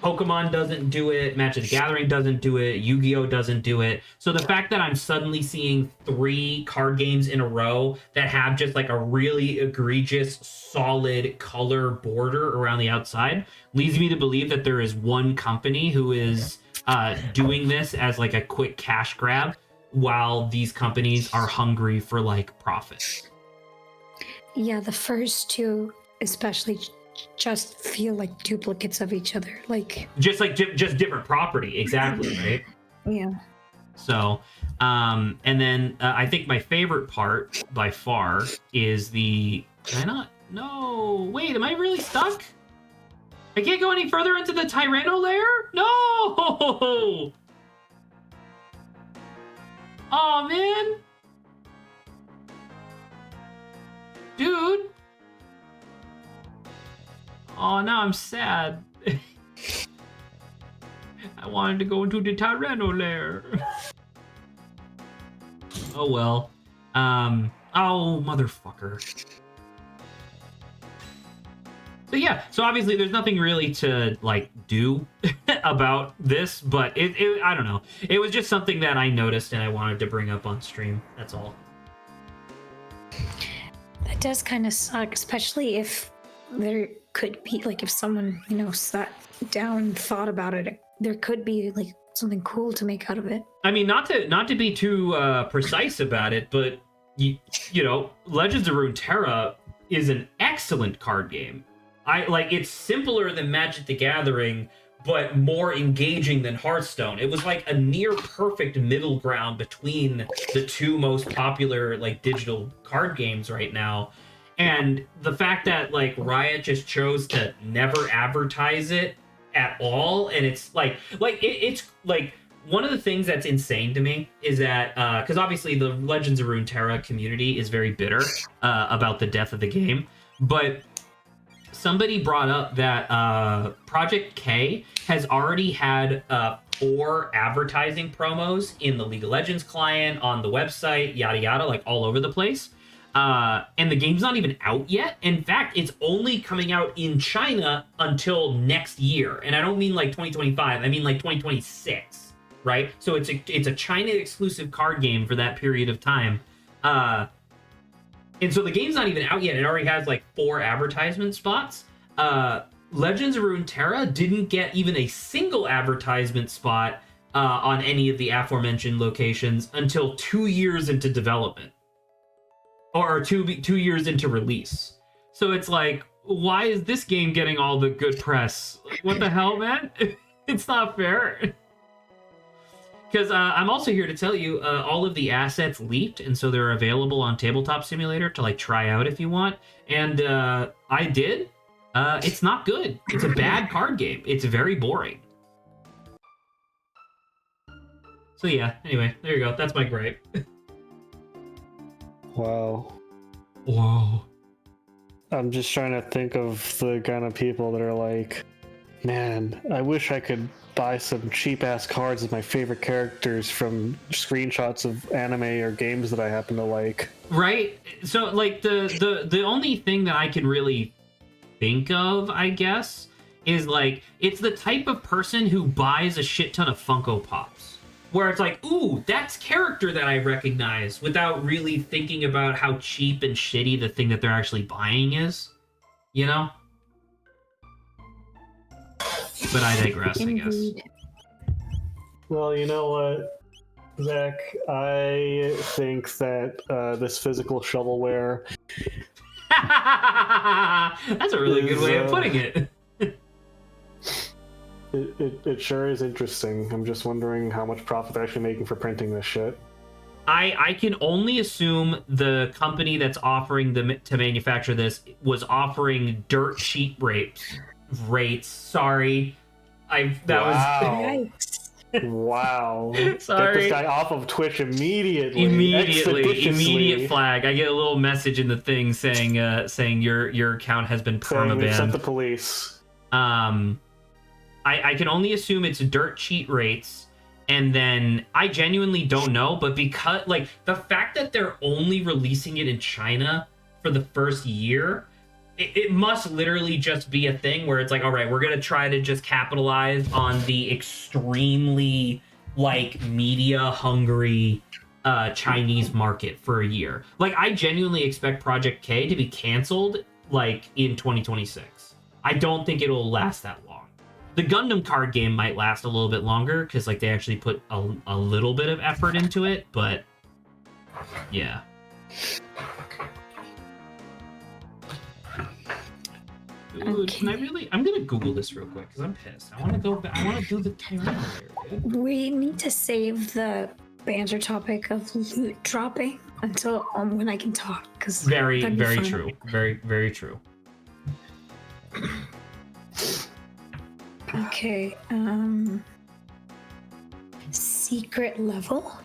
Pokemon doesn't do it, Magic the Gathering doesn't do it, Yu-Gi-Oh doesn't do it. So the fact that I'm suddenly seeing three card games in a row that have just a really egregious, solid color border around the outside leads me to believe that there is one company who is doing this as like a quick cash grab while these companies are hungry for like profit. Yeah, the first two especially just feel like duplicates of each other. Like Just different property, exactly, right? yeah. So, and then I think my favorite part by far is the. Can I not? No, wait, am I really stuck? I can't go any further into the Tyranno lair? No! Oh man, dude. Oh, now I'm sad. I wanted to go into the Tyranno lair. Oh well. Oh motherfucker. So yeah, so obviously there's nothing really to like do about this, but it I don't know. It was just something that I noticed and I wanted to bring up on stream. That's all. That does kind of suck, especially if there could be like if someone, sat down and thought about it, there could be like something cool to make out of it. I mean, not to be too precise about it, but you know, Legends of Runeterra is an excellent card game. It's simpler than Magic the Gathering, but more engaging than Hearthstone. It was like a near perfect middle ground between the two most popular like digital card games right now. And the fact that like Riot just chose to never advertise it at all, and it's it's like one of the things that's insane to me is that because obviously the Legends of Runeterra community is very bitter about the death of the game, but somebody brought up that Project K has already had 4 advertising promos in the League of Legends client, on the website, yada yada, like all over the place. And the game's not even out yet. In fact, it's only coming out in China until next year. And I don't mean like 2025, I mean like 2026, right? So it's a China exclusive card game for that period of time. And so the game's not even out yet. It already has like 4 advertisement spots. Legends of Runeterra didn't get even a single advertisement spot on any of the aforementioned locations until 2 years into development. Or 2 years into release. So it's like, why is this game getting all the good press? What the hell, man? It's not fair. Because I'm also here to tell you, all of the assets leaked, and so they're available on Tabletop Simulator to like try out if you want. And I did. It's not good. It's a bad card game. It's very boring. So yeah, anyway, there you go. That's my gripe. Wow. Whoa. I'm just trying to think of the kind of people that are like, man, I wish I could buy some cheap-ass cards of my favorite characters from screenshots of anime or games that I happen to like. Right? So, like, the only thing that I can really think of, I guess, is, like, it's the type of person who buys a shit ton of Funko Pops. Where it's like, ooh, that's character that I recognize, without really thinking about how cheap and shitty the thing that they're actually buying is. You know? But I digress, I guess. Well, you know what, Zach? I think that this physical shovelware... That's a really good way of putting it. It sure is interesting. I'm just wondering how much profit they're actually making for printing this shit. I can only assume the company that's offering them to manufacture this was offering dirt cheap rates. Sorry, Wow. Wow. Sorry. Get this guy off of Twitch immediately. Immediate flag. I get a little message in the thing saying your account has been permabanned. We've sent the police. I can only assume it's dirt cheat rates, and then I genuinely don't know, but because like the fact that they're only releasing it in China for the first year, it must literally just be a thing where it's like, all right, we're gonna try to just capitalize on the extremely like media hungry Chinese market for a year. Like I genuinely expect Project K to be canceled like in 2026. I don't think it'll last that long. The Gundam card game might last a little bit longer because like they actually put a little bit of effort into it, but yeah. Ooh, Okay. can I really? I'm gonna Google this real quick because I'm pissed. I want to go back. I want to do the Tyranno there, dude. We need to save the banter topic of loot dropping until when I can talk. Cause Very, that'd be very fun. true. Very, very true. Okay. Secret level.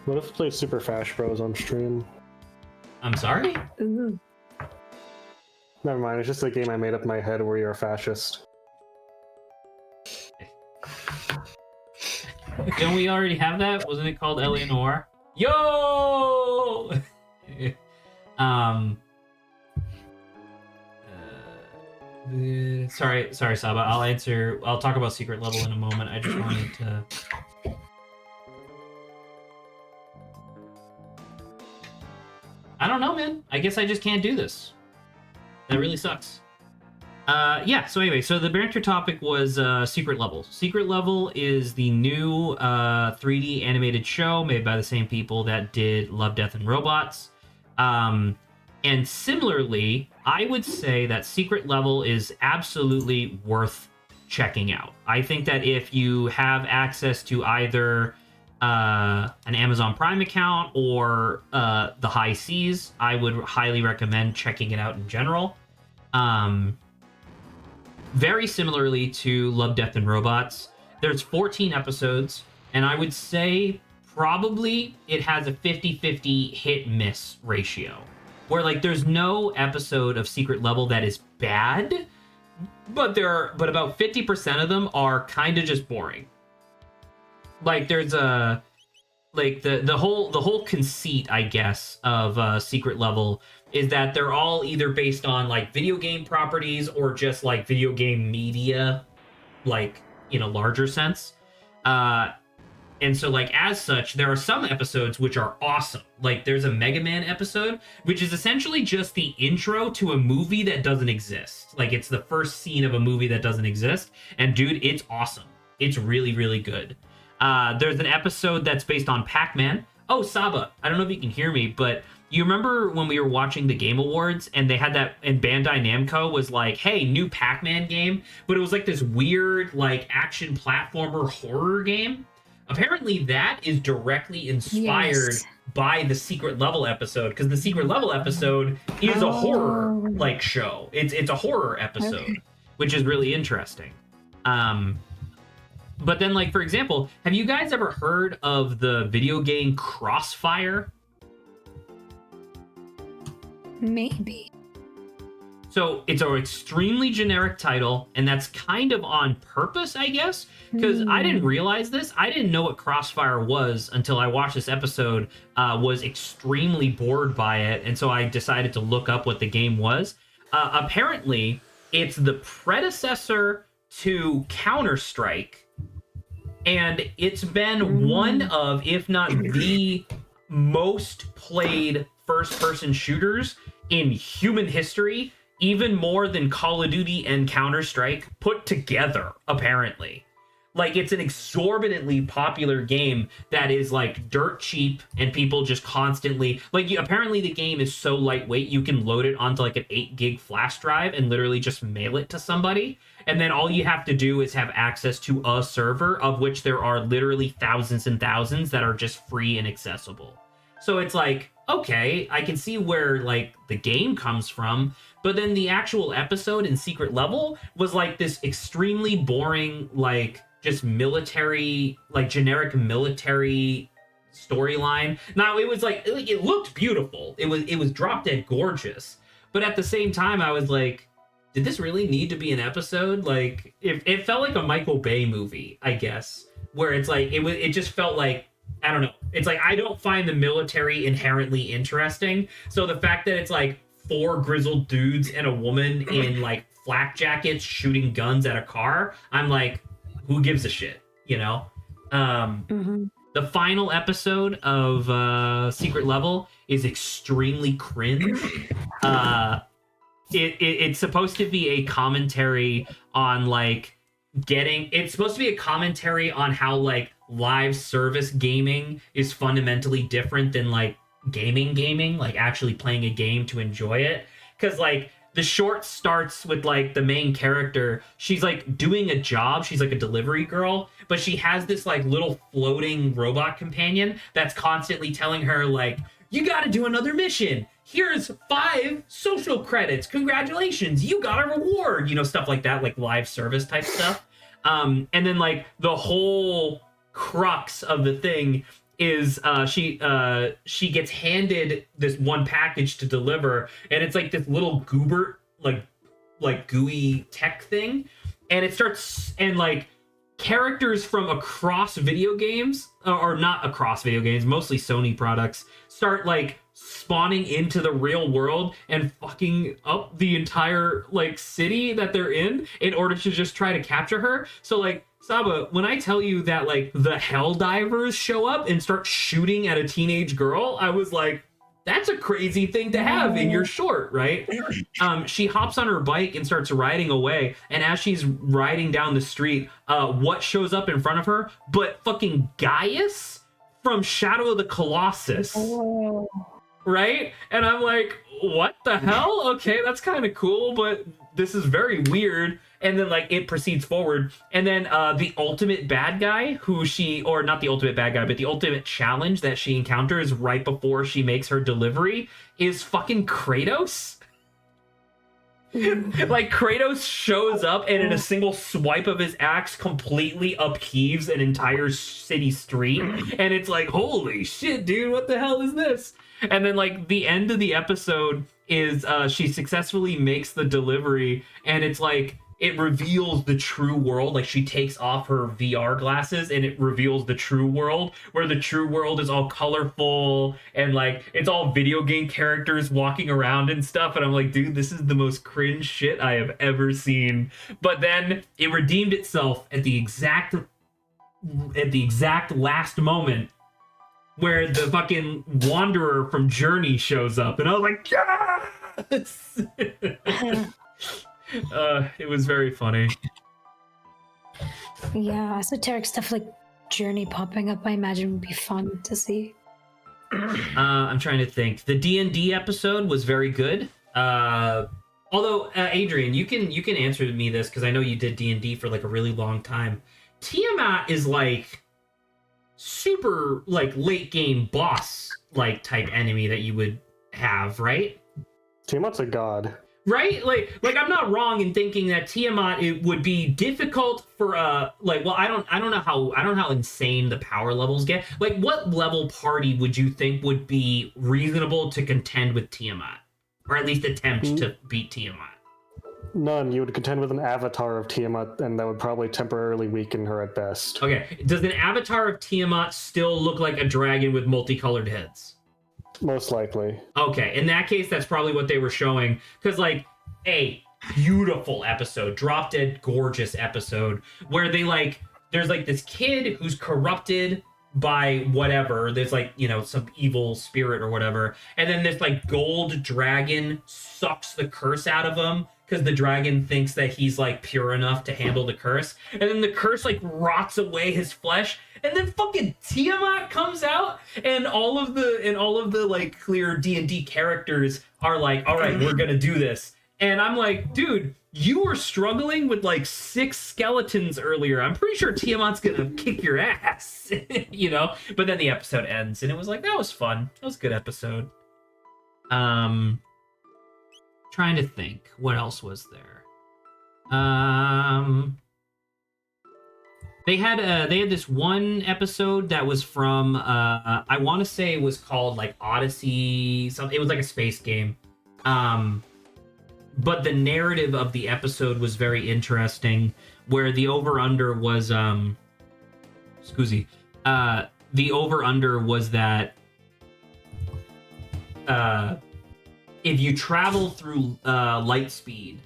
What if we play Super Fast Bros on stream? I'm sorry. Ooh. Never mind, it's just a game I made up in my head where you're a fascist. Don't we already have that? Wasn't it called Eleanor? Yo! Sorry, Saba. I'll talk about secret level in a moment. I just wanted to. I don't know, man. I guess I just can't do this. That really sucks. Yeah, so anyway, so the banter topic was Secret Level. Secret Level is the new 3D animated show made by the same people that did Love, Death, and Robots. And similarly, I would say that Secret Level is absolutely worth checking out. I think that if you have access to either an Amazon Prime account or the high seas, I would highly recommend checking it out in general. Very similarly to Love, Death, and Robots, there's 14 episodes, and I would say probably it has a 50-50 hit-miss ratio. Where, like, there's no episode of Secret Level that is bad, but about 50% of them are kind of just boring. Like, there's a... Like, the whole conceit, I guess, of Secret Level is that they're all either based on, like, video game properties or just, like, video game media, like, in a larger sense. And so, like, as such, there are some episodes which are awesome. Like, there's a Mega Man episode, which is essentially just the intro to a movie that doesn't exist. Like, it's the first scene of a movie that doesn't exist. And, dude, it's awesome. It's really, really good. There's an episode that's based on Pac-Man. Oh, Saba, I don't know if you can hear me, but you remember when we were watching the Game Awards and they had that, and Bandai Namco was like, hey, new Pac-Man game, but it was like this weird, like, action platformer horror game? Apparently that is directly inspired by the Secret Level episode, because the Secret Level episode is a horror, like, show. It's a horror episode, which is really interesting. But then, like, for example, have you guys ever heard of the video game Crossfire? Maybe. So it's an extremely generic title, and that's kind of on purpose, I guess, because I didn't realize this. I didn't know what Crossfire was until I watched this episode, was extremely bored by it, and so I decided to look up what the game was. Apparently, it's the predecessor to Counter-Strike, and it's been one of, if not the most played first-person shooters in human history, even more than Call of Duty and Counter-Strike put together, apparently. Like, it's an exorbitantly popular game that is, like, dirt cheap, and people just constantly... Like, apparently the game is so lightweight, you can load it onto, like, an 8-gig flash drive and literally just mail it to somebody. And then all you have to do is have access to a server, of which there are literally thousands and thousands that are just free and accessible. So it's like, okay, I can see where, like, the game comes from, but then the actual episode in Secret Level was, like, this extremely boring, like, just military, like, generic military storyline. Now, it was, like, it looked beautiful. It was drop dead gorgeous. But at the same time, I was like, did this really need to be an episode? Like, it felt like a Michael Bay movie, I guess, where it's, like, it just felt like, I don't know. It's like, I don't find the military inherently interesting. So the fact that it's like 4 grizzled dudes and a woman in like flak jackets shooting guns at a car, I'm like, who gives a shit, you know? The final episode of Secret Level is extremely cringe. It's supposed to be a commentary on like it's supposed to be a commentary on how like live service gaming is fundamentally different than like gaming, like actually playing a game to enjoy it. Because like the short starts with like the main character, she's like doing a job, she's like a delivery girl, but she has this like little floating robot companion that's constantly telling her like, you got to do another mission, here's 5 social credits, congratulations, you got a reward, you know, stuff like that, like live service type stuff. And then like the whole crux of the thing is she gets handed this one package to deliver, and it's like this little goober like gooey tech thing, and it starts, and like characters from across video games, or not across video games, mostly Sony products, start like spawning into the real world and fucking up the entire like city that they're in order to just try to capture her. So like, Saba, when I tell you that like the Helldivers show up and start shooting at a teenage girl, I was like, that's a crazy thing to have in your short, right? She hops on her bike and starts riding away, and as she's riding down the street, what shows up in front of her but fucking Gaius from Shadow of the Colossus. Oh. Right? And I'm like, what the hell? Okay, that's kind of cool, but this is very weird. And then like it proceeds forward, and then the ultimate bad guy or not the ultimate bad guy, but the ultimate challenge that she encounters right before she makes her delivery is fucking Kratos. Like Kratos shows up and in a single swipe of his axe completely upheaves an entire city street, and it's like, holy shit, dude, what the hell is this? And then like the end of the episode is she successfully makes the delivery, and it's like it reveals the true world. Like she takes off her VR glasses and it reveals the true world, where the true world is all colorful and like it's all video game characters walking around and stuff. And I'm like, dude, this is the most cringe shit I have ever seen. But then it redeemed itself at the exact last moment, where the fucking Wanderer from Journey shows up, and I was like, yes! It was very funny. Yeah, esoteric stuff like Journey popping up, I imagine would be fun to see. I'm trying to think. The D&D episode was very good. Although, Adrian, you can answer me this, because I know you did D&D for like a really long time. Tiamat is like super like late game boss like type enemy that you would have, right? Tiamat's a god. Right? Like I'm not wrong in thinking that Tiamat, it would be difficult for like, well, I don't know how insane the power levels get. Like what level party would you think would be reasonable to contend with Tiamat? Or at least attempt to beat Tiamat? None. You would contend with an avatar of Tiamat, and that would probably temporarily weaken her at best. Okay. Does an avatar of Tiamat still look like a dragon with multicolored heads? Most likely. Okay, in that case, that's probably what they were showing. Because, like, a beautiful episode, drop dead gorgeous episode, where they, like, there's, like, this kid who's corrupted by whatever. There's, like, you know, some evil spirit or whatever. And then this, like, gold dragon sucks the curse out of him, because the dragon thinks that he's, like, pure enough to handle the curse. And then the curse, like, rots away his flesh. And then fucking Tiamat comes out, and all of the like clear D&D characters are like, all right, we're gonna do this. And I'm like, dude, you were struggling with like 6 skeletons earlier. I'm pretty sure Tiamat's gonna kick your ass, you know? But then the episode ends, and it was like, that was fun. That was a good episode. Trying to think, what else was there? They had this one episode that was from I want to say it was called like Odyssey something. It was like a space game, but the narrative of the episode was very interesting, where the over under was the over under was that if you travel through light speed,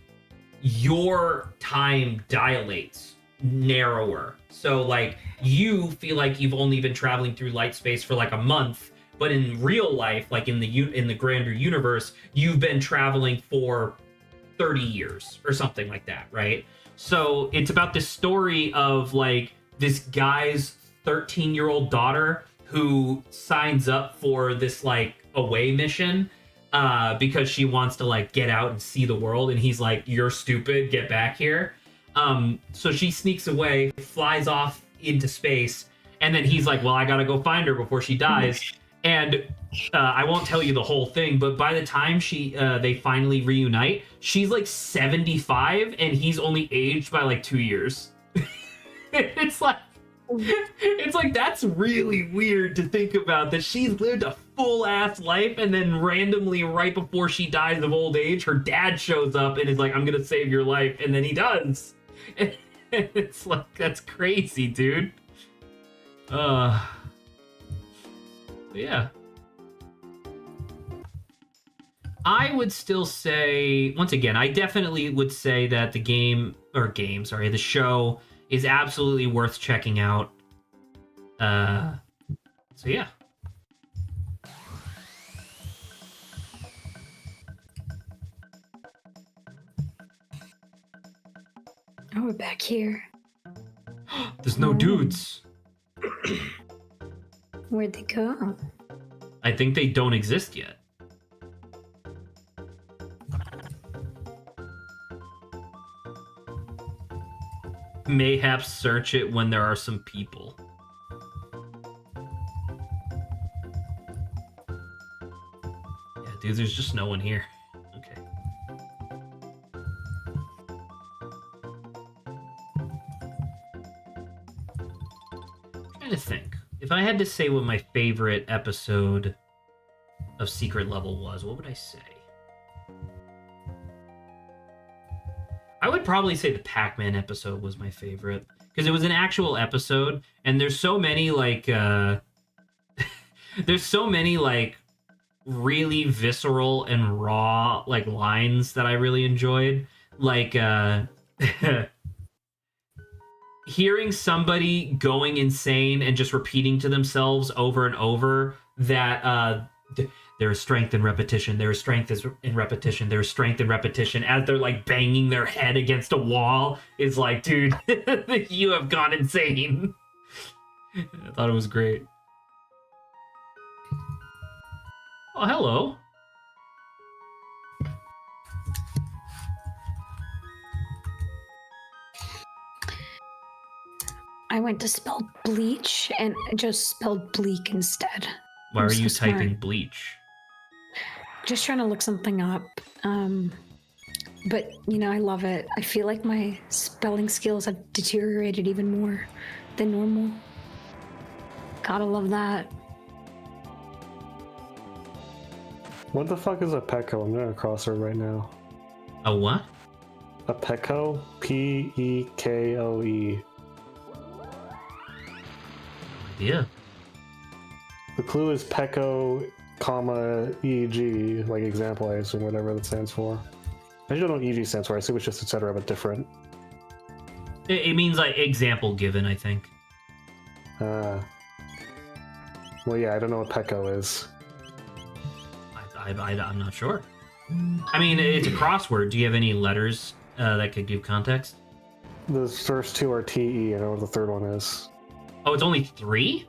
your time dilates narrower. So like you feel like you've only been traveling through light space for like a month, but in real life, like in the grander universe, you've been traveling for 30 years or something like that, right? So it's about this story of like this guy's 13-year-old daughter who signs up for this like away mission because she wants to like get out and see the world, and he's like, "You're stupid, get back here." So she sneaks away, flies off into space, and then he's like, "Well, I gotta go find her before she dies." And I won't tell you the whole thing, but by the time they finally reunite, she's like 75 and he's only aged by like 2 years. It's like that's really weird to think about, that she's lived a full ass life and then randomly right before she dies of old age, her dad shows up and is like, "I'm gonna save your life," and then he does. It's like, that's crazy, dude. Yeah. I would still say, once again, I definitely would say that the show is absolutely worth checking out. So yeah. Oh, we're back here. There's no dudes. Where'd they go? I think they don't exist yet. Mayhaps search it when there are some people. Yeah, dude, there's just no one here. Okay. I'm trying to think. If I had to say what my favorite episode of Secret Level was, what would I say? I would probably say the Pac-Man episode was my favorite, because it was an actual episode, and there's so many like there's so many like really visceral and raw like lines that I really enjoyed, like hearing somebody going insane and just repeating to themselves over and over that there is strength in repetition, there is strength in repetition, there is strength in repetition, as they're like banging their head against a wall, is like, dude, you have gone insane. I thought it was great. Oh, hello. I went to spell bleach and just spelled bleak instead. Why I'm are you so smart. typing bleach? Just trying to look something up. But, you know, I love it. I feel like my spelling skills have deteriorated even more than normal. Gotta love that. What the fuck is a Pecco? I'm doing a crossword right now. A what? A Pecco? P-E-K-O-E. Yeah. The clue is Pecco, comma, E-G, like example, I assume, whatever that stands for. I don't know what EG stands for. I assume it's just etc., but different. It means like example given, I think. Well, yeah, I don't know what Pecco is. I'm not sure. I mean, it's a crossword. Do you have any letters that could give context? The first two are T-E, I know what the third one is. Oh, it's only 3?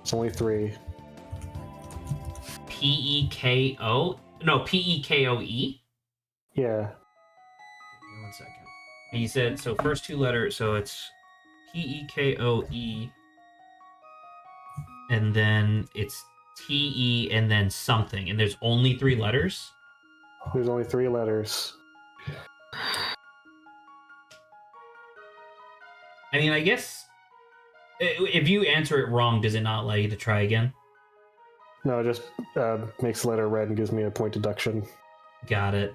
It's only 3. P-E-K-O? No, P-E-K-O-E? Yeah. Give me 1 second. And you said, so first 2 letters, so it's P-E-K-O-E, and then it's T-E, and then something, and there's only 3 letters? There's only 3 letters. I mean, I guess if you answer it wrong, does it not allow you to try again? No, it just makes the letter red and gives me a point deduction. Got it.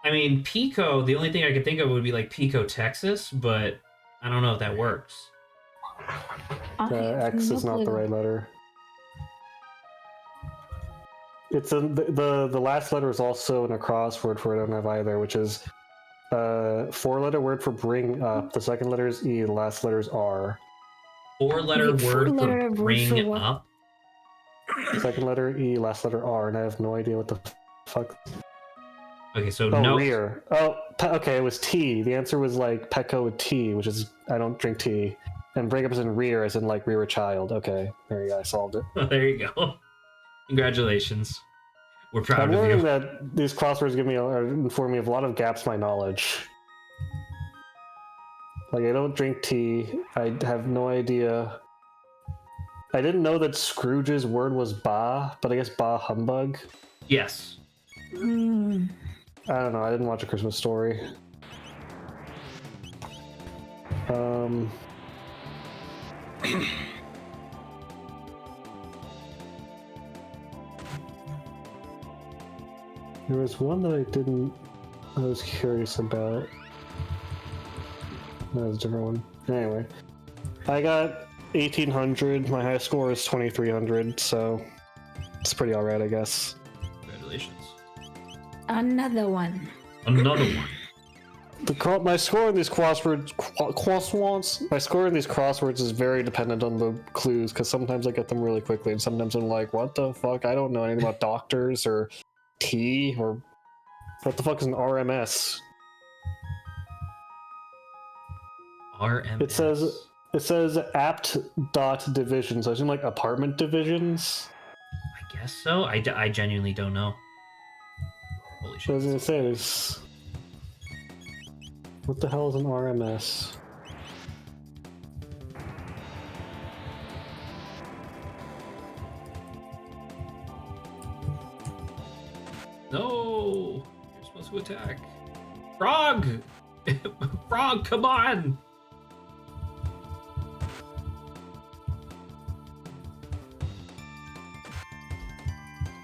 I mean, Pico, the only thing I could think of would be like Pico, Texas, but I don't know if that works. X is not the right letter. It's the last letter is also in a crossword for I don't have either, which is 4-letter word for bring up. The second letter is E, the last letter is R. 4-letter Wait, word 4-letter for word bring for what? up? Second letter E, last letter R, and I have no idea what the fuck. Okay, so Oh, no. rear. Oh, okay, it was tea. The answer was like Pecco with tea, which is I don't drink tea. And breakup is in rear, as in like rear a child. Okay, there you go. I solved it. There you go. Congratulations. We're proud I'm of learning you. that these crosswords give me or inform me of a lot of gaps in my knowledge. Like I don't drink tea. I have no idea. I didn't know that Scrooge's word was bah, but I guess bah humbug. Yes. Mm. I don't know. I didn't watch A Christmas Story. There was one that I was curious about. That was a different one. Anyway, I got 1800. My high score is 2300, so it's pretty alright, I guess. Congratulations. Another one. Another one. My score in these crosswords, my score in these crosswords is very dependent on the clues, because sometimes I get them really quickly, and sometimes I'm like, what the fuck? I don't know anything about doctors or tea or what the fuck is an RMS? RMS. It says apt dot division, so I assume like apartment divisions. I guess so. I genuinely don't know. Holy I was shit. gonna say this. What the hell is an RMS? No! You're supposed to attack. Frog! Frog, come on!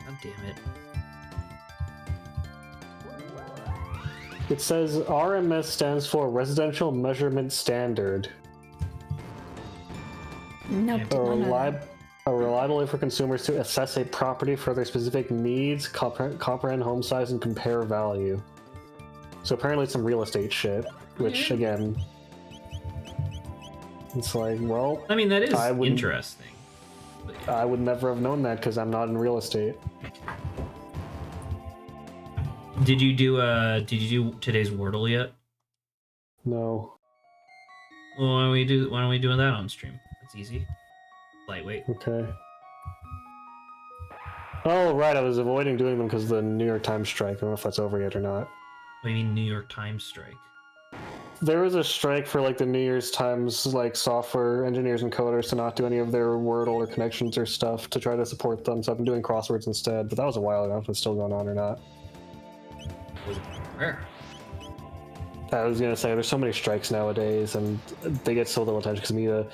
God damn it. It says RMS stands for Residential Measurement Standard. Nope. Yeah. did not know that. A reliable way for consumers to assess a property for their specific needs, comprehend home size, and compare value. So apparently it's some real estate shit, which Yeah. again, it's like, well, I mean, that is I wouldn't- interesting. I would never have known that because I'm not in real estate. Did you do today's Wordle yet? No. Well, why don't we do that on stream? It's easy. Lightweight. Okay. Oh, right, I was avoiding doing them because of the New York Times strike. I don't know if that's over yet or not. What do you mean New York Times strike? There was a strike for like the New Year's Times like software engineers and coders to not do any of their Wordle or connections or stuff to try to support them. So I've been doing crosswords instead, but that was a while ago. I don't know if it's still going on or not. Was it where? I was gonna say there's so many strikes nowadays, and they get so little attention because media,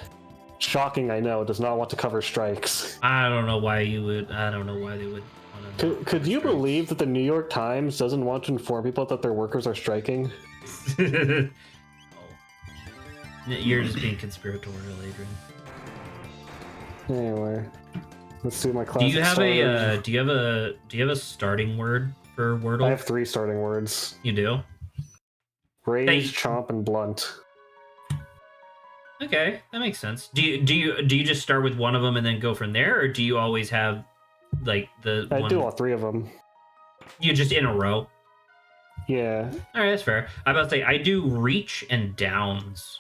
shocking I know, does not want to cover strikes. I don't know why they would. Want to Could you believe that the New York Times doesn't want to inform people that their workers are striking? Oh. You're just being conspiratorial, Adrian. Anyway, let's do my class. Do you have a starting word for Wordle? I have 3 starting words: You do? raise, Hey. chomp, and blunt. Okay, that makes sense. Do you just start with one of them and then go from there, or do you always have like the I one do all 3 of them. you just in a row? Yeah. All right, that's fair. I'm about to say I do reach and downs.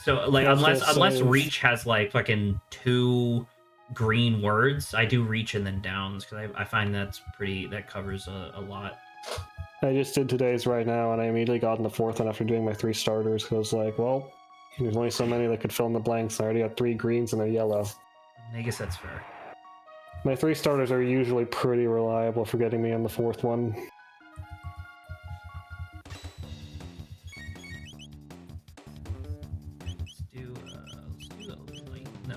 So like Yeah, I was unless gonna say- reach has like fucking 2 green words, I do reach and then downs because I find that covers a lot. I just did today's right now, and I immediately got in the 4th one after doing my 3 starters. Because I was like, well, there's only so many that could fill in the blanks. And I already got 3 greens and a yellow. I guess that's fair. My 3 starters are usually pretty reliable for getting me on the 4th one. Let's do the light. No,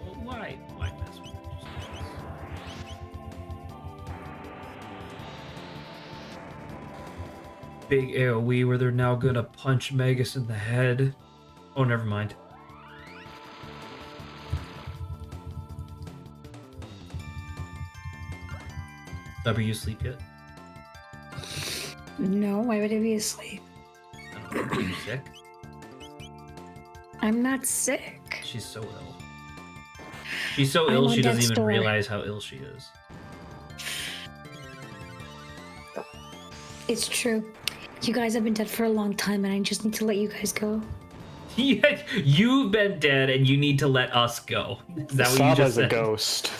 well, why mess with it? Just big AoE where they're now gonna punch Magus in the head. Oh, never mind. Are you asleep yet? No, why would I be asleep? I don't know. Are you sick? I'm not sick. She's so ill. She's so I'm ill on she doesn't death's even door. realize how ill she is. It's true. You guys have been dead for a long time, and I just need to let you guys go. Yeah, you've been dead, and you need to let us go. Is that what you just Saba's said? a ghost.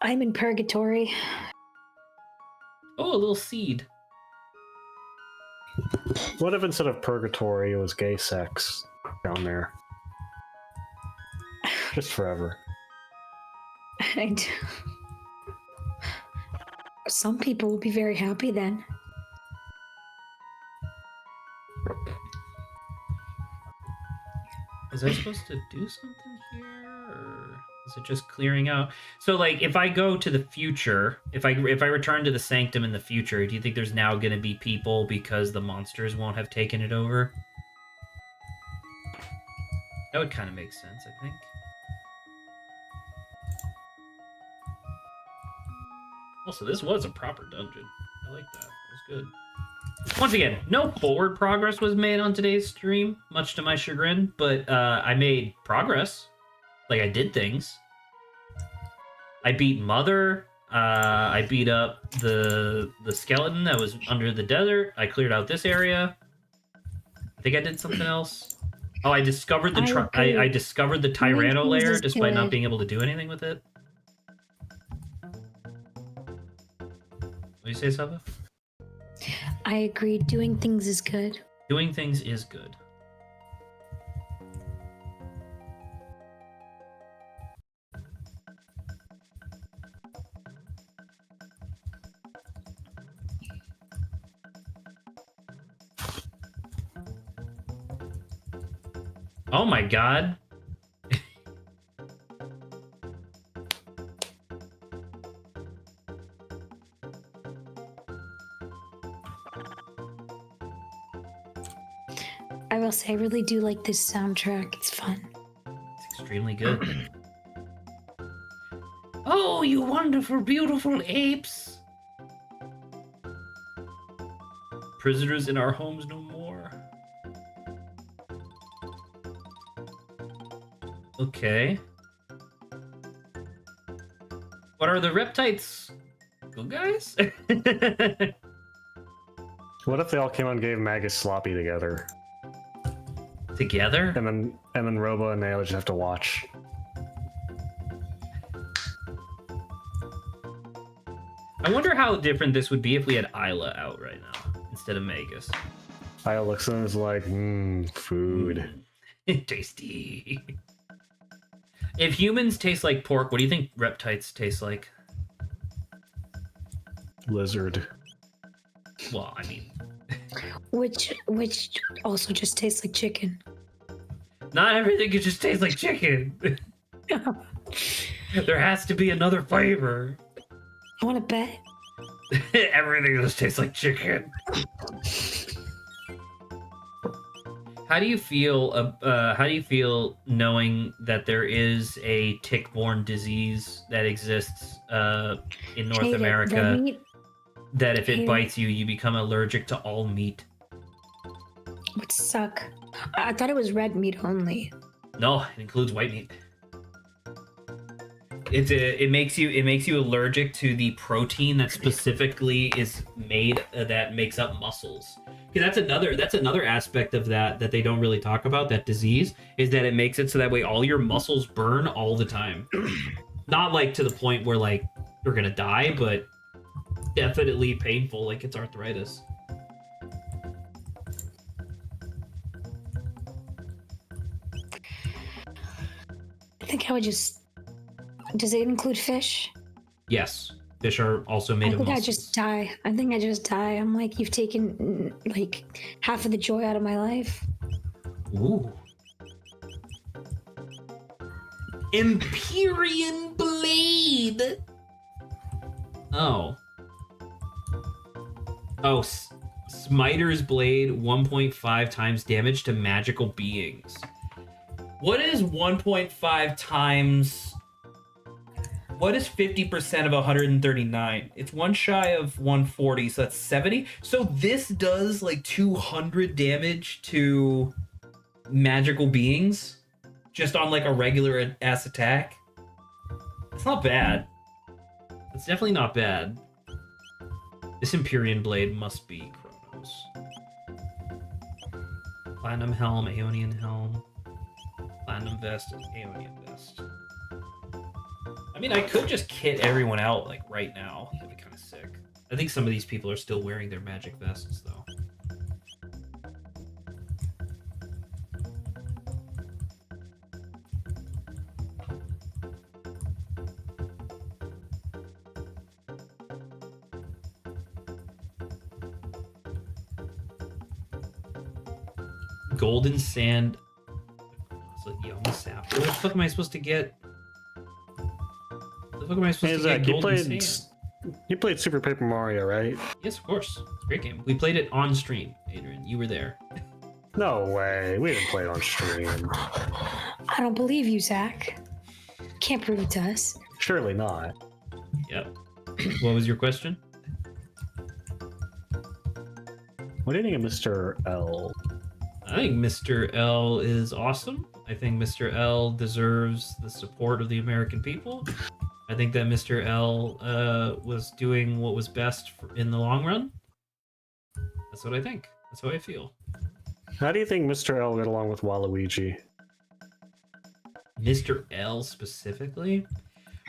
I'm in purgatory. Oh, a little seed. What if instead of purgatory, it was gay sex down there? Just forever. Some people will be very happy then. Was I supposed to do something here, or is it just clearing out? So, like, if I go to the future, if I return to the sanctum in the future, do you think there's now going to be people because the monsters won't have taken it over? That would kind of make sense, I think. Also, this was a proper dungeon. I like that. It was good. Once again, no forward progress was made on today's stream, much to my chagrin, but I made progress. Like, I did things. I beat Mother. I beat up the skeleton that was under the desert. I cleared out this area. I think I did something else. Oh, I discovered the I discovered the Tyranno lair despite not being able to do anything with it. What do you say, Saba? I agree. Doing things is good. Doing things is good. Oh my god. I will say, I really do like this soundtrack. It's fun. It's extremely good. Oh, you wonderful, beautiful apes. Prisoners in our homes no more. Okay. What are the reptites? Good guys? What if they all came and gave Magus sloppy together? Together? And then Robo and Nail just have to watch. I wonder how different this would be if we had Isla out right now instead of Magus. Isla looks and is like, food. Tasty. If humans taste like pork, what do you think reptites taste like? Lizard. Well, I mean... Which also just tastes like chicken. Not everything can just taste like chicken. There has to be another flavor. I want to bet. Everything just tastes like chicken. How do you feel? How do you feel knowing that there is a tick-borne disease that exists in North America? That if it bites you, you become allergic to all meat. Would suck. I thought it was red meat only. No, it includes white meat. It makes you allergic to the protein that specifically is made that makes up muscles. Because that's another aspect of that they don't really talk about. That disease is that it makes it so that way all your muscles burn all the time. Not like to the point where like you're gonna die, but definitely painful, like it's arthritis. I think I would just... Does it include fish? Yes, fish are also made of muscles. I think I just die. I'm like, you've taken like half of the joy out of my life. Ooh. Empyrean Blade! Oh. Oh, Smiter's Blade, 1.5 times damage to magical beings. What is 1.5 times... What is 50% of 139? It's one shy of 140, so that's 70. So this does like 200 damage to magical beings just on like a regular ass attack. It's not bad. It's definitely not bad. This Empyrean blade must be Chronos. Platinum helm, Aeonian helm, platinum vest, and Aeonian vest. I mean, I could just kit everyone out like right now. That'd be kind of sick. I think some of these people are still wearing their magic vests though. Golden sand. So young sap. What the fuck am I supposed to get? What the fuck am I supposed to get? Golden sand. You played Super Paper Mario, right? Yes, of course. It's a great game. We played it on stream, Adrian. You were there. No way. We didn't play it on stream. I don't believe you, Zach. Can't prove it to us. Surely not. Yep. What was your question? What do you think of Mr. L? I think Mr. L is awesome. I think Mr. L deserves the support of the American people. I think that Mr. L was doing what was best in the long run. That's what I think. That's how I feel. How do you think Mr. L got along with Waluigi? Mr. L specifically?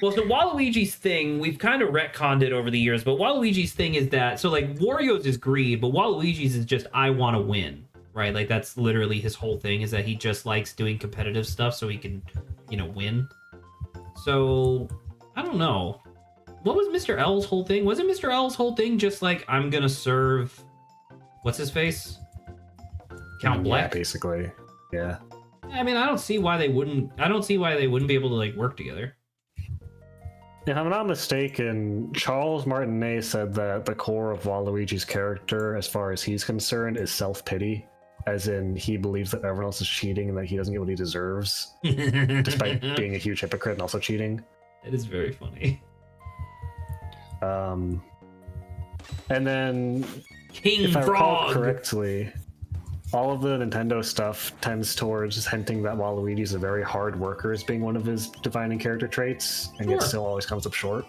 Well, so Waluigi's thing, we've kind of retconned it over the years, but Waluigi's thing is that, so like Wario's is greed, but Waluigi's is just, I want to win, right? Like that's literally his whole thing, is that he just likes doing competitive stuff so he can, you know, win. So, I don't know. What was Mr. L's whole thing? Wasn't Mr. L's whole thing just like, I'm gonna serve, what's his face? Count Black? Yeah, basically. Yeah. I mean, I don't see why they wouldn't be able to like work together. If I'm not mistaken, Charles Martinet said that the core of Waluigi's character, as far as he's concerned, is self-pity. As in, he believes that everyone else is cheating and that he doesn't get what he deserves, despite being a huge hypocrite and also cheating. It is very funny. And then, King if I recall Frog! correctly, all of the Nintendo stuff tends towards hinting that Waluigi's a very hard worker as being one of his defining character traits, and yet still always comes up short.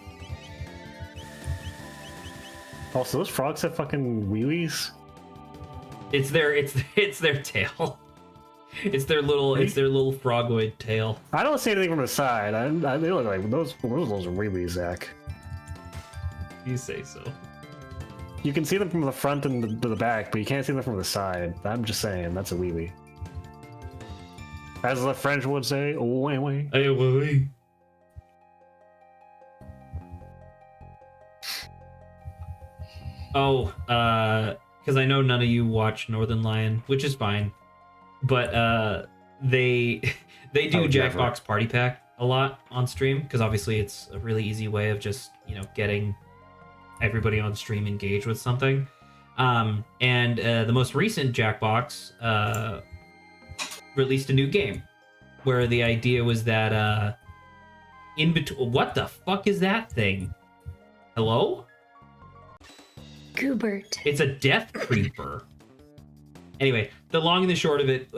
Also, those frogs have fucking wheelies. It's their tail. It's their little frogoid tail. I don't see anything from the side. They look like those are wheelies, Zach. You say so. You can see them from the front and the back, but you can't see them from the side. I'm just saying, that's a wheelie. As the French would say, oh, wait. Hey, wait. Oh, because I know none of you watch Northern Lion, which is fine. But they do Jackbox Party Pack a lot on stream, because obviously it's a really easy way of just, you know, getting everybody on stream engaged with something. And the most recent Jackbox released a new game where the idea was that in between, what the fuck is that thing? Hello? Goobert. It's a death creeper. Anyway, the long and the short of it,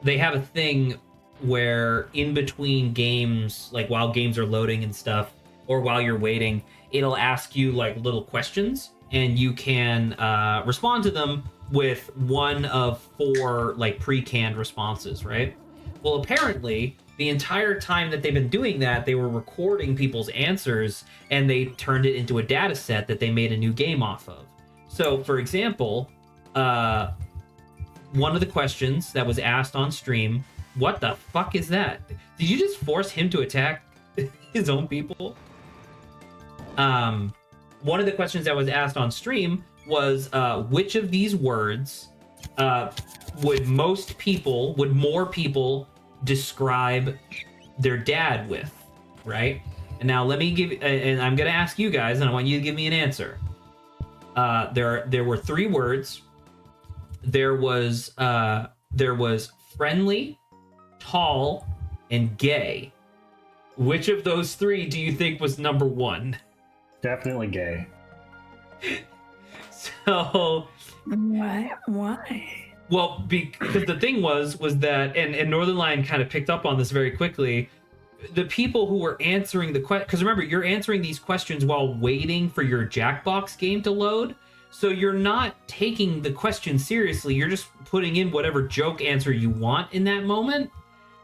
they have a thing where in between games, like while games are loading and stuff, or while you're waiting, it'll ask you like little questions, and you can respond to them with one of 4 like pre-canned responses, right? Well, apparently, the entire time that they've been doing that, they were recording people's answers, and they turned it into a data set that they made a new game off of. So, for example, one of the questions that was asked on stream, what the fuck is that? Did you just force him to attack his own people? One of the questions that was asked on stream was, which of these words would more people describe their dad with, right? And now let me and I'm gonna ask you guys, and I want you to give me an answer. There were 3 words. There was friendly, tall, and gay. Which of those 3 do you think was number 1? Definitely gay. So Why? Well, because the thing was that, and Northern Lion kind of picked up on this very quickly. the people who were answering the question, because remember, you're answering these questions while waiting for your Jackbox game to load. So you're not taking the question seriously. You're just putting in whatever joke answer you want in that moment.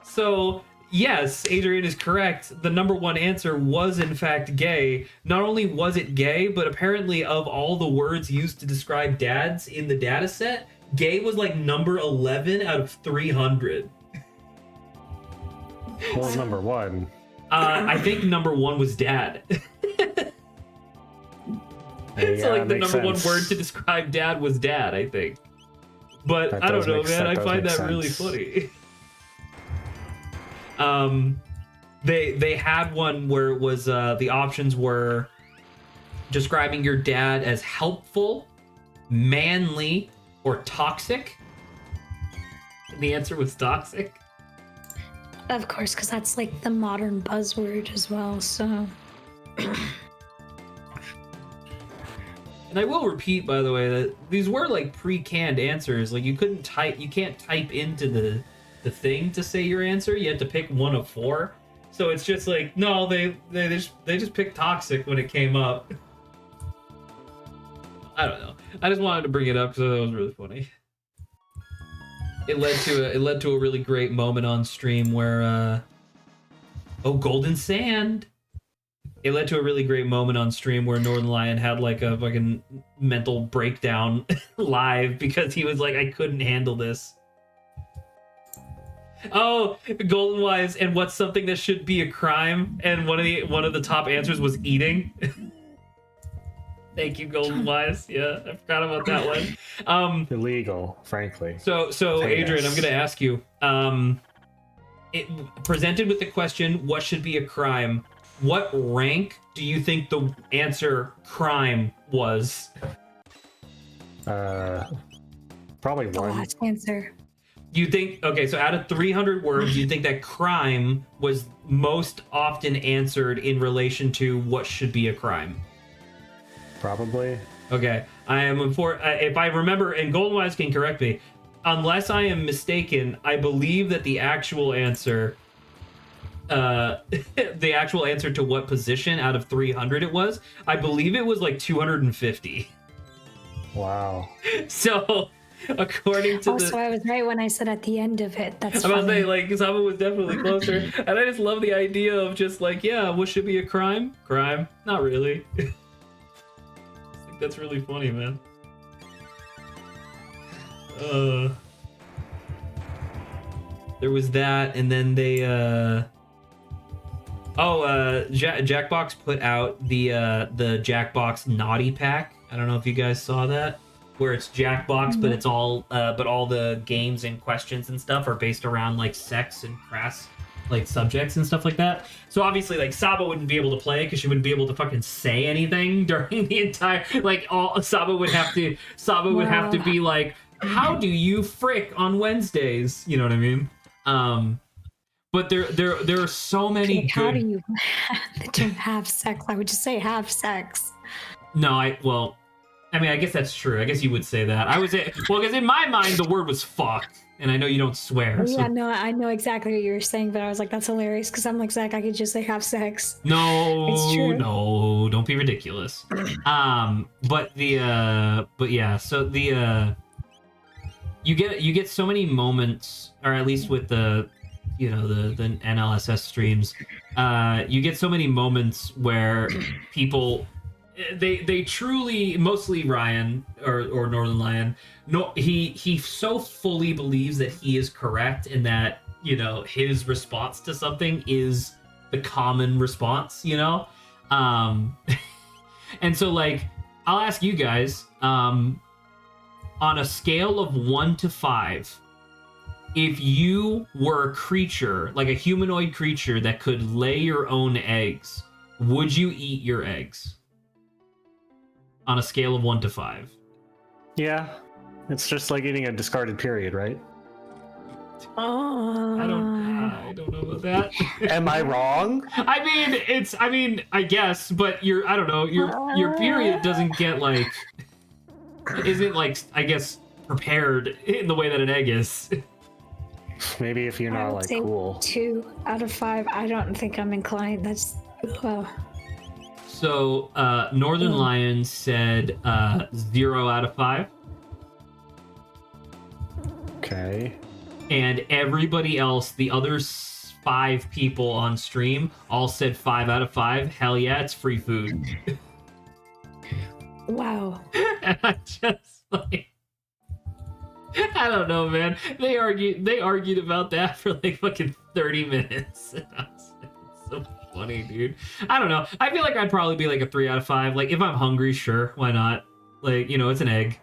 So yes, Adrian is correct. The number one answer was in fact gay. Not only was it gay, but apparently of all the words used to describe dads in the data set, gay was like number 11 out of 300. What was number one? I think number one was dad. Yeah, So like the number sense. one word to describe dad was dad, I think. But That I don't does know, make- man. that I does find make that really sense. funny. They had one where it was the options were describing your dad as helpful, manly, or toxic. The answer was toxic. Of course, because that's like the modern buzzword as well. So And I will repeat, by the way, that these were like pre-canned answers. Like you can't type into the thing to say your answer. You had to pick one of four. So it's just like, no, they just picked toxic when it came up. I don't know. I just wanted to bring it up because I thought it was really funny. It led to a really great moment on stream where Golden Sand. It led to a really great moment on stream where Northern Lion had like a fucking mental breakdown live because he was like, I couldn't handle this. Oh, Golden Wise, and what's something that should be a crime? And one of the top answers was eating. Thank you, Golden Wise. Yeah, I forgot about that one. Illegal, frankly. So Adrian, I'm gonna ask you. Presented with the question, what should be a crime? What rank do you think the answer crime was? Probably the one. last answer. You think, okay, so out of 300 words, you think that crime was most often answered in relation to what should be a crime? Probably. Okay, I am for if I remember, and Golden Wise can correct me, unless I am mistaken, I believe that the actual answer to what position out of 300 it was, I believe it was like 250. Wow. So according to Also, I was right when I said at the end of it. That's I was funny. saying, like, Saba was definitely closer. And I just love the idea of just like, yeah, what should be a crime? Crime? Not really. I think that's really funny, man. There was that, and then they Jackbox put out the Jackbox Naughty Pack. I don't know if you guys saw that, where it's Jackbox, but it's all but all the games and questions and stuff are based around like sex and crass like subjects and stuff like that. So obviously, like, Saba wouldn't be able to play because she wouldn't be able to fucking say anything during the entire, like, all Saba would have to be like, how do you frick on Wednesdays? You know what I mean? But there are so many Like, how do good. you the term have sex? I would just say have sex. No, I mean, I guess that's true. I guess you would say that. Because in my mind the word was fuck, and I know you don't swear. So. Yeah, no, I know exactly what you were saying, but I was like, that's hilarious because I'm like, Zach, I could just say have sex. It's true. No, don't be ridiculous. But yeah, so you get so many moments, or at least with the NLSS streams, you get so many moments where people they truly, mostly Ryan or Northern Lion, no, he so fully believes that he is correct and that, you know, his response to something is the common response, you know. And so, like, I'll ask you guys, on a scale of 1 to 5, if you were a creature, like a humanoid creature that could lay your own eggs, would you eat your eggs? On a scale of 1 to 5. Yeah. It's just like eating a discarded period, right? I don't know about that. Am I wrong? I mean, I guess, but your period doesn't get like, isn't like, I guess, prepared in the way that an egg is. Maybe if you're I not would like say cool. 2 out of 5. I don't think I'm inclined. That's So Northern Lions said 0 out of 5. Okay. And everybody else, the other 5 people on stream, all said 5 out of 5. Hell yeah, it's free food. wow. And I just like, I don't know, man. They argued about that for like fucking 30 minutes. And I was like, it's so funny, dude. I don't know. I feel like I'd probably be like a 3 out of 5. Like if I'm hungry, sure, why not? Like, you know, it's an egg.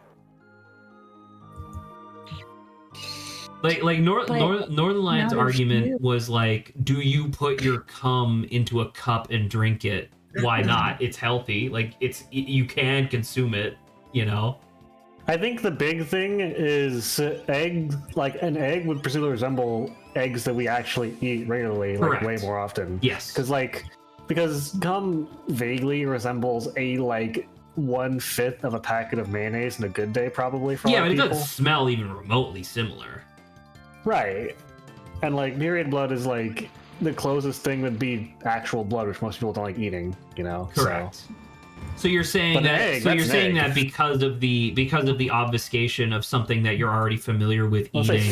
Like Northern Lions' argument was like, do you put your cum into a cup and drink it? Why not? It's healthy. Like you can consume it, you know? I think the big thing is eggs. Like an egg would presumably resemble eggs that we actually eat regularly, like way more often. Yes. Because cum vaguely resembles a like 1/5 of a packet of mayonnaise in a good day, probably for a lot of people. It doesn't smell even remotely similar. Right. And like period blood is like the closest thing would be actual blood, which most people don't like eating, you know. Correct. So you're saying that because of the obfuscation of something that you're already familiar with eating,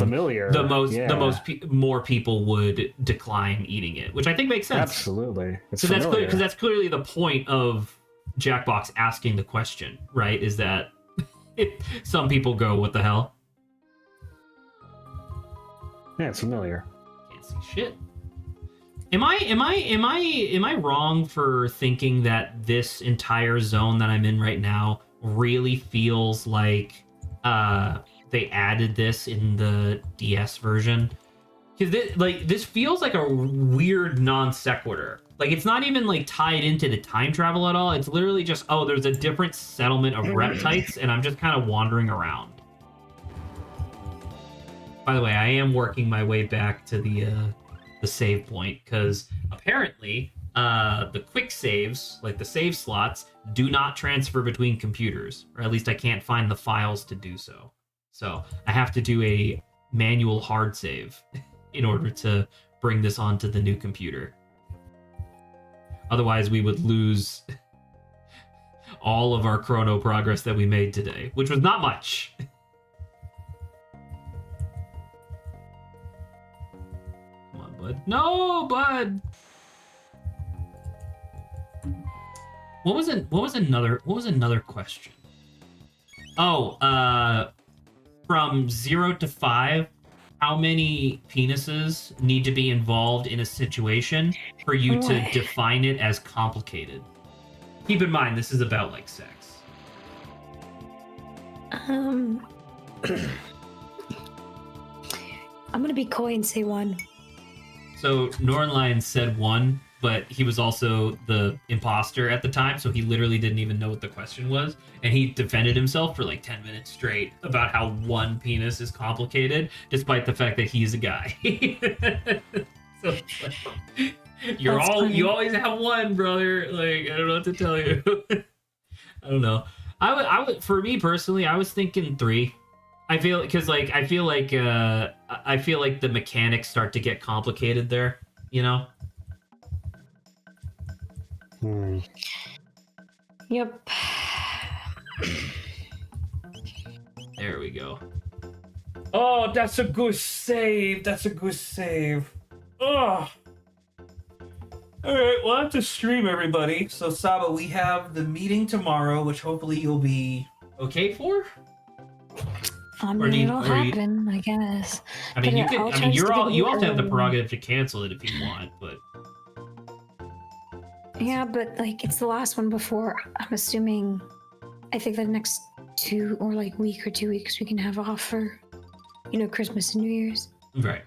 more people would decline eating it, which I think makes sense. Absolutely. So that's clear, because that's clearly the point of Jackbox asking the question, right? Is that some people go, "What the hell?" Yeah, it's familiar. Can't see shit. Am I wrong for thinking that this entire zone that I'm in right now really feels like they added this in the DS version? Because this feels like a weird non sequitur. Like it's not even like tied into the time travel at all. It's literally just, oh, there's a different settlement of reptites, and I'm just kind of wandering around. By the way, I am working my way back to the save point, because apparently the quick saves, like the save slots, do not transfer between computers, or at least I can't find the files to do so. So I have to do a manual hard save in order to bring this onto the new computer. Otherwise, we would lose all of our Chrono progress that we made today, which was not much. No, bud. What was another question? Oh, from 0 to 5, how many penises need to be involved in a situation for you to define it as complicated? Keep in mind, this is about like sex. I'm gonna be coy and say 1. So Northern Lion said 1, but he was also the imposter at the time, so he literally didn't even know what the question was, and he defended himself for like 10 minutes straight about how 1 penis is complicated, despite the fact that he's a guy. So it's like, you always have 1, brother. Like, I don't know what to tell you. I don't know. I would, for me personally, I was thinking 3. I feel like the mechanics start to get complicated there, you know? Yep. There we go. Oh, that's a good save. Oh. All right, well, I have to stream, everybody. So, Saba, we have the meeting tomorrow, which hopefully you'll be okay for. I mean, it'll happen, I guess. I mean, you also have the prerogative to cancel it if you want, but. Yeah, but like it's the last one before. I'm assuming. I think the next 2 or like week or 2 weeks we can have off for, Christmas and New Year's. Right.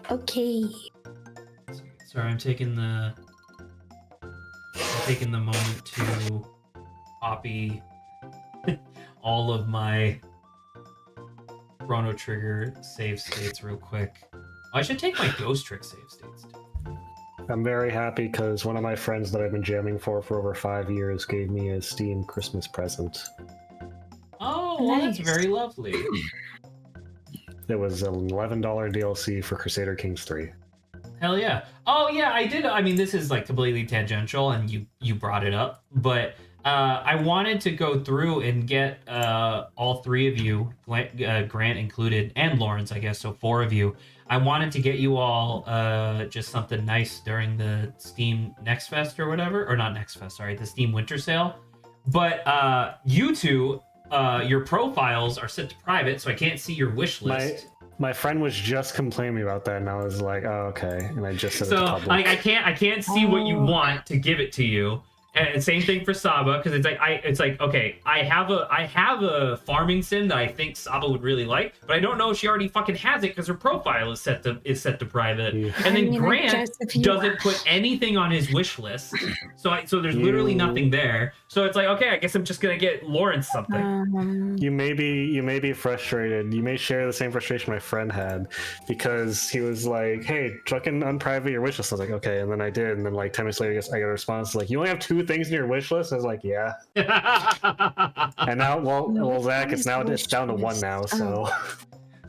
Okay. Sorry, I'm taking the moment to copy all of my Chrono Trigger save states real quick. Oh, I should take my Ghost Trick save states too. I'm very happy because one of my friends that I've been jamming for over 5 years gave me a Steam Christmas present. Oh, well, that's very lovely. It was an $11 DLC for Crusader Kings 3. Hell yeah. Oh yeah, I did. I mean, this is like completely tangential, and you brought it up, but I wanted to go through and get all three of you, Grant included, and Lawrence, I guess, so 4 of you. I wanted to get you all just something nice during the Steam Next Fest or whatever, or not Next Fest, sorry, the Steam Winter Sale. But you two, your profiles are set to private, so I can't see your wish list. My friend was just complaining about that, and I was like, "Oh, okay." And I just set it to So public. like, I can't see what you want to give it to you. And same thing for Saba, because it's like okay, I have a farming sim that I think Saba would really like, but I don't know if she already fucking has it because her profile is set to private. Yeah. And then I Grant doesn't put anything on his wish list, so there's literally nothing there. So it's like okay, I guess I'm just gonna get Lawrence something. You may be frustrated. You may share the same frustration my friend had, because he was like, "Hey, fucking unprivate your wish list." I was like, "Okay," and then I did, and then like 10 minutes later, I got a response like, "You only have 2 things in your wish list." I was like, "Yeah." And now, well, Zach, it's down to 1 now. So,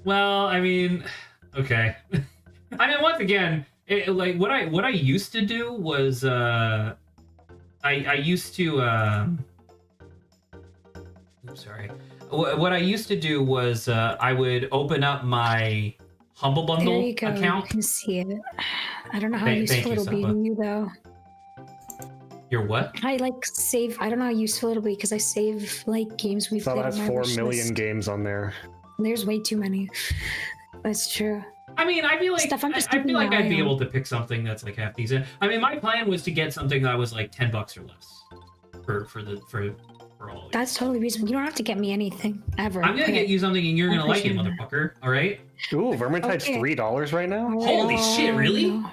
well, I mean, okay. I mean, once again, like what I used to do was I used to oops, sorry. What I used to do was I would open up my Humble Bundle There you go. account. You can see it. I don't know how Thank useful you, it'll be Saba. to you though. Your what? I like save. I don't know how useful it'll be because I save like games we've so played. has on my 4 wish million list. games on there. There's way too many. That's true. I mean, I feel like Stuff I'm just I feel keeping like my I'd eye be on. able to pick something that's like half decent. I mean, my plan was to get something that was like $10 or less for all of you. That's totally reasonable. You don't have to get me anything ever. I'm gonna get you something and you're I gonna like it, appreciate that. motherfucker. All right? Ooh, Vermintide's Okay. $3 right now. Holy shit, really? No.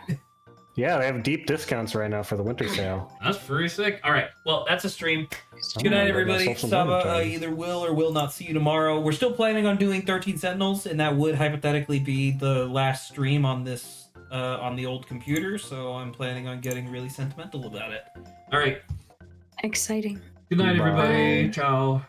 Yeah, they have deep discounts right now for the winter sale. That's pretty sick. All right, well, that's a stream. Oh, Good night, got everybody. myself some Saba Vermintide. either will or will not see you tomorrow. We're still planning on doing 13 Sentinels, and that would hypothetically be the last stream on this on the old computer. So I'm planning on getting really sentimental about it. All right. Exciting. Good night, Bye. everybody. Ciao.